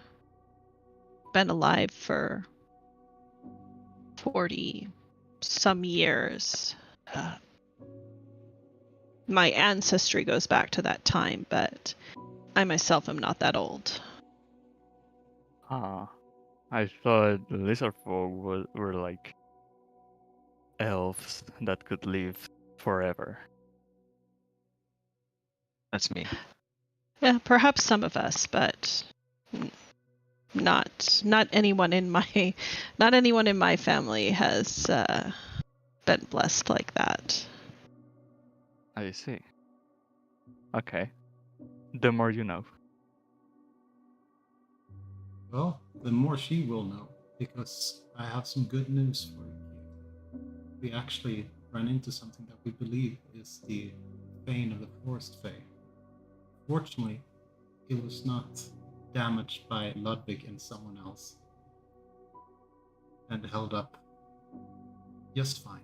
been alive for 40 some years. My ancestry goes back to that time, but I myself am not that old. I thought lizard folk were like elves that could live forever. That's me. Yeah, perhaps some of us, but not anyone in my family has been blessed like that. I see. Okay. The more you know. Well, the more she will know, because I have some good news for you, Kate. We actually ran into something that we believe is the Bane of the Forest Fae. Fortunately, it was not damaged by Ludwig and someone else, and held up just fine.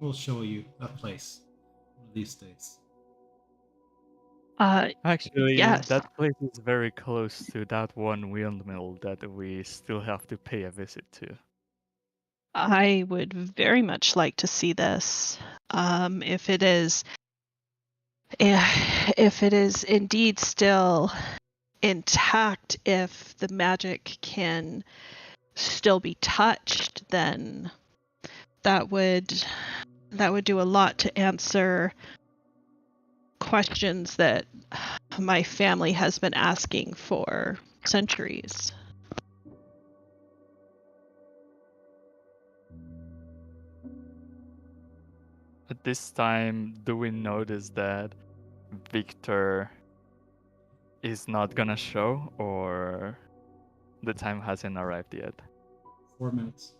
We'll show you a place one of these days. Actually, yes. that place is very close to that one windmill that we still have to pay a visit to. I would very much like to see this. If it is indeed still intact, if the magic can still be touched, then that would do a lot to answer questions that my family has been asking for centuries. At this time, do we notice that Victor is not gonna show, or the time hasn't arrived yet? 4 minutes.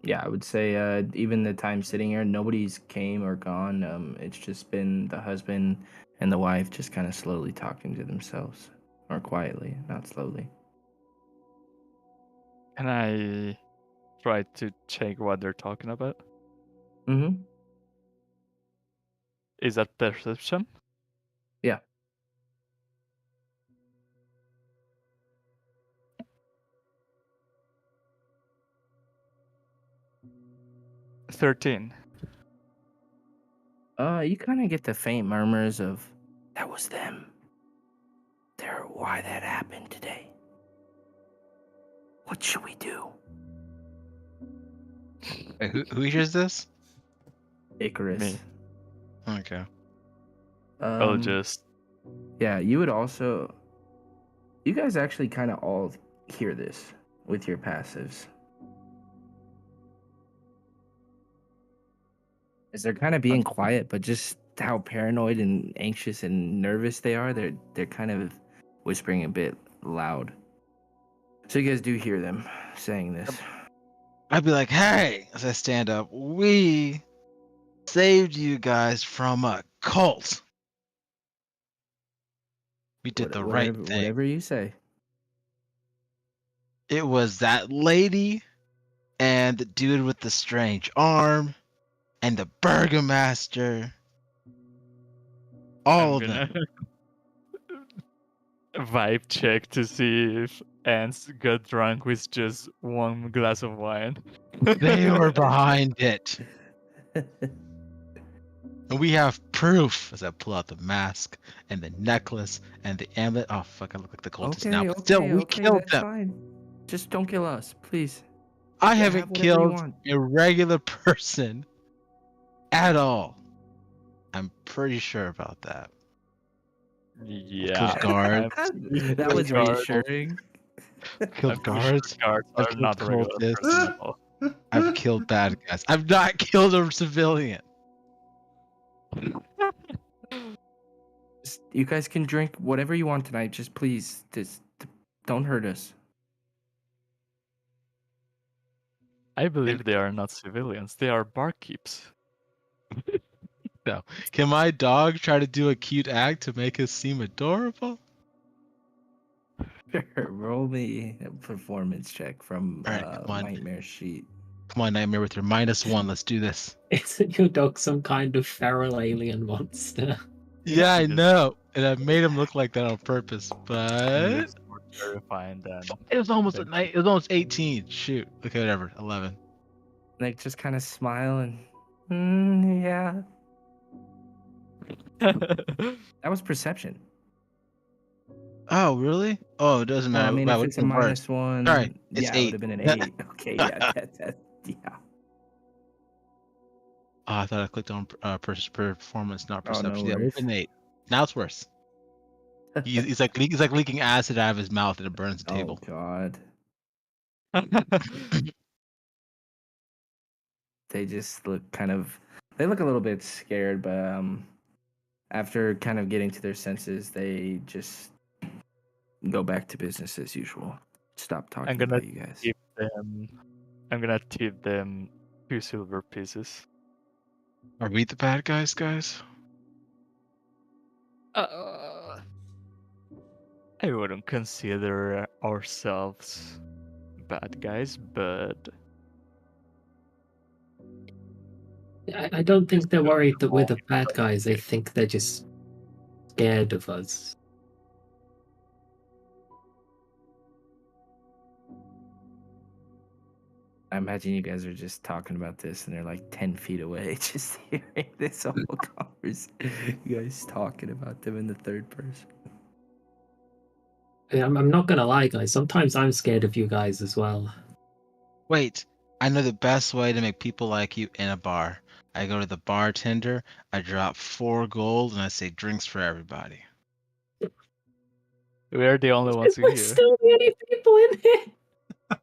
Yeah, I would say even the time sitting here, nobody's came or gone. It's just been the husband and the wife just kind of slowly talking to themselves, or quietly, not slowly. Can I try to check what they're talking about? Mm-hmm. Is that perception? Yeah. $13. You kind of get the faint murmurs of, that was them. They're why that happened today. What should we do? Hey, who hears this? Icarus. Me. Okay. I'll just. Yeah, you would also. You guys actually kind of all hear this with your passives. As they're kind of being quiet, but just how paranoid and anxious and nervous they are, they're kind of whispering a bit loud. So you guys do hear them saying this. I'd be like, hey, as I stand up, we saved you guys from a cult. We did the right thing. Whatever you say. It was that lady and the dude with the strange arm and the burgomaster. All of them. Vibe check to see if ants got drunk with just one glass of wine. They were behind it. And we have proof as I pull out the mask and the necklace and the amulet. Oh, fuck, I look like the cultist now. But still, we killed that's them. fine. Just don't kill us, please. I have haven't whatever you killed want. a regular person at all. I'm pretty sure about that. Yeah. Killed guards. That was Guards. reassuring. Killed I'm pretty sure guards. guards I've are not killed regular cultists. person at all. I've killed bad guys. I've not killed a civilian. You guys can drink whatever you want tonight. Just please, just don't hurt us. I believe they are not civilians. They are barkeeps. No. Can my dog try to do a cute act to make us seem adorable? Roll me a performance check from All right, come on. Nightmare Sheet. Come on, Nightmare, with your -1. Let's do this. Isn't your dog some kind of feral alien monster? Yeah, I Just- know. And I made him look like that on purpose, He but looks more terrifying than. it was almost Thank a night. It was almost 18. Shoot. Okay, whatever. 11. Like, just kind of smile and, yeah. That was perception. Oh, really? Oh, it doesn't Well, matter. I mean, Wow, if what it's a came first? -1, Sorry, it's yeah, it 8. would have been an 8. Okay, yeah, yeah. Oh, I thought I clicked on performance, not Oh, no perception. Yeah, it worries. would've been 8. Now it's worse. He's like leaking acid out of his mouth and it burns the Oh table. God, they just look they look a little bit scared, but after kind of getting to their senses, they just go back to business as usual. Stop talking gonna about you guys. I'm gonna tip them 2 silver pieces. Are we the bad guys, guys? I wouldn't consider ourselves bad guys, but I don't think they're worried that we're the bad guys. They think they're just scared of us. I imagine you guys are just talking about this, and they're like 10 feet away, just hearing this whole conversation. You guys talking about them in the third person. I'm not gonna lie, guys. Sometimes I'm scared of you guys as well. Wait, I know the best way to make people like you in a bar. I go to the bartender, I drop 4 gold, and I say drinks for everybody. we're the only ones who There's hear. still many people in here.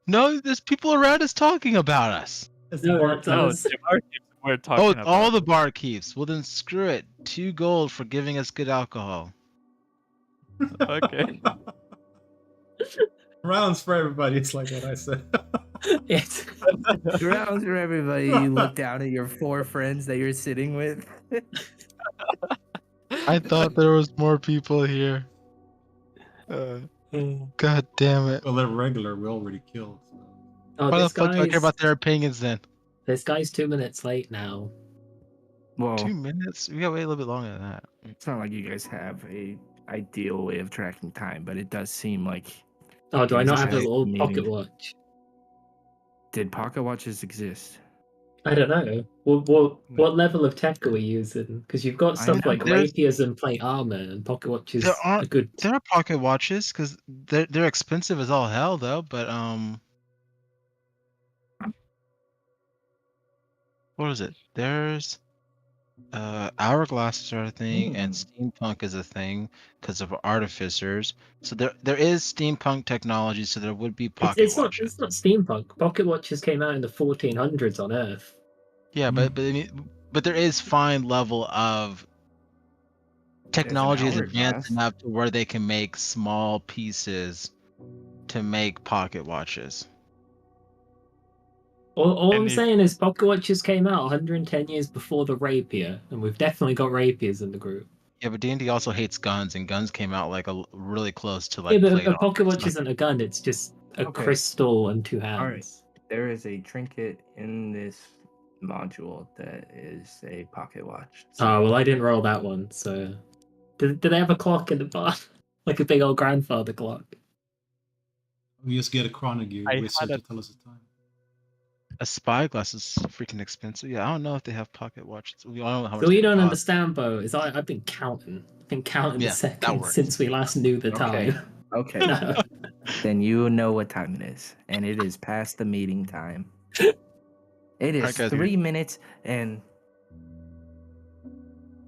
No, there's people around us talking about us. No, it's No, us. the barkeeps we're talking Oh, about. all the barkeeps. Well, then screw it. 2 gold for giving us good alcohol. Okay. Rounds for everybody. It's like what I said. It's Rounds for everybody. You look down at your 4 friends that you're sitting with. I thought there was more people here. God damn it. Well, they're regular. We already killed. So. oh, Why the this fuck do I care guy's about their opinions then? 2 minutes late now. Well, 2 minutes? We got wait a little bit longer than that. it's not like you guys have a ideal way of tracking time, but it does seem like. Oh, do I Is not this have a a little meeting? pocket watch? Did pocket watches exist? I don't know. What level of tech are we using? Because you've got I stuff know. like There's rapiers and plate armor, and pocket watches there are good. are pocket watches because they're expensive as all hell though. But what is it? There's hourglasses are a thing, and steampunk is a thing because of artificers. So there is steampunk technology, so there would be It's pocket it's not watches. it's not steampunk. Pocket watches came out in the 1400s on Earth. Yeah, Mm. but there is fine level of There's an technology is advanced hourglass. enough to where they can make small pieces to make pocket watches. All I'm And if saying is pocket watches came out 110 years before the rapier, and we've definitely got rapiers in the group. Yeah, but D&D also hates guns, and guns came out like really close to Yeah, like but plate a armor. pocket It's watch not- isn't a gun; it's just a Okay. crystal and two All right. hands. There is a trinket in this module that is a pocket watch. Oh well, I didn't roll that one. So, did they have a clock in the bar, like a big old grandfather clock? We just get a chronogear I wizard had to tell us the time. A spyglass is freaking expensive. Yeah, I don't know if they have pocket watches. We all know how So much what they you don't cost. understand, Bo, is I've been counting. I've been counting the Yeah, that seconds works. since we last knew the Okay. time. Okay. No. Then you know what time it is, and it is past the meeting time. It is Alright, guys, 3 minutes and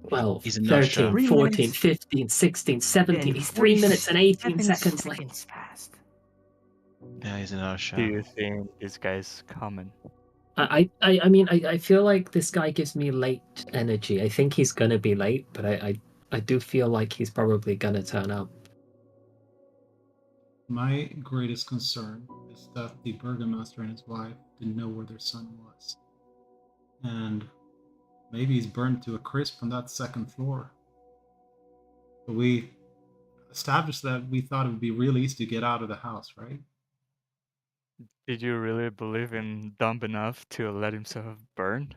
12, He's a no 13, show. 3 14, minutes 15, 16, 17. and He's 3 minutes and 18 47 seconds left. seconds past. Yeah, he's a no Do show. you think this guy's coming? I mean, I feel like this guy gives me late energy. I think he's gonna be late, but I do feel like he's probably gonna turn up. My greatest concern is that the burgomaster and his wife didn't know where their son was. And maybe he's burned to a crisp on that second floor. But we established that we thought it would be real easy to get out of the house, right? did you really believe him dumb enough to let himself burn?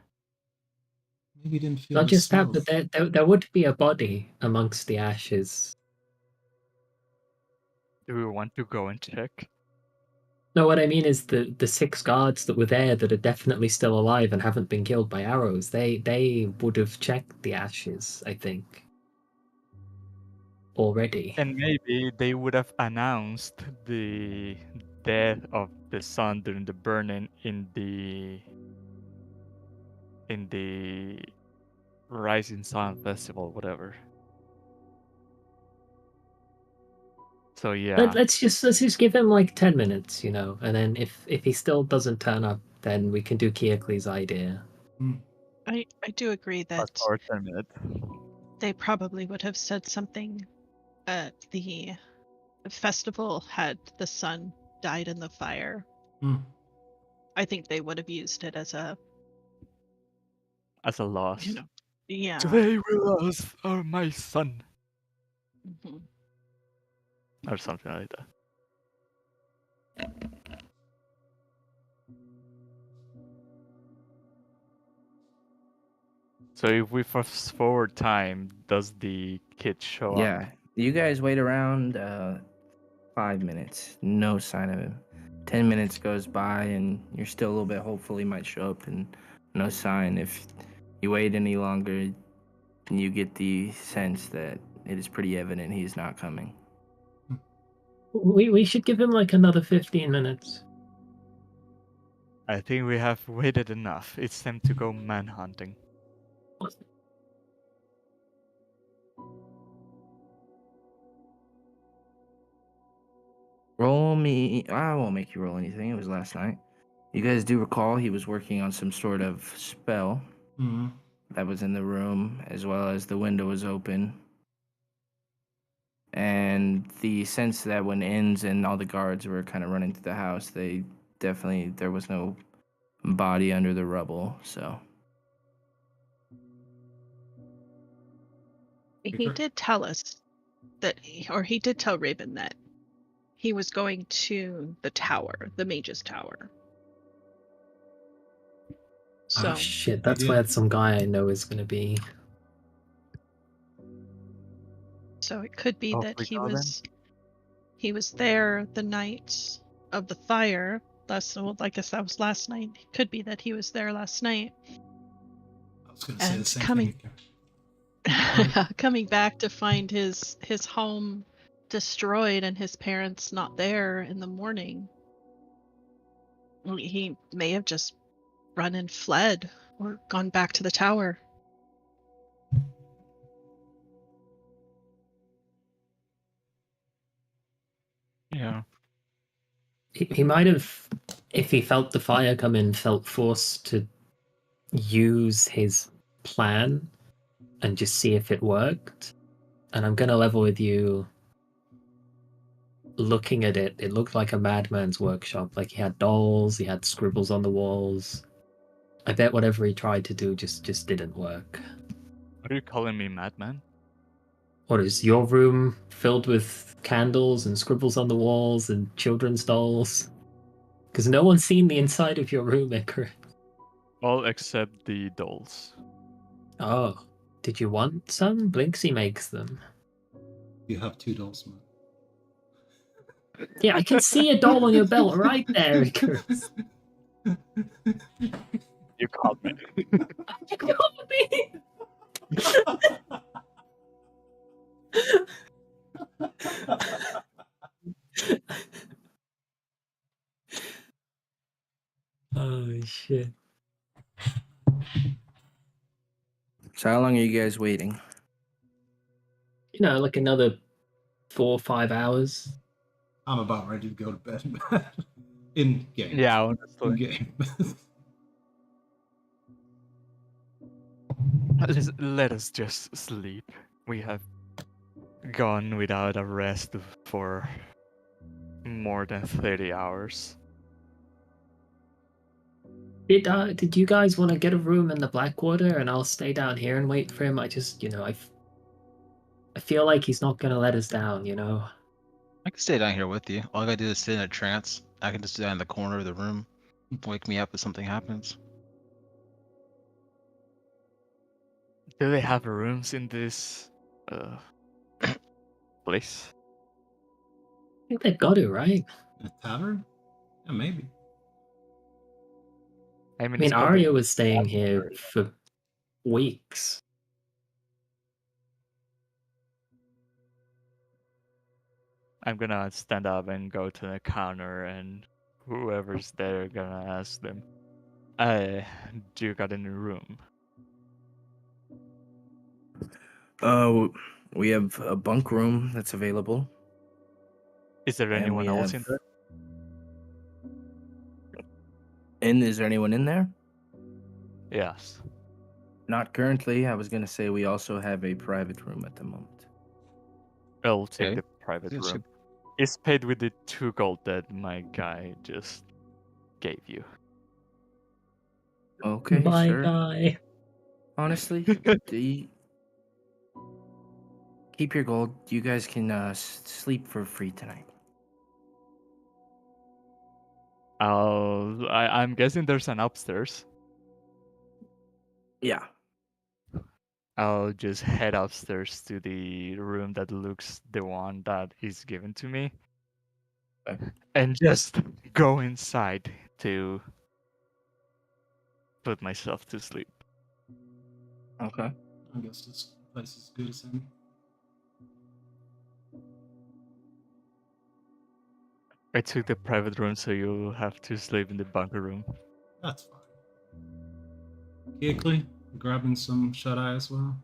Maybe he didn't feel Not the just that, smoke. but there would be a body amongst the ashes. Do we want to go and check? No, what I mean is the 6 guards that were there that are definitely still alive and haven't been killed by arrows. They would have checked the ashes, I think, already. And maybe they would have announced the death of the son during the burning in the Rising Sun Festival, whatever. So yeah, Let's just give him like 10 minutes, and then if he still doesn't turn up, then we can do Kiakli's idea. I do agree fast that forward 10 minutes. they probably would have said something at the festival had the son died in the fire. I think they would have used it as a Loss. yeah. Today we lost my son. Mhm. Or something like that. So if we fast forward time, does the kid show up? Yeah. You guys wait around 5 minutes. No sign of him. 10 minutes goes by and you're still a little bit hopeful he might show up and no sign. If you wait any longer, you get the sense that it is pretty evident he's not coming. We should give him like another 15 minutes. I think we have waited enough. It's time to go manhunting. Roll me. I won't make you roll anything. It was last night. You guys do recall he was working on some sort of spell that was in the room, as well as the window was open. And the sense that when Inns and all the guards were kind of running through the house, there was no body under the rubble, so. He did tell us that, or he did tell Raven that he was going to the tower, the mage's tower. So Oh shit, that's where some guy I know is gonna be. So it could be Oh, that we go then? he was there the night of the fire, Well, I guess that was last night. It could be that he was there last night. I was going to say the And same coming thing. coming back to find his home destroyed and his parents not there in the morning. He may have just run and fled or gone back to the tower. Yeah. He might have, if he felt the fire come in, felt forced to use his plan and just see if it worked. And I'm gonna level with you. Looking at it, it looked like a madman's workshop. Like he had dolls, he had scribbles on the walls. I bet whatever he tried to do just didn't work. Are you calling me madman? What is your room filled with candles and scribbles on the walls and children's dolls? Because no one's seen the inside of your room, Icar. All except the dolls. Oh, did you want some? Blinksy makes them. You have 2 dolls, man. Yeah, I can see a doll on your belt right there, Icarus. You called me. You got me. Oh shit. So how long are you guys waiting? You know, like another 4 or 5 hours. I'm about ready to go to bed. In game. Yeah, In honestly. game. Let us just sleep. We have gone without a rest for more than 30 hours. Did you guys want to get a room in the Blackwater and I'll stay down here and wait for him? I just, I feel like he's not gonna let us down, you know? I can stay down here with you. All I gotta do is sit in a trance. I can just sit in the corner of the room. Wake me up if something happens. Do they have rooms in this place? I think they've got to, right? In a tavern? Yeah, maybe. I I mean, mean, it's called Arya was staying here for weeks. I'm gonna stand up and go to the counter, and whoever's there gonna ask them, do you got any room? We have a bunk room that's available. Is there And anyone we else have- in there? And is there anyone in there? Yes. Not currently. I was gonna say we also have a private room at the moment. I'll take Okay. the private Yes, room. It's paid with the 2 gold that my guy just gave you. Okay, My sure. guy. Honestly, keep your gold. You guys can sleep for free tonight. I'm guessing there's an upstairs. Yeah. I'll just head upstairs to the room that looks the one that is given to me. Okay. And just go inside to put myself to sleep. Okay. I guess this place is as good as any. I took the private room, so you'll have to sleep in the bunker room. That's fine. Keekly, grabbing some shut eye as well.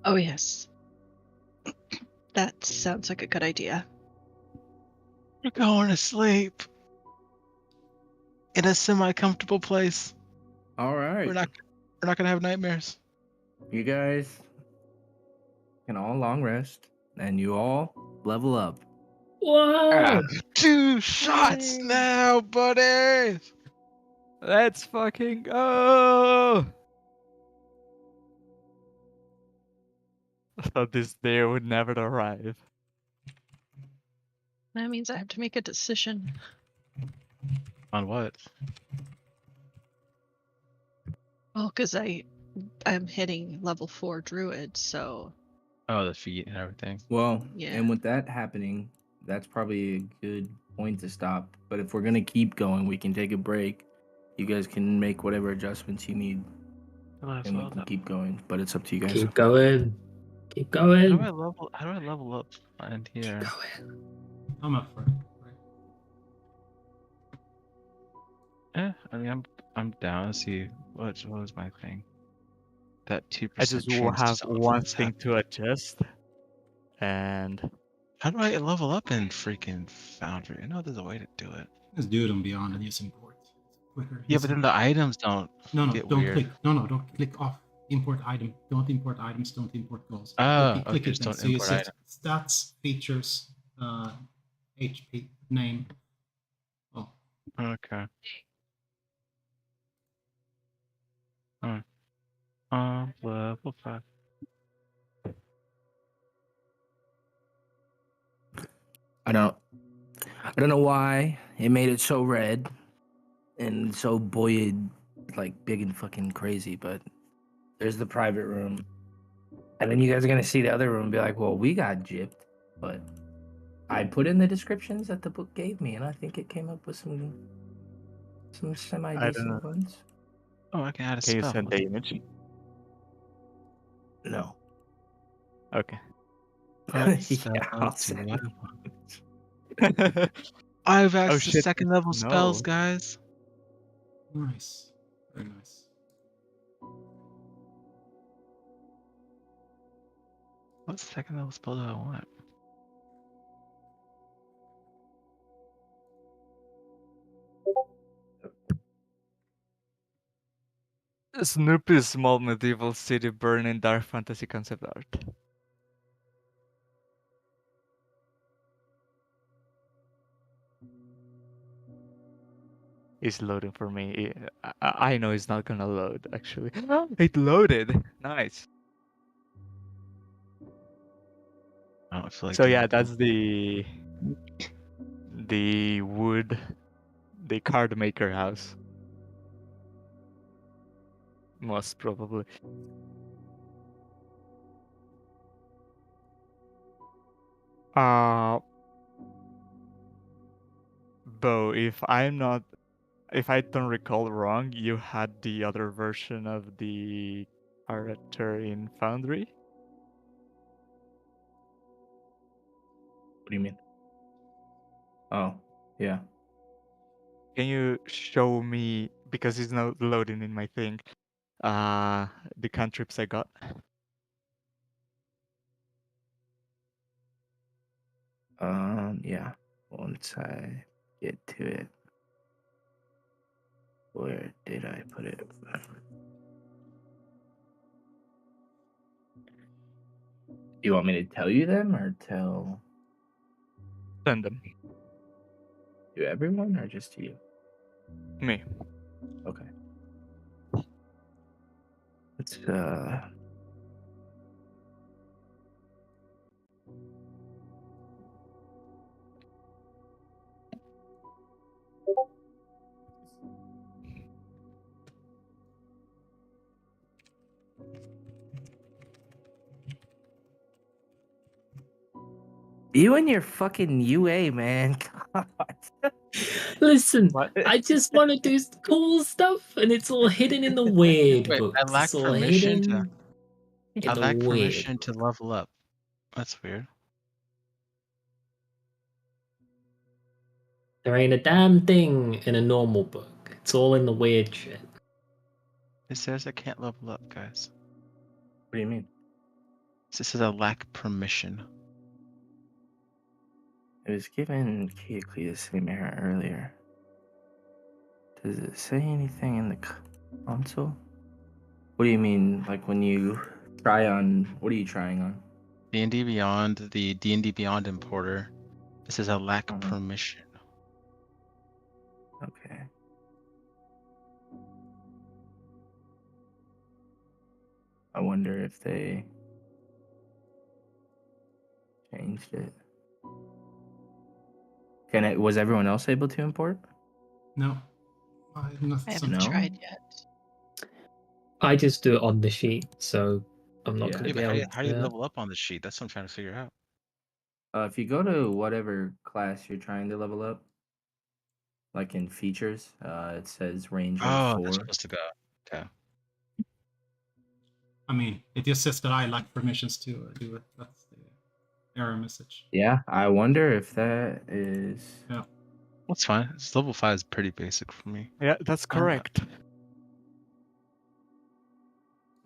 Oh yes. That sounds like a good idea. We're going to sleep in a semi-comfortable place. All right. We're not gonna have nightmares. You guys can all long rest, and you all level up. Whoa! 2 shots Yay. now, buddies. Let's fucking go! I thought this day would never arrive. That means I have to make a decision. On what? Well, because I'm hitting level 4 druid, so Oh, the feet and everything. Well, Yeah. and with that happening, that's probably a good point to stop. But if we're gonna keep going, we can take a break. You guys can make whatever adjustments you need, and we can keep going. But it's up to you guys. Keep going. Keep How do I going. level? How do I level up in here? I'm up for it. Right? I mean, I'm down. Let's see. What was my thing? That 2% I just will chance have to one thing to adjust, and How do I level up in freaking Foundry? I know there's a way to do it. Just do it on Beyond and use import. It's quicker. Yeah, but then the items don't No, get don't weird. click. No, don't click off. Import item. Don't import items. Don't import goals. Oh, click okay, it just then. don't So you import see item. stats, features, HP, name. Oh, Okay. Level 5. I don't know why it made it so red and so buoyed, like big and fucking crazy. But there's the private room, and then you guys are gonna see the other room and be like, "Well, we got gypped," but I put in the descriptions that the book gave me, and I think it came up with some semi I don't know. decent ones. Oh, I can add a Can you spell. send the image? No. Okay. Yeah, I'll send I've Oh, access to shit, second level spells, no. guys. nice. Very nice. What second level spell do I want? Snoopy's small medieval city burning dark fantasy concept art. It's loading for me. I know it's not gonna load actually. It loaded. Nice. I don't feel like So doing yeah, it. that's the wood, the card maker house. Most probably. Uh, Bo, if I don't recall wrong, you had the other version of the character in Foundry. What do you mean? Oh, yeah. Can you show me, because it's not loading in my thing, the cantrips I got? Yeah. Once I get to it, where did I put it? You want me to tell you them or tell Send them. to everyone or just to you? Me. Okay. Let's you and your fucking UA, man. God. Listen, What? I just want to do cool stuff, and it's all hidden in the weird Wait, books. I lack It's all permission to. hidden in I the lack weird. permission to level up. That's weird. There ain't a damn thing in a normal book. It's all in the weird shit. It says I can't level up, guys. What do you mean? It says I lack permission. It was given Keoklee the same error earlier. Does it say anything in the console? What do you mean? Like when you try on, what are you trying on? D&D Beyond, the D&D Beyond importer. It says I lack Mhm. permission. Okay. I wonder if they changed it. Was everyone else able to import? No, nothing. I haven't No? tried yet. I just do it on the sheet, so I'm not Yeah. going Yeah, to be but able how do you to. level up on the sheet? That's what I'm trying to figure out. If you go to whatever class you're trying to level up, like in features. It says range of Oh, 4. that's supposed to go. Okay. I mean, it just says that I lack permissions to do it. That's the error message. Yeah, I wonder if that is. Yeah. That's fine. It's level 5 is pretty basic for me. Yeah, that's correct.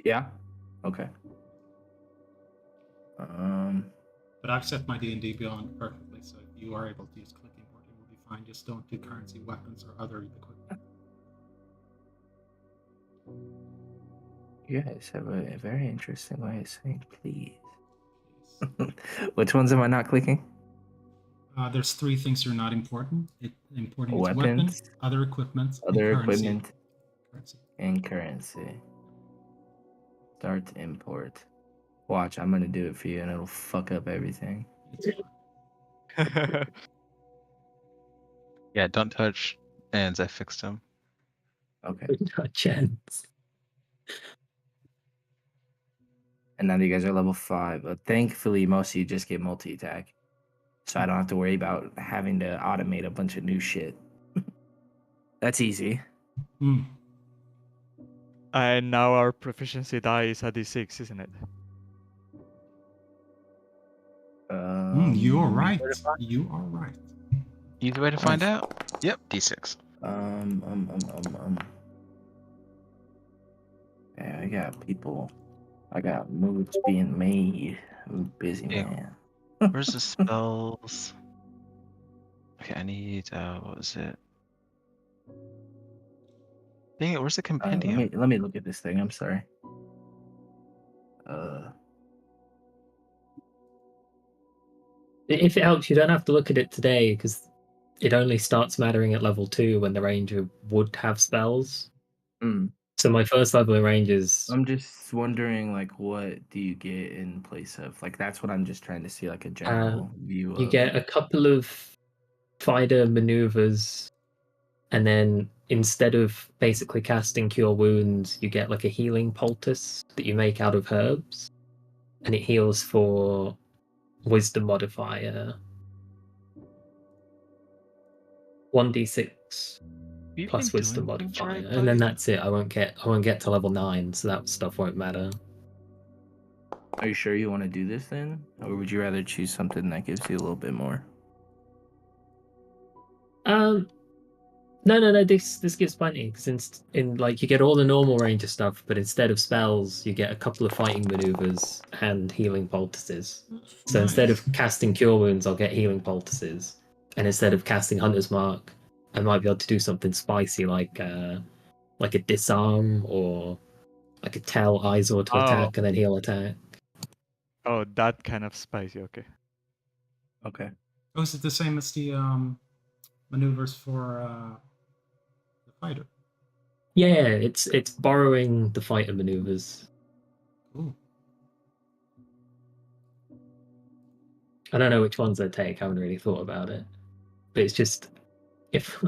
Yeah. Okay. But I've set my D&D Beyond perfectly, so if you are able to use clicking board, it will be fine. Just don't do currency, weapons, or other equipment. You guys have a very interesting way of saying please. Which ones am I not clicking? There's 3 things are not important. Importing is Weapons, weapons, other equipment, other and currency. equipment, and currency. Start import. Watch, I'm gonna do it for you, and it'll fuck up everything. Yeah, don't touch ends. I fixed them. Okay. Not a chance. And now you guys are level 5. But thankfully, most of you just get multi-attack. So I don't have to worry about having to automate a bunch of new shit. That's easy. And now our proficiency die is a D6, isn't it? You are right. You are right. Easy way to find out. Yep, D6. Yeah, I got people. I got moves being made. I'm busy, Yeah. man. Where's the spells? Okay, I need what was it? Dang it, where's the compendium? Let me look at this thing. I'm sorry. If it helps, you don't have to look at it today because it only starts mattering at level 2 when the ranger would have spells. So my first level of rangers. I'm just wondering, like, what do you get in place of? Like, that's what I'm just trying to see, like, a general view You of. get a couple of fighter maneuvers, and then instead of basically casting Cure Wounds, you get like a healing poultice that you make out of herbs, and it heals for Wisdom modifier 1d6 plus Wisdom modifier, and then that's it. I won't get to level 9, so that stuff won't matter. Are you sure you want to do this then, or would you rather choose something that gives you a little bit more? No. This gives plenty, since in like you get all the normal ranger stuff, but instead of spells, you get a couple of fighting maneuvers and healing poultices. So instead of casting Cure Wounds, I'll get healing poultices, and instead of casting Hunter's Mark, I might be able to do something spicy like a disarm or like a tell Izor to attack and then heal attack. Oh, that kind of spicy. Okay. Okay. Oh, is it the same as the maneuvers for the fighter? Yeah, it's borrowing the fighter maneuvers. Cool. I don't know which ones I take. I haven't really thought about it, but it's just if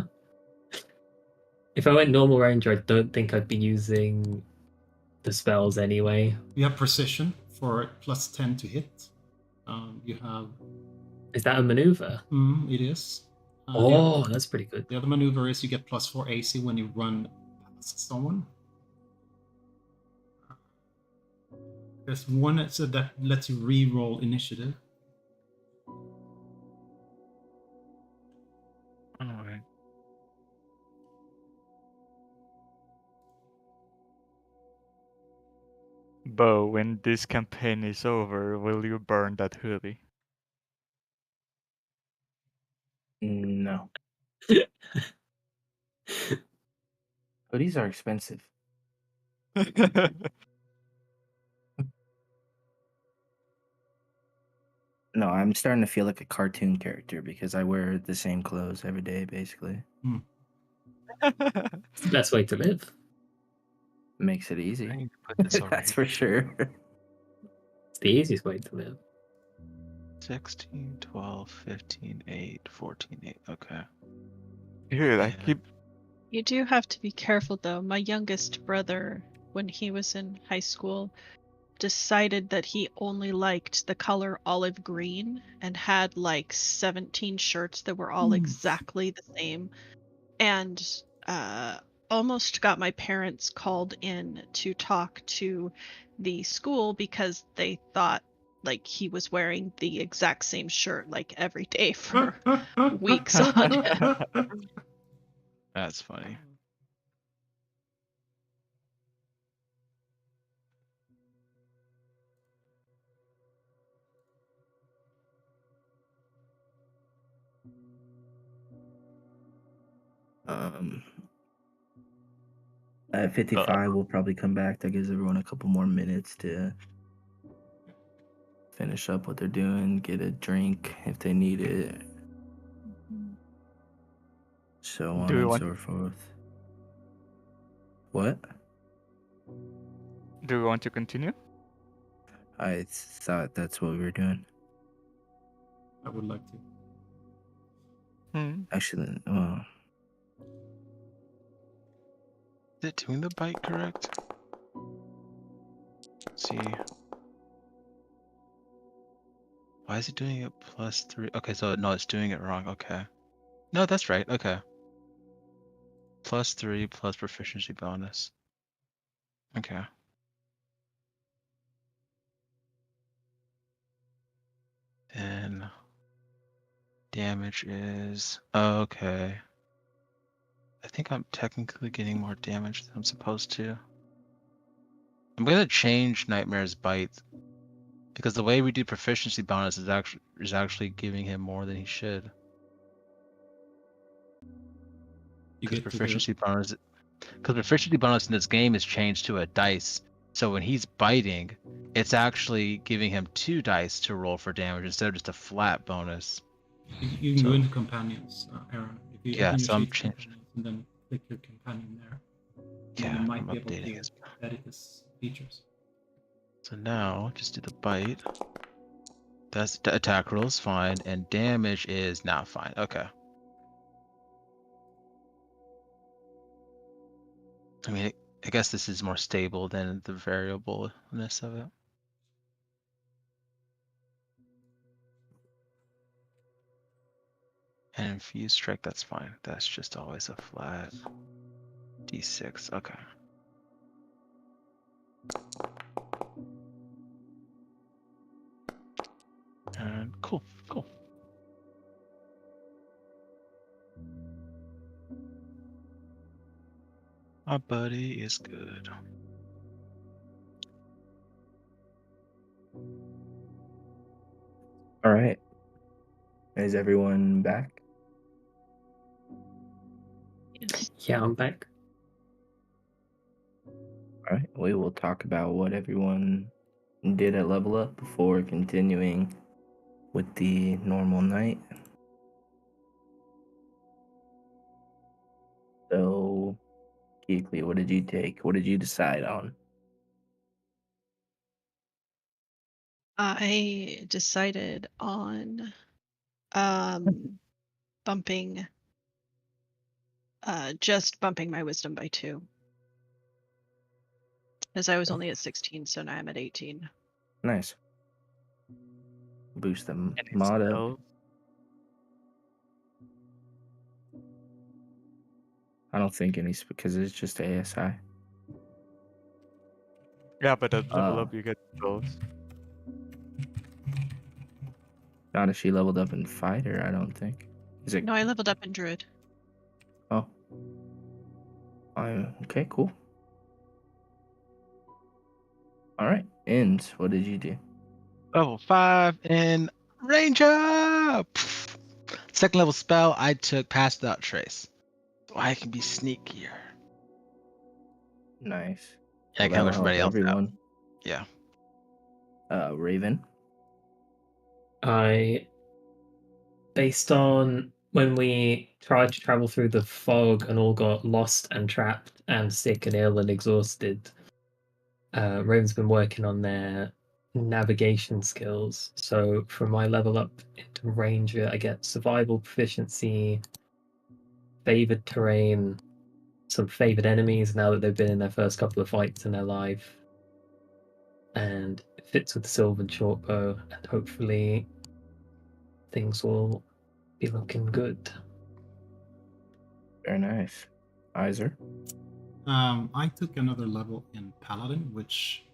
I went normal ranger, I don't think I'd be using the spells anyway. You have precision for plus 10 to hit. You have. Is that a maneuver? It is. That's pretty good. The other maneuver is you get plus 4 AC when you run past someone. There's one that lets you re-roll initiative. Alright. Bo, when this campaign is over, will you burn that hoodie? No. Hoodies are expensive. No, I'm starting to feel like a cartoon character because I wear the same clothes every day, basically. It's the best way to live. Makes it easy. I need to put this That's for sure. It's the easiest way to live. 16, 12, 15, 8, 14, 8. Okay. Dude, I keep. You do have to be careful though. My youngest brother, when he was in high school, decided that he only liked the color olive green and had like 17 shirts that were all exactly the same. and almost got my parents called in to talk to the school because they thought like he was wearing the exact same shirt like every day for weeks on end. That's funny. At 55, we'll probably come back. That gives everyone a couple more minutes to finish up what they're doing, get a drink if they need it, so on Do we and want so forth. What? Do we want to continue? I thought that's what we were doing. I would like to. Actually, well, Is it doing the bite correct? Let's see. Why is it doing it +3? Okay, so no, it's doing it wrong. Okay. No, that's right. Okay. +3 plus proficiency bonus. Okay. Then damage is okay. I think I'm technically getting more damage than I'm supposed to. I'm gonna change Nightmare's bite because the way we do proficiency bonus is actually giving him more than he should. You Because get to the proficiency bonus in this game is changed to a dice. So when he's biting, it's actually giving him 2 dice to roll for damage instead of just a flat bonus. you can go into companions, Aaron. If you Yeah, open your so I'm sheet companions and then click your companion there, Yeah, you might I'm be able updating to his. edit his features. So now just do the bite. That's the attack roll is fine, and damage is not fine. Okay. I mean, I guess this is more stable than the variableness of it. And infused strike, that's fine. That's just always a flat d6. Okay. And cool. My buddy is good. all right. Is everyone back? Yeah, I'm back. All right. We will talk about what everyone did at level up before continuing with the normal night. So, Keekly, what did you take? What did you decide on? I decided on bumping just bumping my wisdom by 2. As I was only at 16, so now I'm at 18. Nice. Boost the Any mod up. spells? I don't think any because it's just ASI. Yeah, but at level Oh. up you get those. Not if she leveled up in fighter, I don't think. Is it? No, I leveled up in druid. Oh. Okay, cool. All right. Ends, what did you do? Level 5 in Ranger! Pfft. Second level spell, I took Pass Without Trace. So I can be sneakier. Nice. And I can help everybody else out. Everyone. Yeah. Raven. Based on when we tried to travel through the fog and all got lost and trapped and sick and ill and exhausted, Raven's been working on their navigation skills. So for my level up into Ranger, I get survival proficiency, favored terrain, some favored enemies now that they've been in their first couple of fights in their life, and it fits with the Sylvan Shortbow, and hopefully things will be looking good. Very nice. Iser? I took another level in Paladin, which,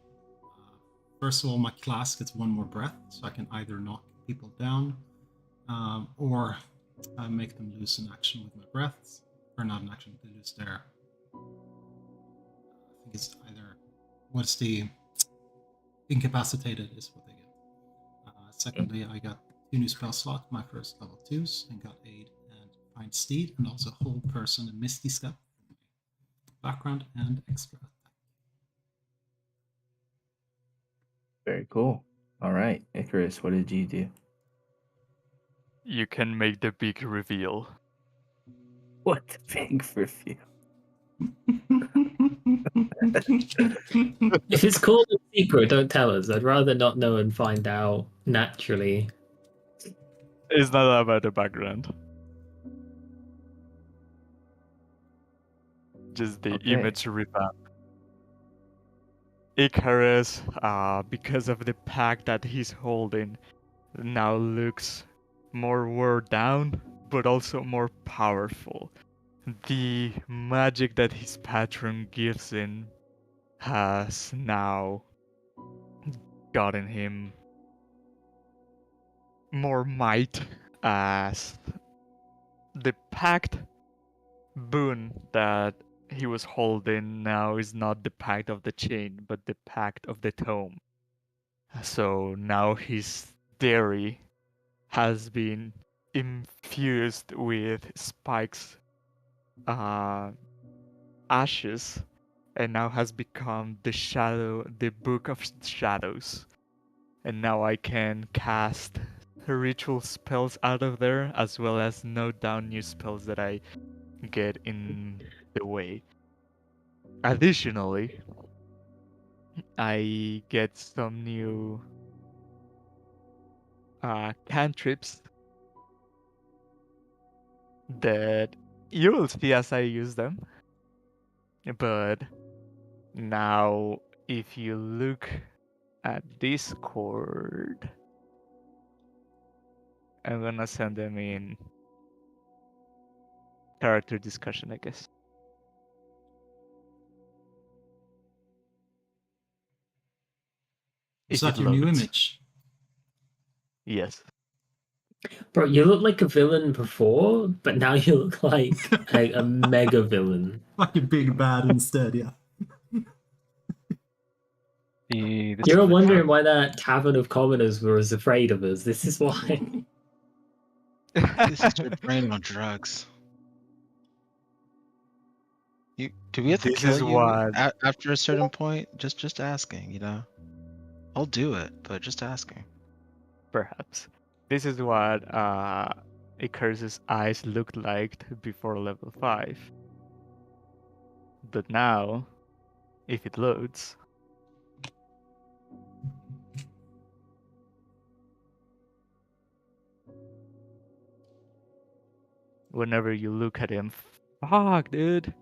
first of all, my class gets one more breath, so I can either knock people down or make them lose an action with my breaths, or not an action, they lose their. I think it's either. What's the incapacitated is what they get. Secondly, I got 2 new spell slots, my first level 2s, and got Aid and Find Steed, and also Hold Person and Misty Step. Background and extra attack. Very cool. All right, Icarus, what did you do? You can make the big reveal. What the big reveal? If it's called a secret, don't tell us. I'd rather not know and find out naturally. It's not about the background. Just the Okay. image revamp. Icarus, because of the pack that he's holding, now looks more wore down, but also more powerful. The magic that his patron gives him has now gotten him more might, as the pact boon that he was holding now is not the pact of the chain, but the pact of the tome. So now his theory has been infused with Spike's ashes, and now has become the Book of Shadows. And now I can cast ritual spells out of there, as well as note down new spells that I get in the way. Additionally, I get some new cantrips that you will see as I use them. But now, if you look at Discord, I'm gonna send them in character discussion, I guess. Is If that it your new loads. image? Yes. Bro, you look like a villain before, but now you look like a mega villain. Like a big bad instead, yeah. This You're is the wondering top. why that tavern of commoners was afraid of us. This is why. This is your brain on drugs. Do we have to This kill is you what- after a certain point? Just asking, you know. I'll do it, but just asking. Perhaps. This is what Icarus's eyes looked like before level 5. But now, if it loads, whenever you look at him, fuck, dude.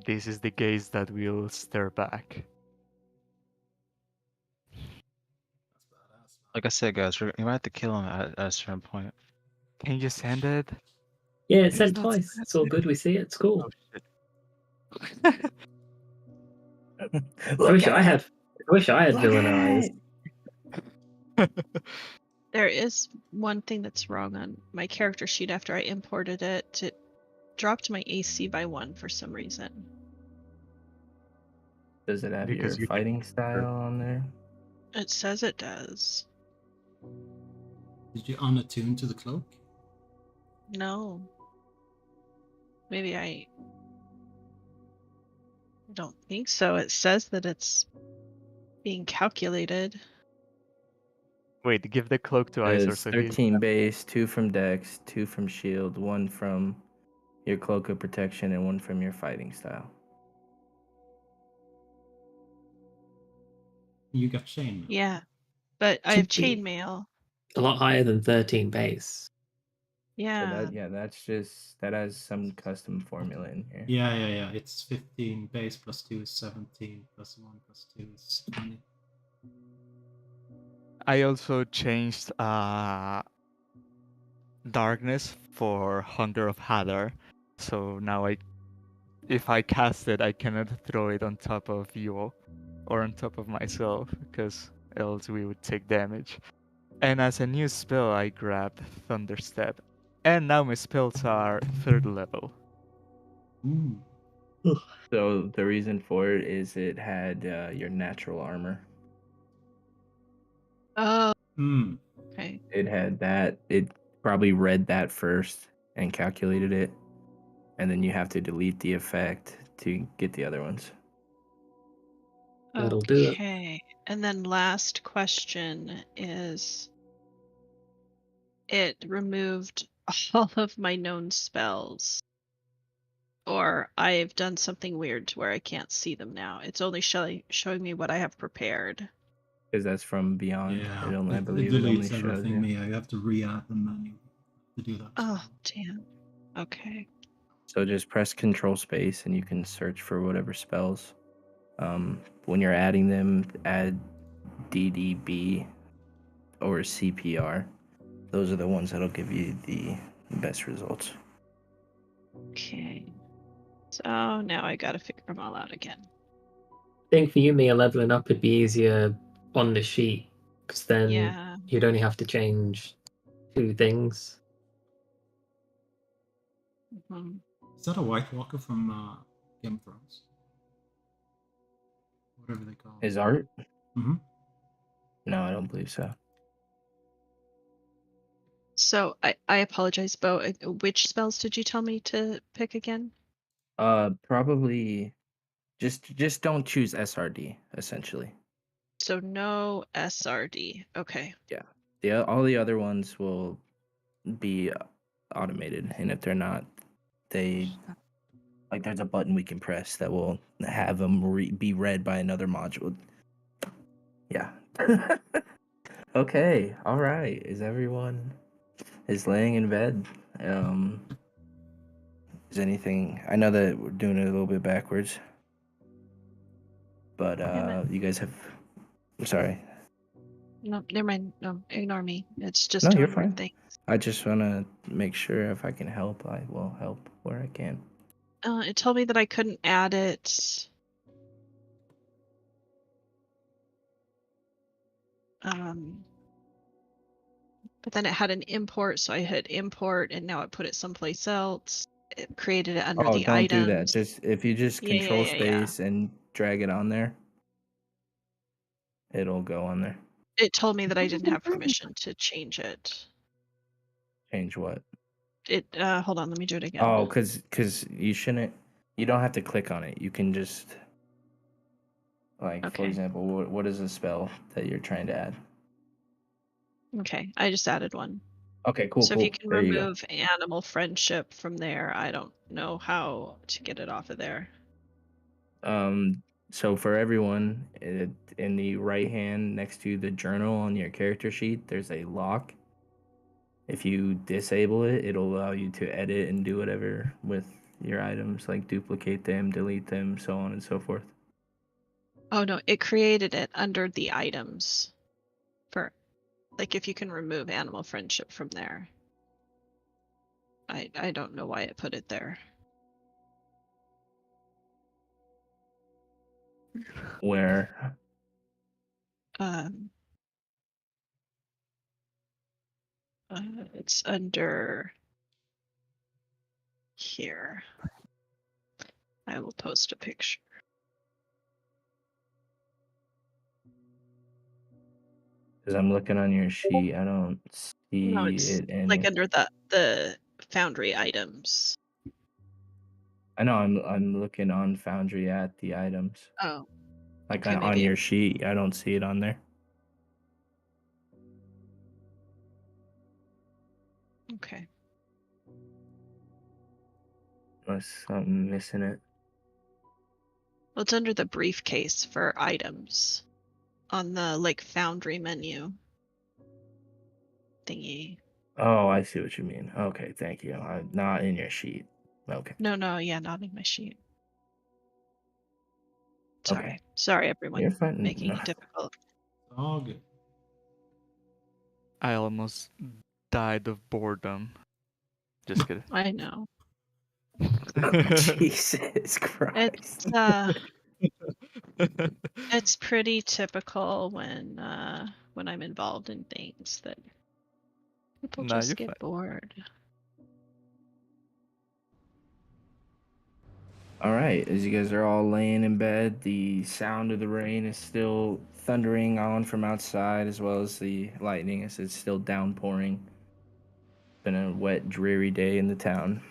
This is the gaze that will stare back. Like I said, guys, we might have to kill him at a certain point. Can you send it? Yeah, it's sent not twice. sent. It's all good. We see it. It's cool. Oh, shit. I wish I had villain eyes. There is one thing that's wrong on my character sheet after I imported it. It dropped my AC by 1 for some reason. Does it have Because your you fighting style on there? It says it does. Did you unattune to the cloak? No. Maybe I don't think so. It says that it's being calculated. Wait, give the cloak to Iser It's so he's 13 base, 2 from Dex, 2 from Shield, 1 from your Cloak of Protection, and 1 from your fighting style. You got chain. Yeah. But I have chainmail. A lot higher than 13 base. Yeah. So that has some custom formula in here. Yeah. It's 15 base plus 2 is 17 plus 1 plus 2 is 20. I also changed darkness for Hunter of Hadar. So now if I cast it, I cannot throw it on top of you or on top of myself, because else we would take damage. And as a new spell, I grabbed Thunderstep. And now my spells are 3rd level. Ooh. So the reason for it is it had your natural armor. Oh, Hmm. okay. It had that. It probably read that first and calculated it, and then you have to delete the effect to get the other ones. That'll do it. Okay. And then last question is, it removed all of my known spells, or I've done something weird to where I can't see them now. It's only showing me what I have prepared. Because that's from beyond. Yeah. It only, I It believe it only deletes shows everything. you. Me, I have to re-add them manually to do that. Oh, damn. Okay. So just press Control Space and you can search for whatever spells. When you're adding them, add DDB or CPR. Those are the ones that'll give you the best results. Okay. So now I gotta figure them all out again. I think for you, Mia, leveling up would be easier on the sheet, because then Yeah. you'd only have to change 2 things. Mhm. Is that a White Walker from Game of Thrones? Whatever they call it. His art? Mm-hmm. No, I don't believe so. So I apologize, Bo. Which spells did you tell me to pick again? Probably just don't choose SRD essentially. So no SRD. Okay. Yeah. All the other ones will be automated, and if they're not, they like there's a button we can press that will have them be read by another module. Yeah. Okay. All right. Is everyone is laying in bed? Is anything? I know that we're doing it a little bit backwards, but Damn it. you guys have. I'm sorry. No, never mind. No, ignore me. It's just No, you're doing weird fine. things. I just want to make sure if I can help, I will help where I can. It told me that I couldn't add it. But then it had an import, so I hit import, and now it put it someplace else. It created it under Oh, the don't do that. items. Just if you just Yeah, control yeah, yeah, yeah. space and drag it on there, it'll go on there. It told me that I didn't have permission to change it. Change what? Hold on, let me do it again. Oh, cause you shouldn't. You don't have to click on it. You can just like, for Okay. example, what is a spell that you're trying to add? Okay, I just added one. Okay, cool, So if you cool. can There you go. remove animal friendship from there, I don't know how to get it off of there. So for everyone, in the right hand next to the journal on your character sheet, there's a lock. If you disable it, it'll allow you to edit and do whatever with your items, like duplicate them, delete them, so on and so forth. Oh no, it created it under the items for, like, if you can remove animal friendship from there. I don't know why it put it there. Where It's under here. I will post a picture. because I'm looking on your sheet, I don't No, see it's it like any. under the foundry items. I know I'm looking on Foundry at the items. Oh, Like okay, on maybe your sheet, I don't see it on there. okay. Unless I'm missing it. Well, it's under the briefcase for items on the like foundry menu thingy. Oh, I see what you mean. Okay, thank you. I'm not in your sheet. Okay. No, yeah, not in my sheet. Sorry. Okay. Sorry, everyone. You're fine. Making No. it difficult. All good. I almost died of boredom. Just kidding. I know. Jesus Christ. It's pretty typical when I'm involved in things that people Nah, just you're get fine. bored. All right, as you guys are all laying in bed, the sound of the rain is still thundering on from outside, as well as the lightning, as it's still downpouring. Been a wet, dreary day in the town.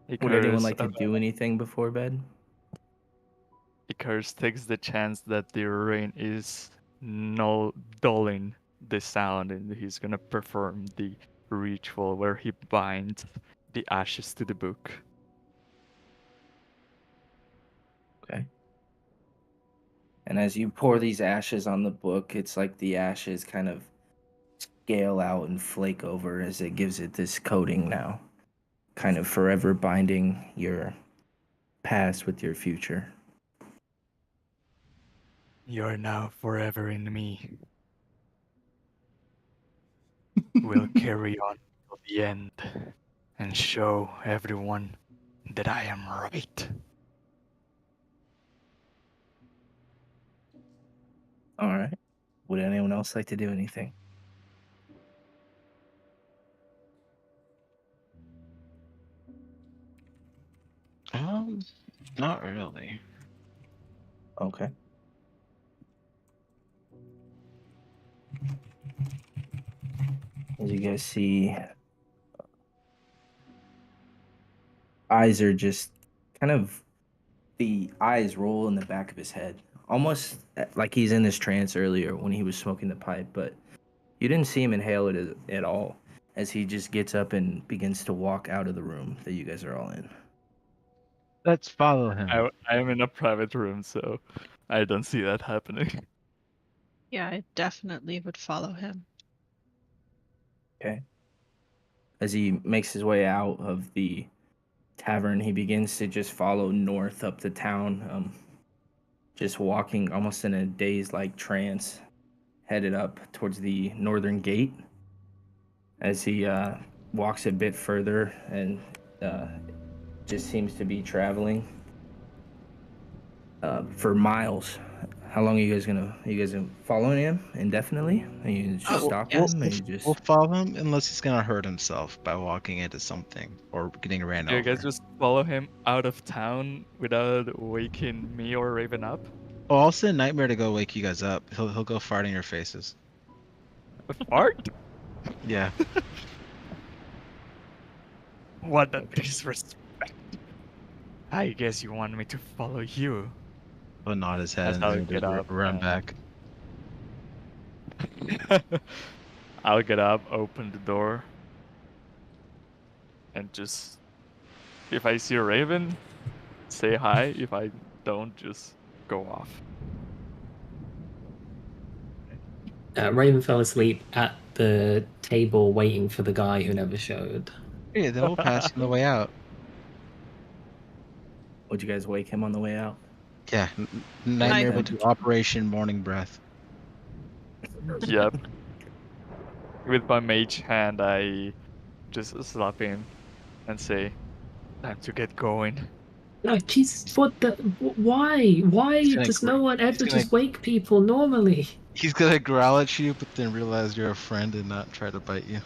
Would anyone like to do anything before bed? Icarus takes the chance that the rain is no dulling the sound, and he's gonna perform the ritual where he binds the ashes to the book. Okay. And as you pour these ashes on the book, it's like the ashes kind of scale out and flake over as it gives it this coating now, kind of forever binding your past with your future. You're now forever in me. We'll carry on till the end and show everyone that I am right. All right. Would anyone else like to do anything? Not really. Okay. As you guys see, eyes are just kind of, the eyes roll in the back of his head, almost like he's in this trance earlier when he was smoking the pipe, but you didn't see him inhale it at all as he just gets up and begins to walk out of the room that you guys are all in. Let's follow him. I am in a private room, so I don't see that happening. Yeah, I definitely would follow him. Okay. As he makes his way out of the tavern, he begins to just follow north up the town, just walking almost in a daze-like trance, headed up towards the northern gate. As he walks a bit further and just seems to be traveling for miles. How long are you guys following him indefinitely? Are you just stop yes. him? Or you just We'll follow him unless he's gonna hurt himself by walking into something or getting ran Do you over. guys just follow him out of town without waking me or Raven up? Oh, I'll send Nightmare to go wake you guys up. He'll go fart in your faces. A fart? Yeah. What a disrespect. I guess you want me to follow you. He'll nod his head As and I'll then get just up run and- back. I'll get up, open the door, and just, if I see a Raven, say hi. If I don't, just go off. Raven fell asleep at the table waiting for the guy who never showed. Yeah, then we'll pass you on the way out. would you guys wake him on the way out? Yeah, Nightmare will Okay. do Operation Morning Breath. Yep. With my mage hand, I just slap him and say, "Time to get going." No, Jesus, what the? Why? Why He's gonna does gr- no one ever he's gonna- just wake people normally? He's gonna growl at you, but then realize you're a friend and not try to bite you.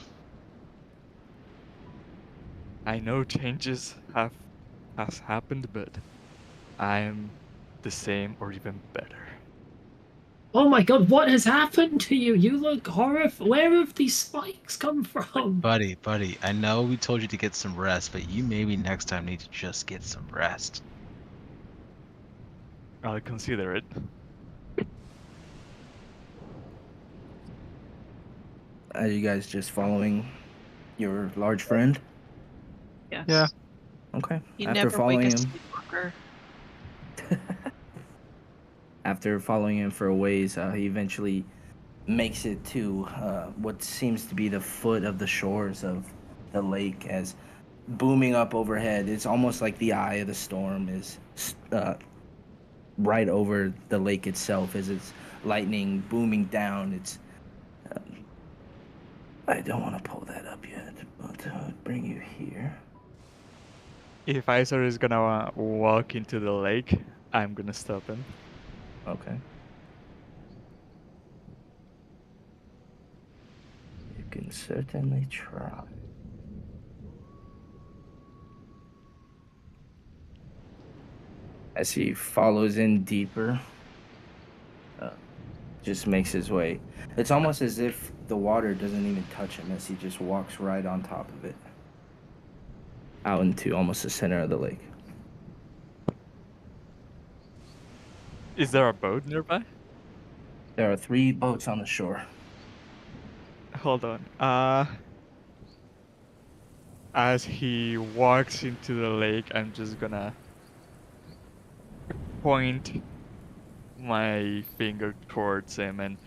I know changes has happened, but I'm the same or even better. Oh my God, what has happened to you? You look horrified. Where have these spikes come from? Buddy, I know we told you to get some rest, but you maybe next time need to just get some rest. I'll consider it. Are you guys just following your large friend? Yes. Yeah. Okay. You After never following wake a him, sleepwalker. after following him for a ways, he eventually makes it to what seems to be the foot of the shores of the lake. As booming up overhead, it's almost like the eye of the storm is right over the lake itself, as it's lightning booming down. It's I don't want to pull that up yet, but bring you here. If Isor is gonna walk into the lake, I'm gonna stop him. Okay. You can certainly try. As he follows in deeper, just makes his way. It's almost as if the water doesn't even touch him as he just walks right on top of it. Out into almost the center of the lake. Is there a boat nearby? There are 3 boats on the shore. Hold on. As he walks into the lake, I'm just gonna point my finger towards him and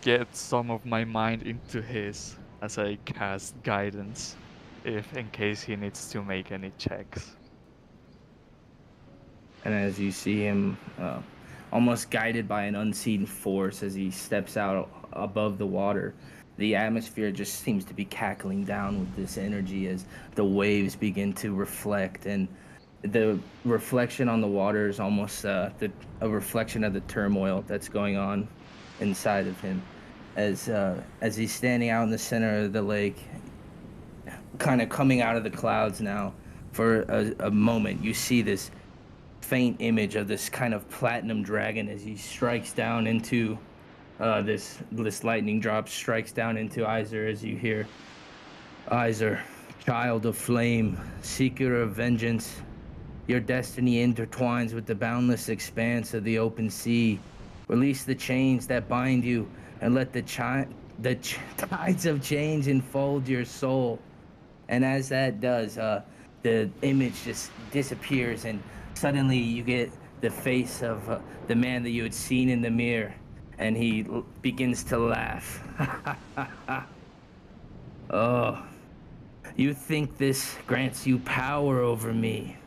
get some of my mind into his as I cast guidance, if in case he needs to make any checks. And as you see him almost guided by an unseen force as he steps out above the water, the atmosphere just seems to be cackling down with this energy as the waves begin to reflect, and the reflection on the water is almost a reflection of the turmoil that's going on inside of him as he's standing out in the center of the lake, kind of coming out of the clouds now. For a moment you see this faint image of this kind of platinum dragon as he strikes down into this lightning drop strikes down into Isor as you hear, Isor, child of flame, seeker of vengeance, your destiny intertwines with the boundless expanse of the open sea. Release the chains that bind you and let the tides of change enfold your soul. And as that does, the image just disappears, and suddenly you get the face of the man that you had seen in the mirror, and he begins to laugh. Oh, you think this grants you power over me?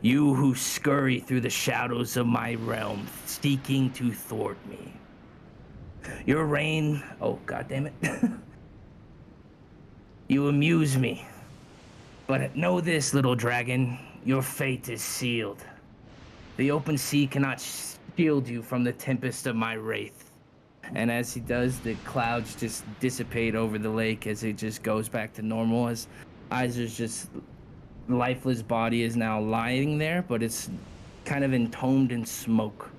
You who scurry through the shadows of my realm, seeking to thwart me. Your reign, oh god damn it. You amuse me. But know this, little dragon, your fate is sealed. The open sea cannot shield you from the tempest of my wraith. And as he does, the clouds just dissipate over the lake as it just goes back to normal, as Isor's just lifeless body is now lying there, but it's kind of entombed in smoke.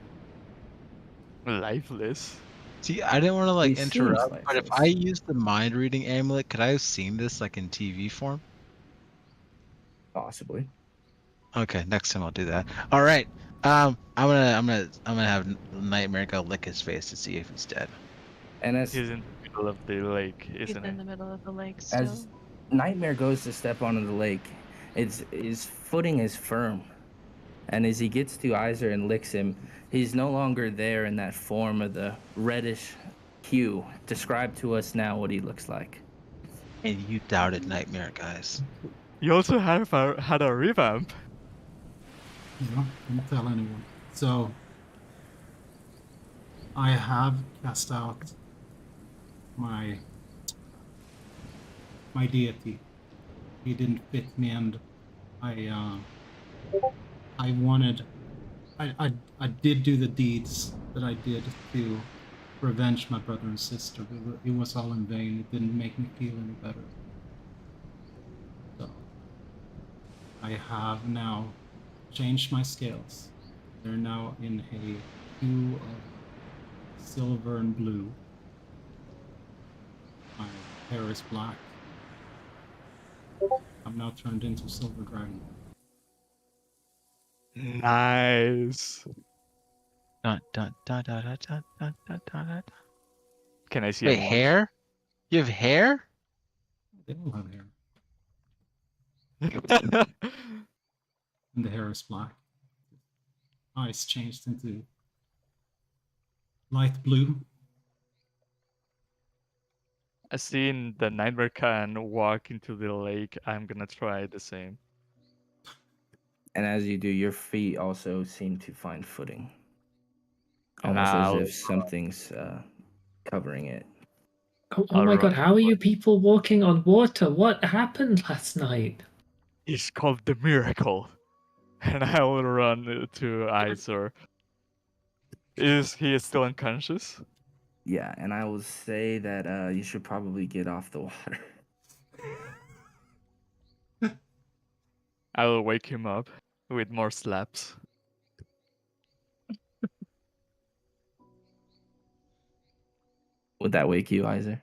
Lifeless? See, I didn't want to He like seems interrupt, but if I lifeless. used the mind reading amulet, could I have seen this like in TV form? Possibly. Okay, next time I'll do that. All right. I'm gonna have Nightmare go lick his face to see if he's dead. And He's in the middle of the lake, He's isn't in he? the middle of the lake still. as Nightmare goes to step onto the lake, his footing is firm. And as he gets to Isor and licks him, he's no longer there in that form of the reddish hue. Describe to us now what he looks like. And you doubted Nightmare, guys. You also had a revamp. Yeah, don't tell anyone. So I have cast out my deity. He didn't fit me, and I wanted. I did do the deeds that I did to revenge my brother and sister. It was all in vain. It didn't make me feel any better. So I have now changed my scales. They're now in a hue of silver and blue. My hair is black. I'm now turned into Silver Dragon. Nice. Dun, dun, dun, dun, dun, dun, dun, dun, dun, dun. Can I see Wait, him once? hair? You have hair? They all have hair, and the hair is black. Eyes changed into light blue. I seen the Nightmare can walk into the lake. I'm gonna try the same. And as you do, your feet also seem to find footing. And Almost as I'll if something's covering it. Oh my god, how are you people walking on water? What happened last night? It's called the miracle. And I will run to Izor. Is he still unconscious? Yeah, and I will say that you should probably get off the water. I will wake him up with more slaps. Would that wake you, Iser?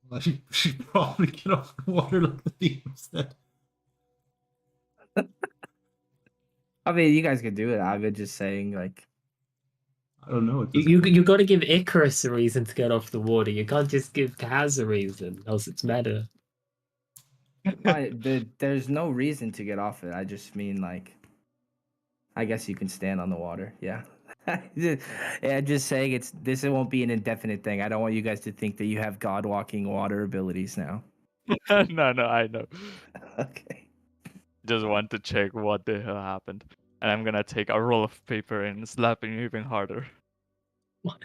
Well, she should probably get off the water like the demon said. I mean, you guys could do it. I've been just saying, like, I don't know. You got to give Icarus a reason to get off the water. You can't just give Kaz a reason, else it's meta. there's no reason to get off it. I just mean, like, I guess you can stand on the water. Yeah. Yeah, just saying it won't be an indefinite thing. I don't want you guys to think that you have god walking water abilities now. No, I know. Okay. Just want to check what the hell happened. And I'm gonna take a roll of paper and slap him even harder. What?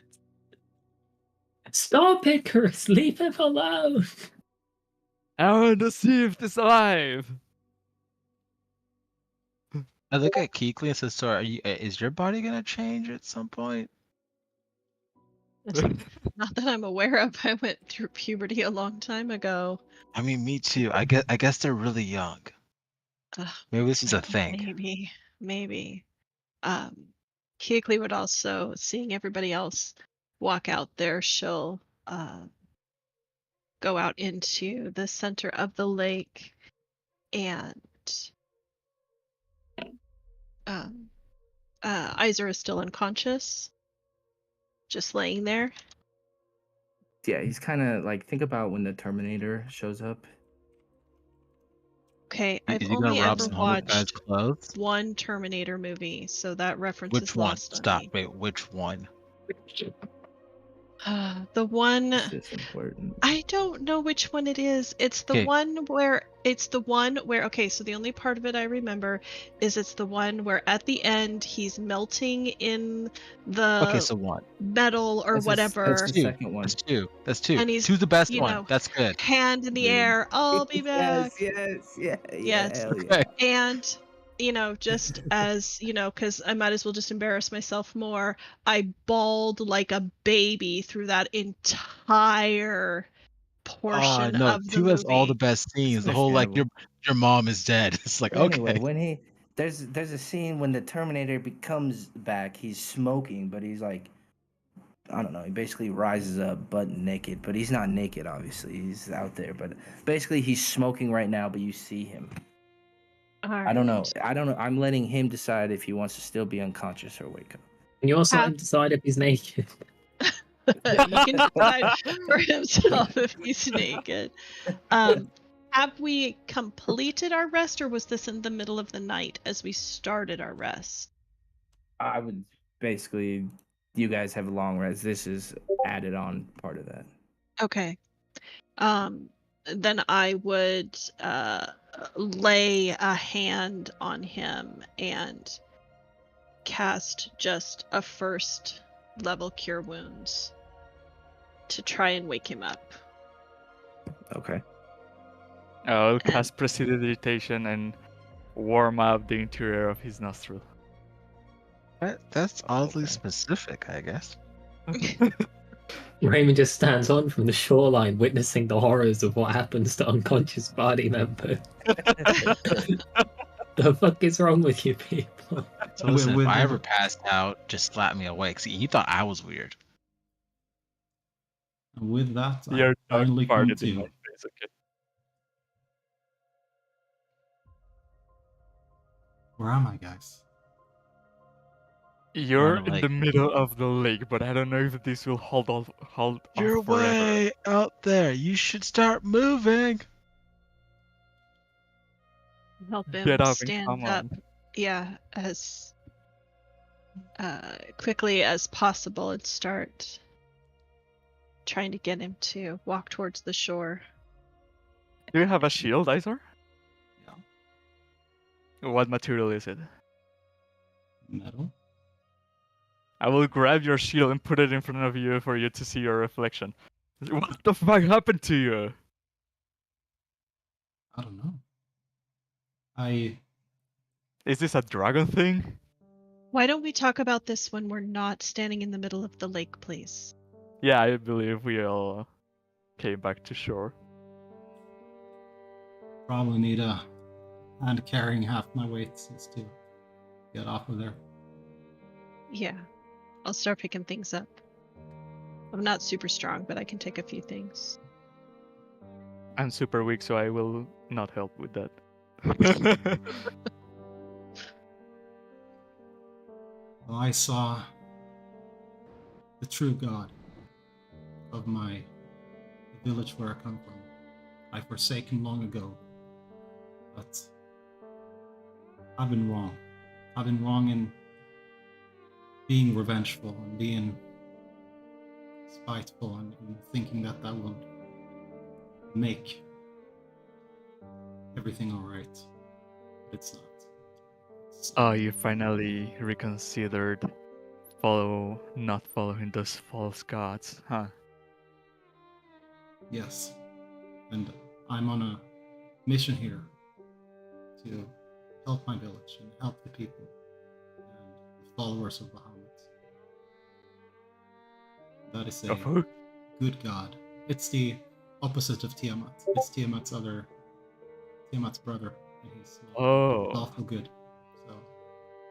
Stop, Icarus! Leave him alone! I want to see if he's alive! I look at Keekly and says, "So, is your body gonna change at some point?" Not that I'm aware of. I went through puberty a long time ago. I mean, me too. I guess they're really young. Maybe this is a thing. Maybe. Keekly would also, seeing everybody else walk out there, she'll go out into the center of the lake and Iser is still unconscious, just laying there. Yeah, he's kind of like, think about when the Terminator shows up. Okay, Is I've he gonna only rob ever some homeless guy's watched clothes? one Terminator movie, so that reference Which is one? lost on Stop. me. Wait, which one? The one This is important. I don't know which one it is. It's the Okay. one where okay, so the only part of it I remember is it's the one where at the end he's melting in the Okay, so one. metal or That's whatever. the Two. second one. That's two. That's two. And he's, Two's the best you one. know, That's good. hand in the Dude. air, I'll be back. Yes. Yes. Hell yeah. Okay. And just as because I might as well just embarrass myself more, I bawled like a baby through that entire portion No, of the two has all the movie. best scenes. It's The whole like your understandable. mom is dead. It's like, But anyway, okay. when there's a scene when the Terminator becomes back, he's smoking, but he's like, I don't know, he basically rises up butt naked, but he's not naked, obviously. He's out there, but basically he's smoking right now, but you see him. I don't know. I'm letting him decide if he wants to still be unconscious or wake up. Can you also decide if he's naked? He can decide for himself if he's naked. Have we completed our rest, or was this in the middle of the night as we started our rest? I would basically, you guys have a long rest. This is added on part of that. Okay. Then I would lay a hand on him and cast just a first level cure wounds to try and wake him up. Okay. I'll cast Prestidigitation and warm up the interior of his nostril. That's oddly specific, I guess. Raymond just stands on from the shoreline, witnessing the horrors of what happens to unconscious party members. The fuck is wrong with you people? So listen, if I ever passed out, just slap me awake. See, he thought I was weird. With that, You're I finally part come of the to. noise, okay. Where am I, guys? You're On the in the middle of the lake, but I don't know if this will hold You're off forever. way out there. You should start moving. Help him Get up and stand come up. on. Yeah, as quickly as possible and start trying to get him to walk towards the shore. Do you have a shield, Izor? Yeah. What material is it? Metal. I will grab your shield and put it in front of you for you to see your reflection. What the fuck happened to you? I don't know. I Is this a dragon thing? Why don't we talk about this when we're not standing in the middle of the lake, please? Yeah, I believe we all came back to shore. probably need a hand carrying half my weight just to get off of there. Yeah, I'll start picking things up. I'm not super strong, but I can take a few things. I'm super weak, so I will not help with that. Well, I saw the true God of the village where I come from. I forsake him long ago, but I've been wrong. I've been wrong in being revengeful and being spiteful and thinking that would make everything all right. It's not. Oh, you finally reconsidered not following those false gods, huh? Yes, and I'm on a mission here to help my village and help the people and the followers of Bahamut. That is a Of who? good god. It's the opposite of Tiamat. It's Tiamat's brother, and he's Oh, lawful good. So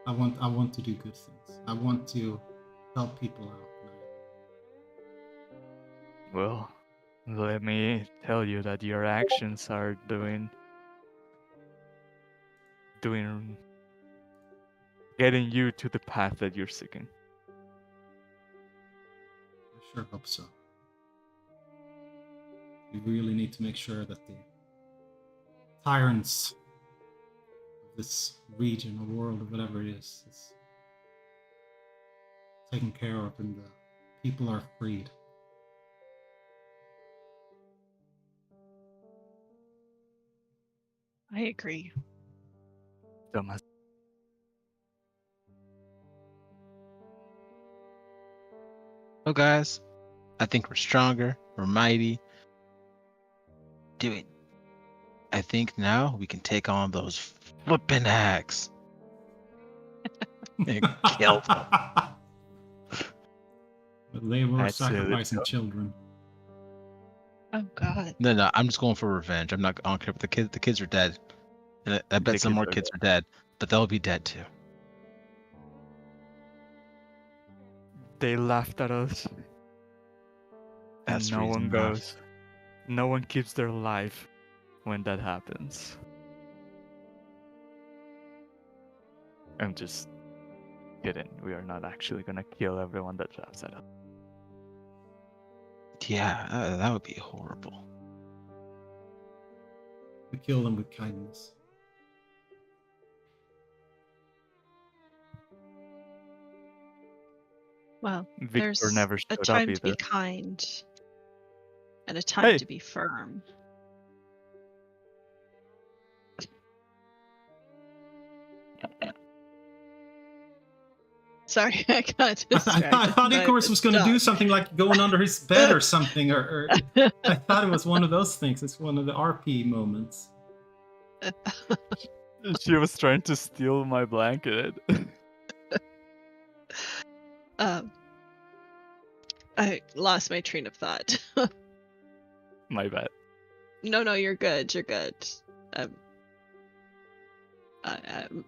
I want to do good things. I want to help people out. well, let me tell you that your actions are getting you to the path that you're seeking. I sure hope so. We really need to make sure that the tyrants of this region or world or whatever it is taken care of and the people are freed. I agree. Thomas. So, guys, I think we're stronger. We're mighty. Do it. I think now we can take on those flipping hacks. And kill them. But they were That's it. sacrificing children. Oh God. No, I'm just going for revenge. I don't care if the kids are dead. And I bet The some kids more are kids are dead, but they'll be dead too. They laughed at us, That's and no one reason enough. goes. No one keeps their life when that happens. I'm just kidding. We are not actually gonna kill everyone that laughs at us. Yeah, that would be horrible. We kill them with kindness. Well, Victor there's never a showed up time to be either. kind and a time Hey! to be firm. Sorry, I got distracted. I thought by Icarus the was going to do dog. something like going under his bed or something, or I thought it was one of those things. It's one of the RP moments. She was trying to steal my blanket. I lost my train of thought. My bad. No, you're good. You're good.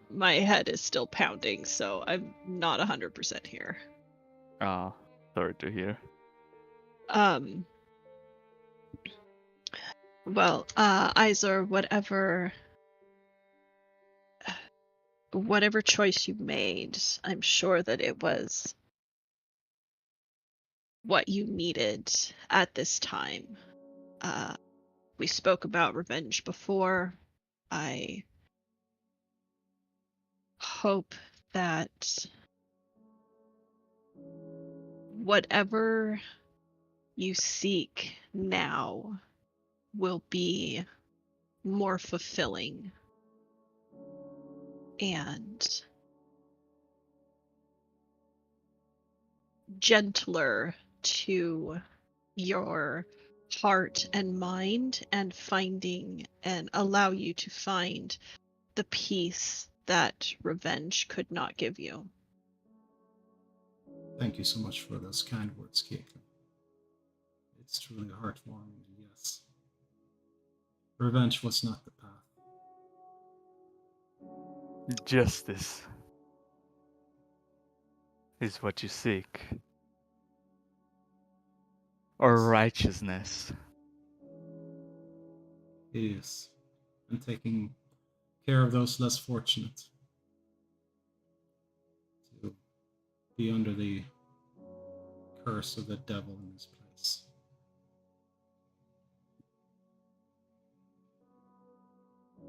My head is still pounding, so I'm not 100% here. Ah, sorry to hear. Well, Izor, whatever choice you made, I'm sure that it was what you needed at this time. We spoke about revenge before. I hope that whatever you seek now will be more fulfilling and gentler to your heart and mind and allow you to find the peace that revenge could not give you. Thank you so much for those kind words, Caitlin. It's truly heartwarming, yes. Revenge was not the path. Justice is what you seek. Or righteousness. It is. And taking care of those less fortunate to be under the curse of the devil in this place.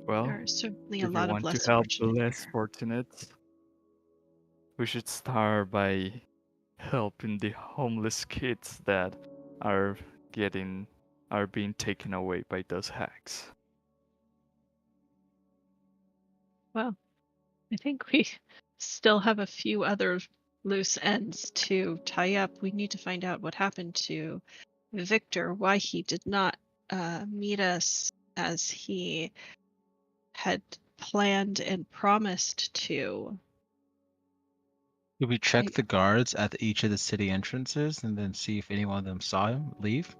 Well, There are certainly if a you lot of want to less help the fortunate less here. fortunate, we should start by helping the homeless kids that are being taken away by those hacks. Well, I think we still have a few other loose ends to tie up. We need to find out what happened to Victor, why he did not meet us as he had planned and promised to. Did we check I- the guards at each of the city entrances and then see if any one of them saw him leave?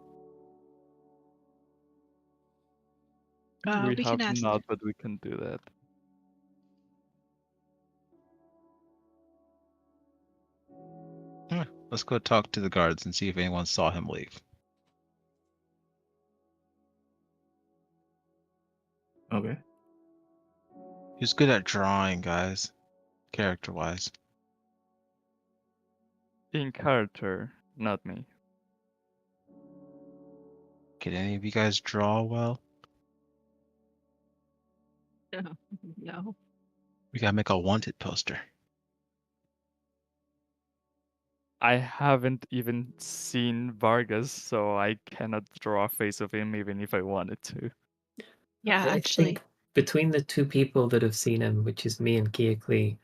We we have can ask. not, but we can do that. Let's go talk to the guards and see if anyone saw him leave. Okay. He's good at drawing, guys, character-wise. In character, not me. Can any of you guys draw well? No. We gotta make a wanted poster. I haven't even seen Vargas, so I cannot draw a face of him even if I wanted to. Yeah, I actually. think between the two people that have seen him, which is me and Keoklee,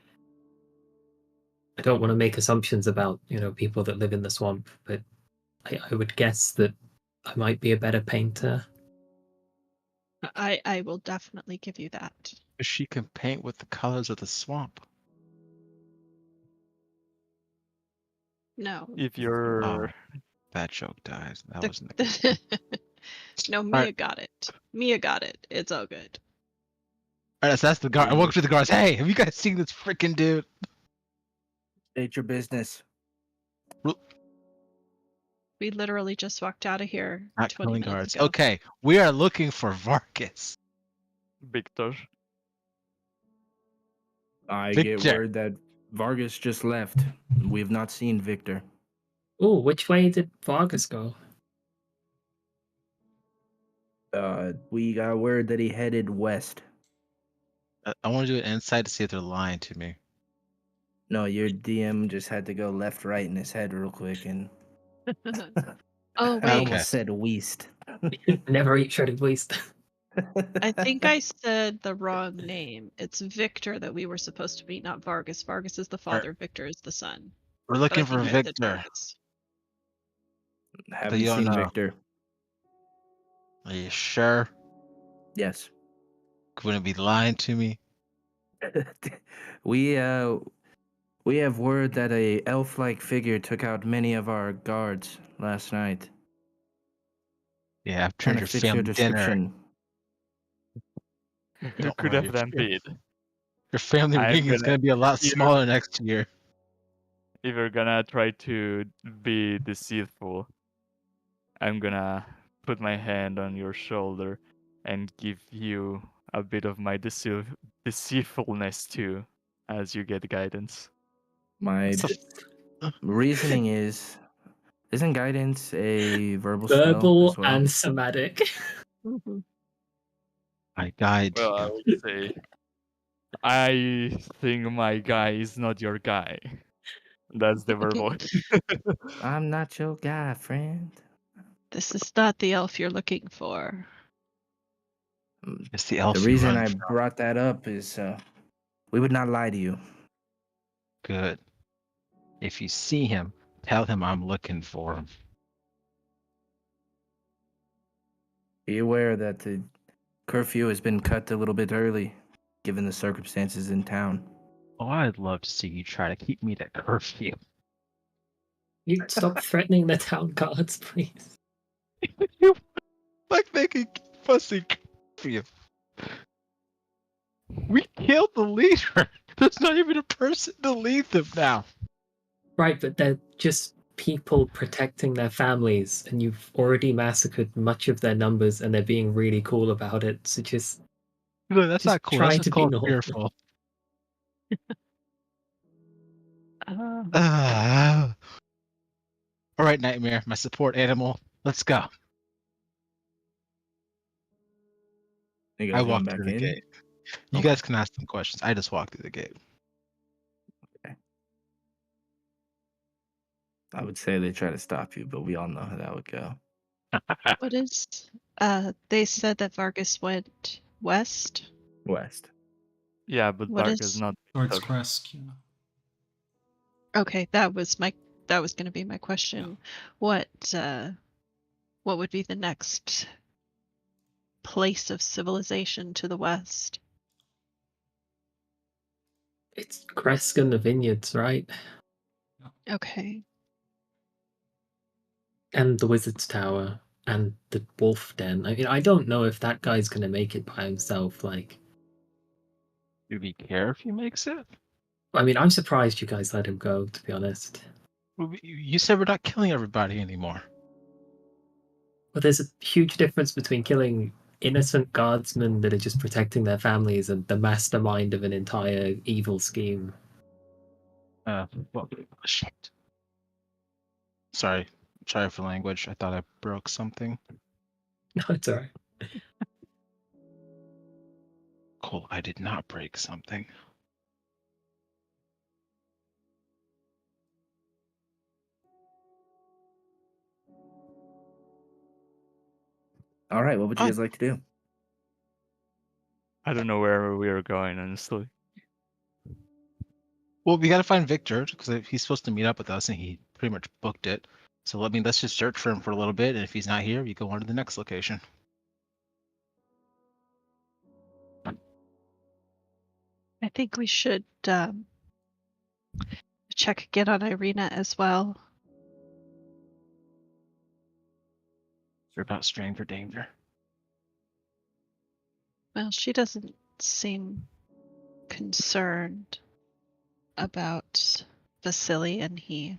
I don't want to make assumptions about, people that live in the swamp, but I would guess that I might be a better painter. I will definitely give you that. She can paint with the colors of the swamp. No. If you're Oh, that joke dies. That The- wasn't a good one. No, Mia Alright. got it. Mia got it. It's all good. Alright, so that's the guard. I walk up to the guards. Hey, have you guys seen this freaking dude? State your business. We literally just walked out of here Not 20 killing minutes guards. ago. Okay, we are looking for Vargas. Victor, I Victor. get word that Vargas just left. We've not seen Victor. Oh, which way did Vargas go? We got word that he headed west. I want to do an insight to see if they're lying to me. No, your DM just had to go left, right in his head real quick, and Oh, I wait. almost said west. Never eat shredded waste. I think I said the wrong name. It's Victor that we were supposed to meet, not Vargas. Vargas is the father, Victor is the son. We're But I looking think for I said Victor. Vargas. Haven't you don't seen know. Victor. Are you sure? Yes. Wouldn't be lying to me? we have word that a elf-like figure took out many of our guards last night. Yeah, I've Kind turned your of fits your family dinner. description. who Don't could worry, have that been? your family I'm reunion is gonna- gonna be a lot if- smaller next year. If you're gonna try to be deceitful, I'm gonna put my hand on your shoulder and give you a bit of my deceitfulness too, as you get guidance. My So- reasoning isn't guidance a verbal spell Verbal as well? and somatic. Mhm. I guide Well, I you. would say, I think my guy is not your guy. That's the verbal. I'm not your guy, friend. This is not the elf you're looking for. It's the elf The you reason run I from. brought that up is we would not lie to you. Good. If you see him, tell him I'm looking for him. Be aware that the curfew has been cut a little bit early, given the circumstances in town. Oh, I'd love to see you try to keep me to curfew. You stop threatening the town guards, please. You like making fussy curfew. We killed the leader. There's not even a person to lead them now. Right, but they're just people protecting their families, and you've already massacred much of their numbers, and they're being really cool about it. So just No, that's Just not cool. try That's to just be called normal. fearful. Uh, All right, Nightmare, my support animal. Let's go. You I guys going walked back through the in? gate. You Okay. guys can ask them questions. I just walked through the gate. I would say they try to stop you, but we all know how that would go. What is? They said that Vargas went west. West. yeah, but What Vargas is? not Towards Victor. Kresk, yeah. Okay, that was going to be my question. What would be the next place of civilization to the west? It's Kresk and the vineyards, right? Okay. And the Wizard's Tower and the Wolf Den. I mean, I don't know if that guy's gonna make it by himself. Like, Do we care if he makes it? I mean, I'm surprised you guys let him go. To be honest, You said we're not killing everybody anymore. but there's a huge difference between killing innocent guardsmen that are just protecting their families and the mastermind of an entire evil scheme. Well, shit. Sorry for language. I thought I broke something. No, it's alright. Cool, I did not break something. All right, what would you Oh. guys like to do? I don't know where we are going, honestly. Well, we gotta find Victor because he's supposed to meet up with us, and he pretty much booked it. So let's just search for him for a little bit, and if he's not here, we go on to the next location. I think we should check again on Irina as well. You're about stranger danger. Well, she doesn't seem concerned about Vasily, and he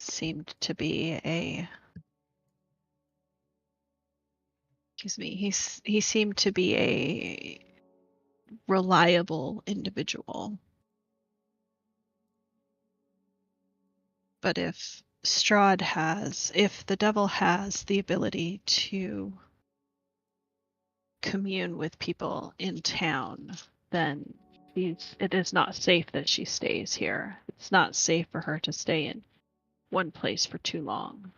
seemed to be a. Excuse me. He seemed to be a reliable individual. But if if the devil has the ability to commune with people in town, then it is not safe that she stays here. It's not safe for her to stay in one place for too long.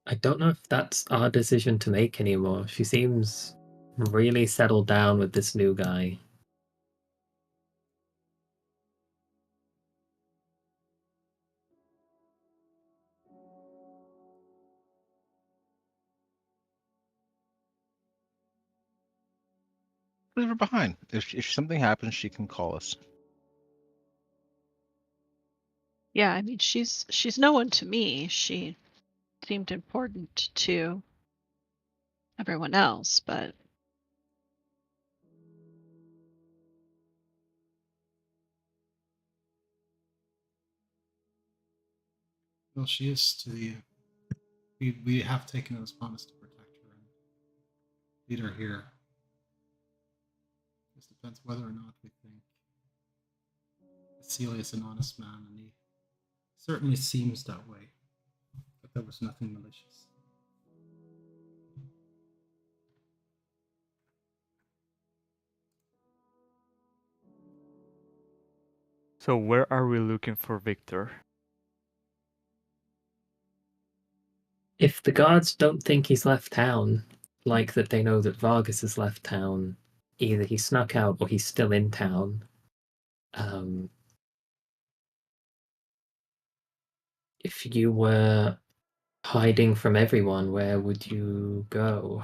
I don't know if that's our decision to make anymore. She seems really settled down with this new guy. Leave her behind. If something happens, she can call us. Yeah, I mean she's no one to me. She seemed important to everyone else, but Well, she is to the. We have taken it as promise to protect her and lead her here. Just depends whether or not we think Vasily is an honest man, and he certainly seems that way. But there was nothing malicious. So where are we looking for Victor? If the guards don't think he's left town, like that they know that Vargas has left town, either he snuck out or he's still in town. If you were hiding from everyone, where would you go?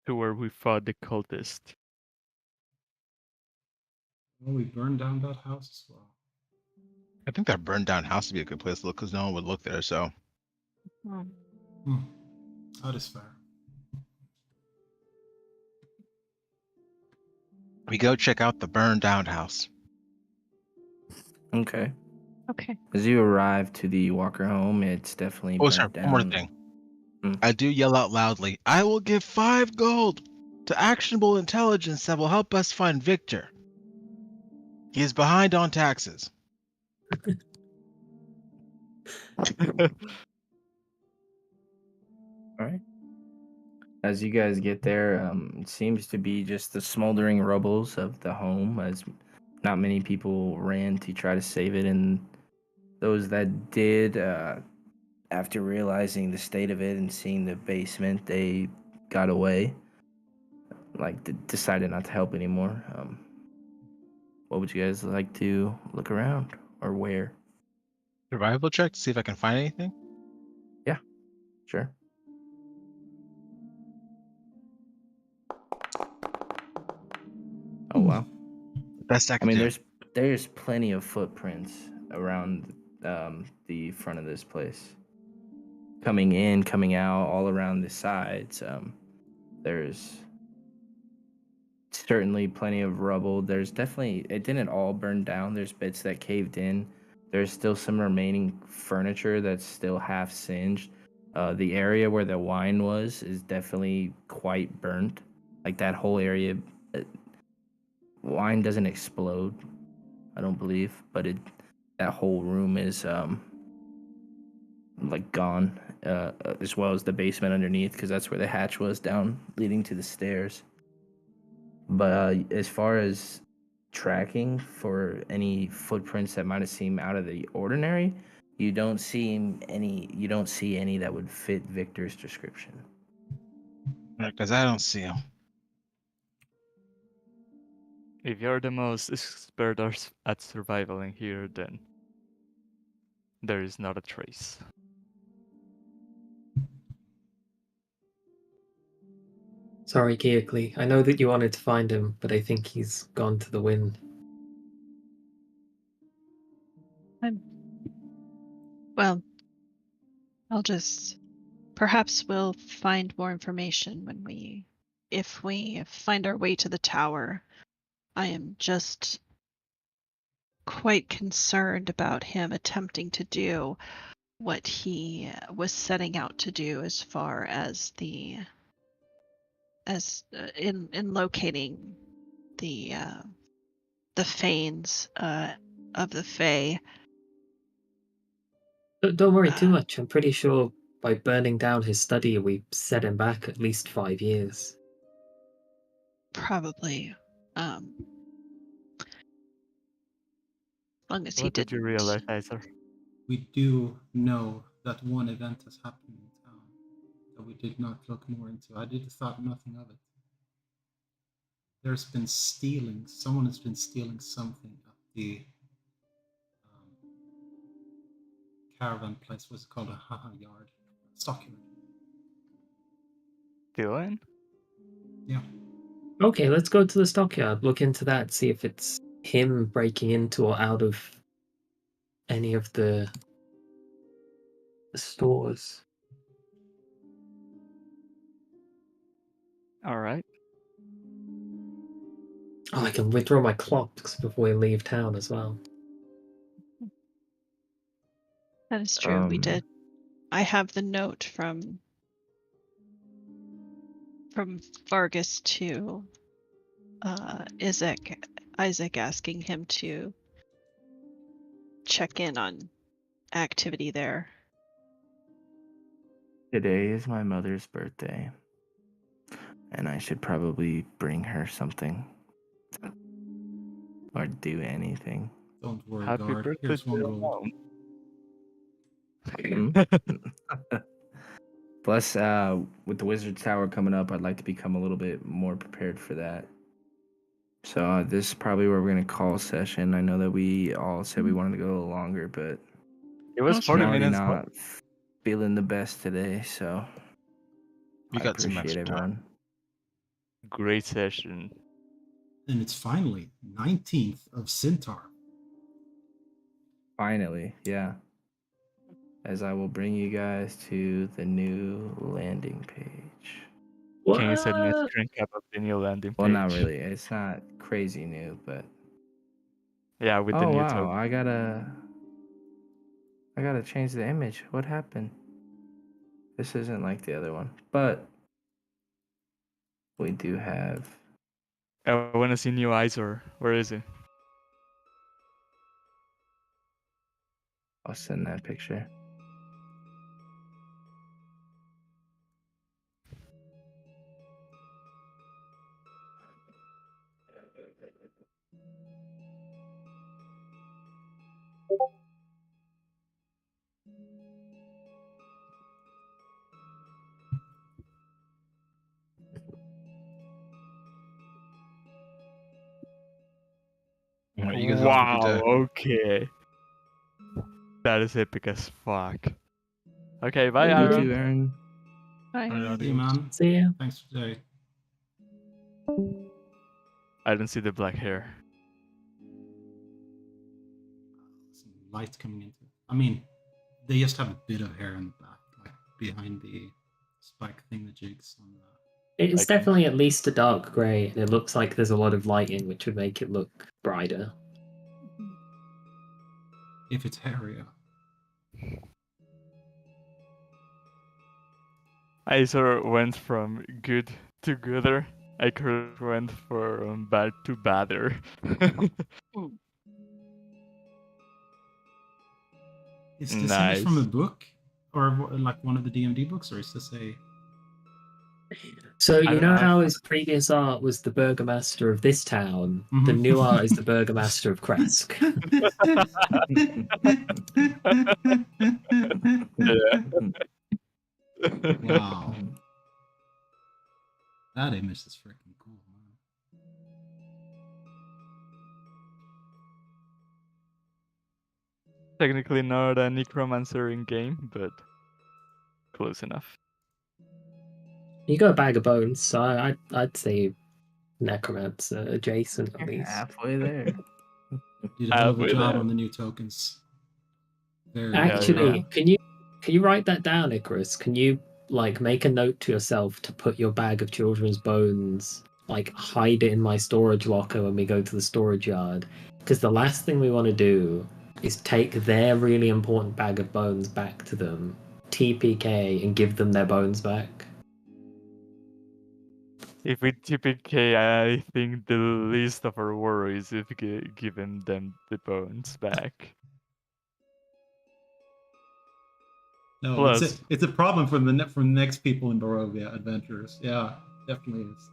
To where we fought the cultist. Well, we burned down that house as well. I think that burned down house would be a good place to look because no one would look there. So Hmm. That is fair. we go check out the burned down house. Okay. Okay. As you arrive to the Walker home, it's definitely Oh, sorry. burnt One more down. thing. Hmm. I do yell out loudly. I will give 5 gold to actionable intelligence that will help us find Victor. He is behind on taxes. All right. As you guys get there, it seems to be just the smoldering rubbles of the home, as not many people ran to try to save it, and those that did, after realizing the state of it and seeing the basement, they got away. Like, decided not to help anymore. What would you guys like to look around or where? Survival check to see if I can find anything. Yeah, sure. Oh wow. Best I I can mean, do. there's plenty of footprints around the front of this place. Coming in, coming out, all around the sides. There's certainly plenty of rubble. There's definitely, it didn't all burn down. There's bits that caved in. There's still some remaining furniture that's still half singed. The area where the wine was is definitely quite burnt. Like that whole area, uh, wine doesn't explode, I don't believe, but that whole room is like gone, as well as the basement underneath, because that's where the hatch was down leading to the stairs. But as far as tracking for any footprints that might have seemed out of the ordinary, you don't see any. You don't see any that would fit Victor's description. Because I don't see him. If you're the most expert at surviving here, then there is not a trace. Sorry, Geargly. I know that you wanted to find him, but I think he's gone to the wind. Well, I'll just. Perhaps we'll find more information if we find our way to the tower. I am just quite concerned about him attempting to do what he was setting out to do as far as in locating the fanes of the Fae. Don't worry too much. I'm pretty sure by burning down his study, we set him back at least 5 years. Probably. Um, as long as he What did you didn't. realize, Isaac? We do know that one event has happened in town that we did not look more into. I did thought nothing of it. There's been stealing. Someone has been stealing something at the caravan place. What's it called? A haha yard, stockyard. Dylan? Yeah. Okay, let's go to the stockyard, look into that, see if it's him breaking into or out of any of the stores. Alright. Oh, I can withdraw my clocks before we leave town as well. That is true. We did. I have the note from Vargas to Isaac asking him to check in on activity there. Today is my mother's birthday, and I should probably bring her something or do anything. Don't worry, Happy guard. birthday Here's to one your gold. mom. Plus, with the Wizard Tower coming up, I'd like to become a little bit more prepared for that. So this is probably where we're gonna call a session. I know that we all said we wanted to go a little longer, but It was That's 40 I'm already minutes. not feeling the best today, so We I got some appreciate extra time. everyone. Great session. And it's finally 19th of Centaur. Finally, yeah. As I will bring you guys to the new landing page. Can you send me a What? screen cap of the new landing page? Well, not really. It's not crazy new, but Yeah, with the oh new wow, token. I gotta change the image. What happened? This isn't like the other one, but we do have. I want to see new Izor. Where is it? I'll send that picture. Alright, you guys have a good Wow, day. okay. That is epic as fuck. Okay, bye, You You Aaron. too, Aaron. Bye. Alright, Hey, adios. man. See ya. Thanks for today. I don't see the black hair. Some light coming into it. I mean, they just have a bit of hair in the back, like behind the spike thing, the jigs on the. It's Like- definitely at least a dark grey, and it looks like there's a lot of light in, which would make it look brighter. If it's hairier. Izor went from good to gooder. I went from bad to badder. Is this image from a Nice. book? Or like one of the DMD books? Or is this a. So I you don't know know. how his previous art was the burgomaster of this town? The Mhm. new art is the burgomaster of Kresk. Wow. That image is freaking cool, man. Technically not a necromancer in game, but close enough. You got a bag of bones, so I'd say necromancer adjacent at least. Halfway there. Did a hell of a Halfway job there. on the new tokens. Very Hell Actually, yeah. can you write that down, Icarus? Can you like make a note to yourself to put your bag of children's bones, like hide it in my storage locker when we go to the storage yard? Because the last thing we want to do is take their really important bag of bones back to them, TPK, and give them their bones back. If we TPK, I think the least of our worries is giving them the bones back. No, Plus- it's a problem for the next people in Barovia adventurers. Yeah, definitely is.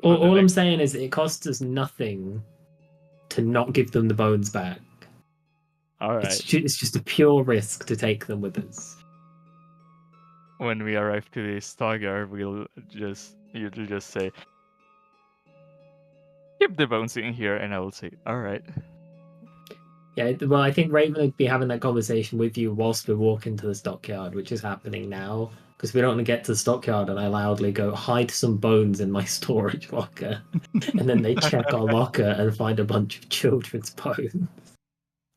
For the All I'm next- saying is it costs us nothing to not give them the bones back. Alright. It's just a pure risk to take them with us. When we arrive to the Stogger, you'll just say, keep the bones in here, and I will say, alright. Yeah, well, I think Raven would be having that conversation with you whilst we're walking to the stockyard, which is happening now. Because we don't want to get to the stockyard and I loudly go, hide some bones in my storage locker. And then they check our locker and find a bunch of children's bones.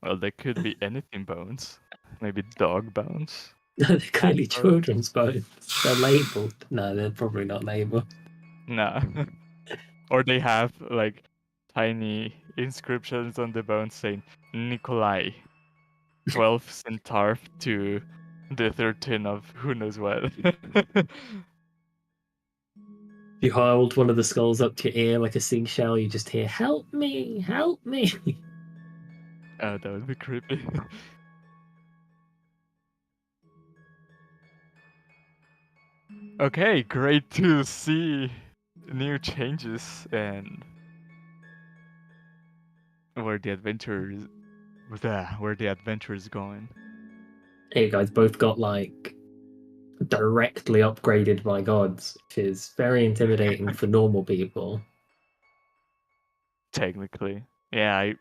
Well, there could be anything bones. Maybe dog bones. They're clearly Cat bones. children's bones. They're labeled. No, they're probably not labeled. Nah. Or they have, like, tiny inscriptions on the bones saying, Nikolai, 12 centaur to the 13 of who knows what. You hold one of the skulls up to your ear like a seashell, you just hear, help me, help me. Oh, that would be creepy. Okay, great to see new changes and where the adventure is going. Hey, you guys both got like directly upgraded by gods, which is very intimidating for normal people. Technically. Yeah,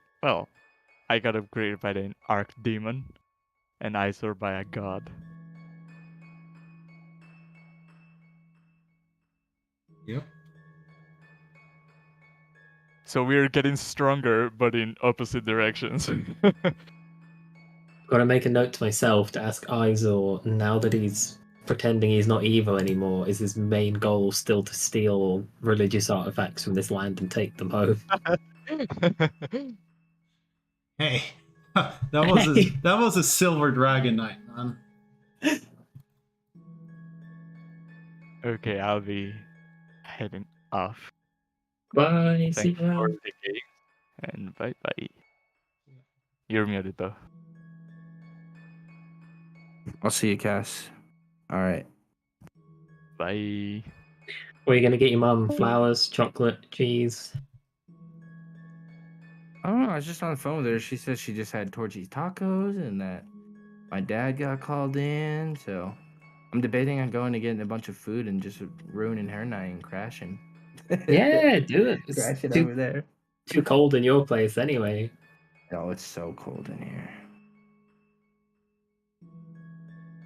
I got upgraded by the Archdemon, and Isor by a god. Yep. So we're getting stronger, but in opposite directions. Got to make a note to myself to ask Izor, now that he's pretending he's not evil anymore, is his main goal still to steal religious artifacts from this land and take them home? Hey, that was a silver dragon knight, man. Okay, I'll be heading off. Bye. See Thanks you for around. the game, and bye bye. You're muted though. I'll see you, Cass. All right. Bye. Were you gonna get your mum flowers, chocolate, cheese? I don't know. I was just on the phone with her. She said she just had Torchy's tacos and that my dad got called in. So I'm debating on going to get a bunch of food and just ruining her night and crashing. Yeah, do it. It's Crashing too, over there. too cold in your place anyway. Oh, it's so cold in here.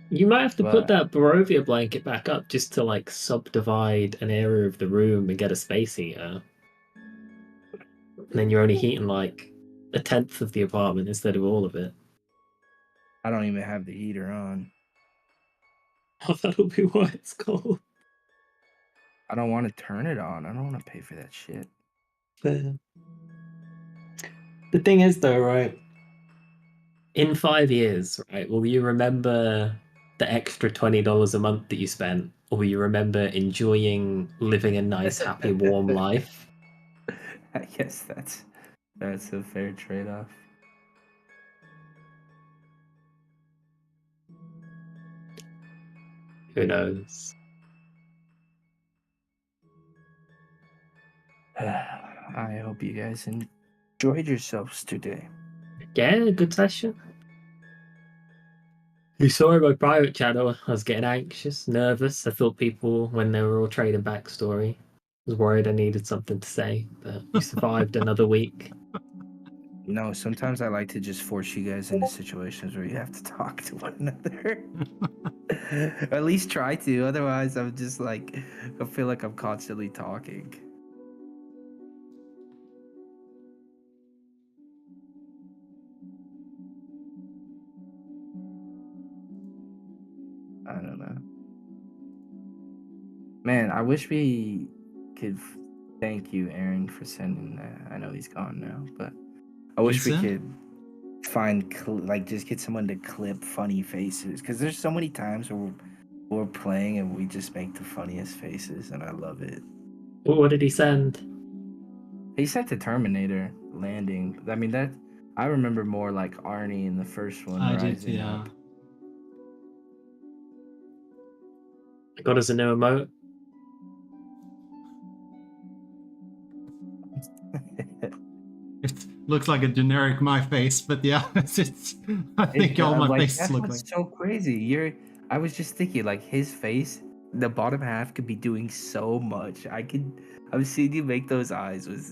You might have to put But- that Barovia blanket back up just to like subdivide an area of the room and get a space heater. And then you're only heating like a tenth of the apartment instead of all of it. I don't even have the heater on. Oh, that'll be why it's cold. I don't want to turn it on. I don't want to pay for that shit. The thing is, though, right? In 5 years, right, will you remember the extra $20 a month that you spent? Or will you remember enjoying living a nice, happy, warm life? I guess that's a fair trade-off. Who knows? I hope you guys enjoyed yourselves today. Yeah, good session. You saw in my private channel, I was getting anxious, nervous. I thought people, when they were all trading backstory, was worried I needed something to say, but we survived another week. No, sometimes I like to just force you guys into situations where you have to talk to one another. Or at least try to. Otherwise, I'm just like, I feel like I'm constantly talking. I don't know. Man, I wish we could thank you, Aaron, for sending that. I know he's gone now, but I wish we Vincent? could find just get someone to clip funny faces, because there's so many times where we're playing and we just make the funniest faces, and I love it. What did he send? He sent the Terminator landing. I mean, that I remember more like Arnie in the first one. I did, rising yeah. up. I got us a new emote. It looks like a generic my face, but yeah, it's I think all my faces that's look what's like. so crazy. I was just thinking, like, his face, the bottom half could be doing so much. I've seen you make those eyes with,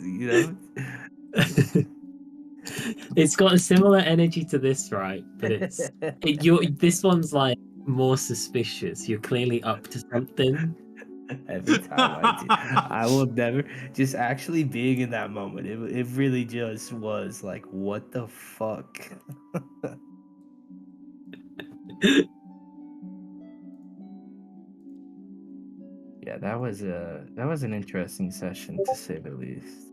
It's got a similar energy to this, right? But this one's like more suspicious. You're clearly up to something. Every time I do, I will never just actually being in that moment. It really just was like, what the fuck? Yeah, that was an interesting session, to say the least.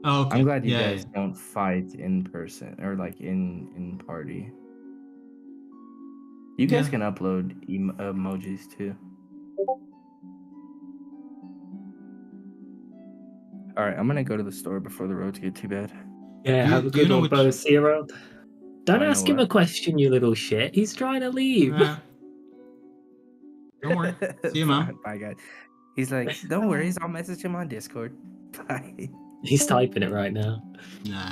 Oh, okay. I'm glad you Yeah, guys don't fight in person or like in party. You guys Yeah. can upload emojis too. All right, I'm gonna go to the store before the roads get too bad. Yeah, Do you- have a do you good know one, which- Bo. See you around. Don't I know ask him what. a question, you little shit. He's trying to leave. Don't worry. See you, man. Bye, guys. He's like, don't worry, I'll message him on Discord. Bye. He's typing it right now. Nah.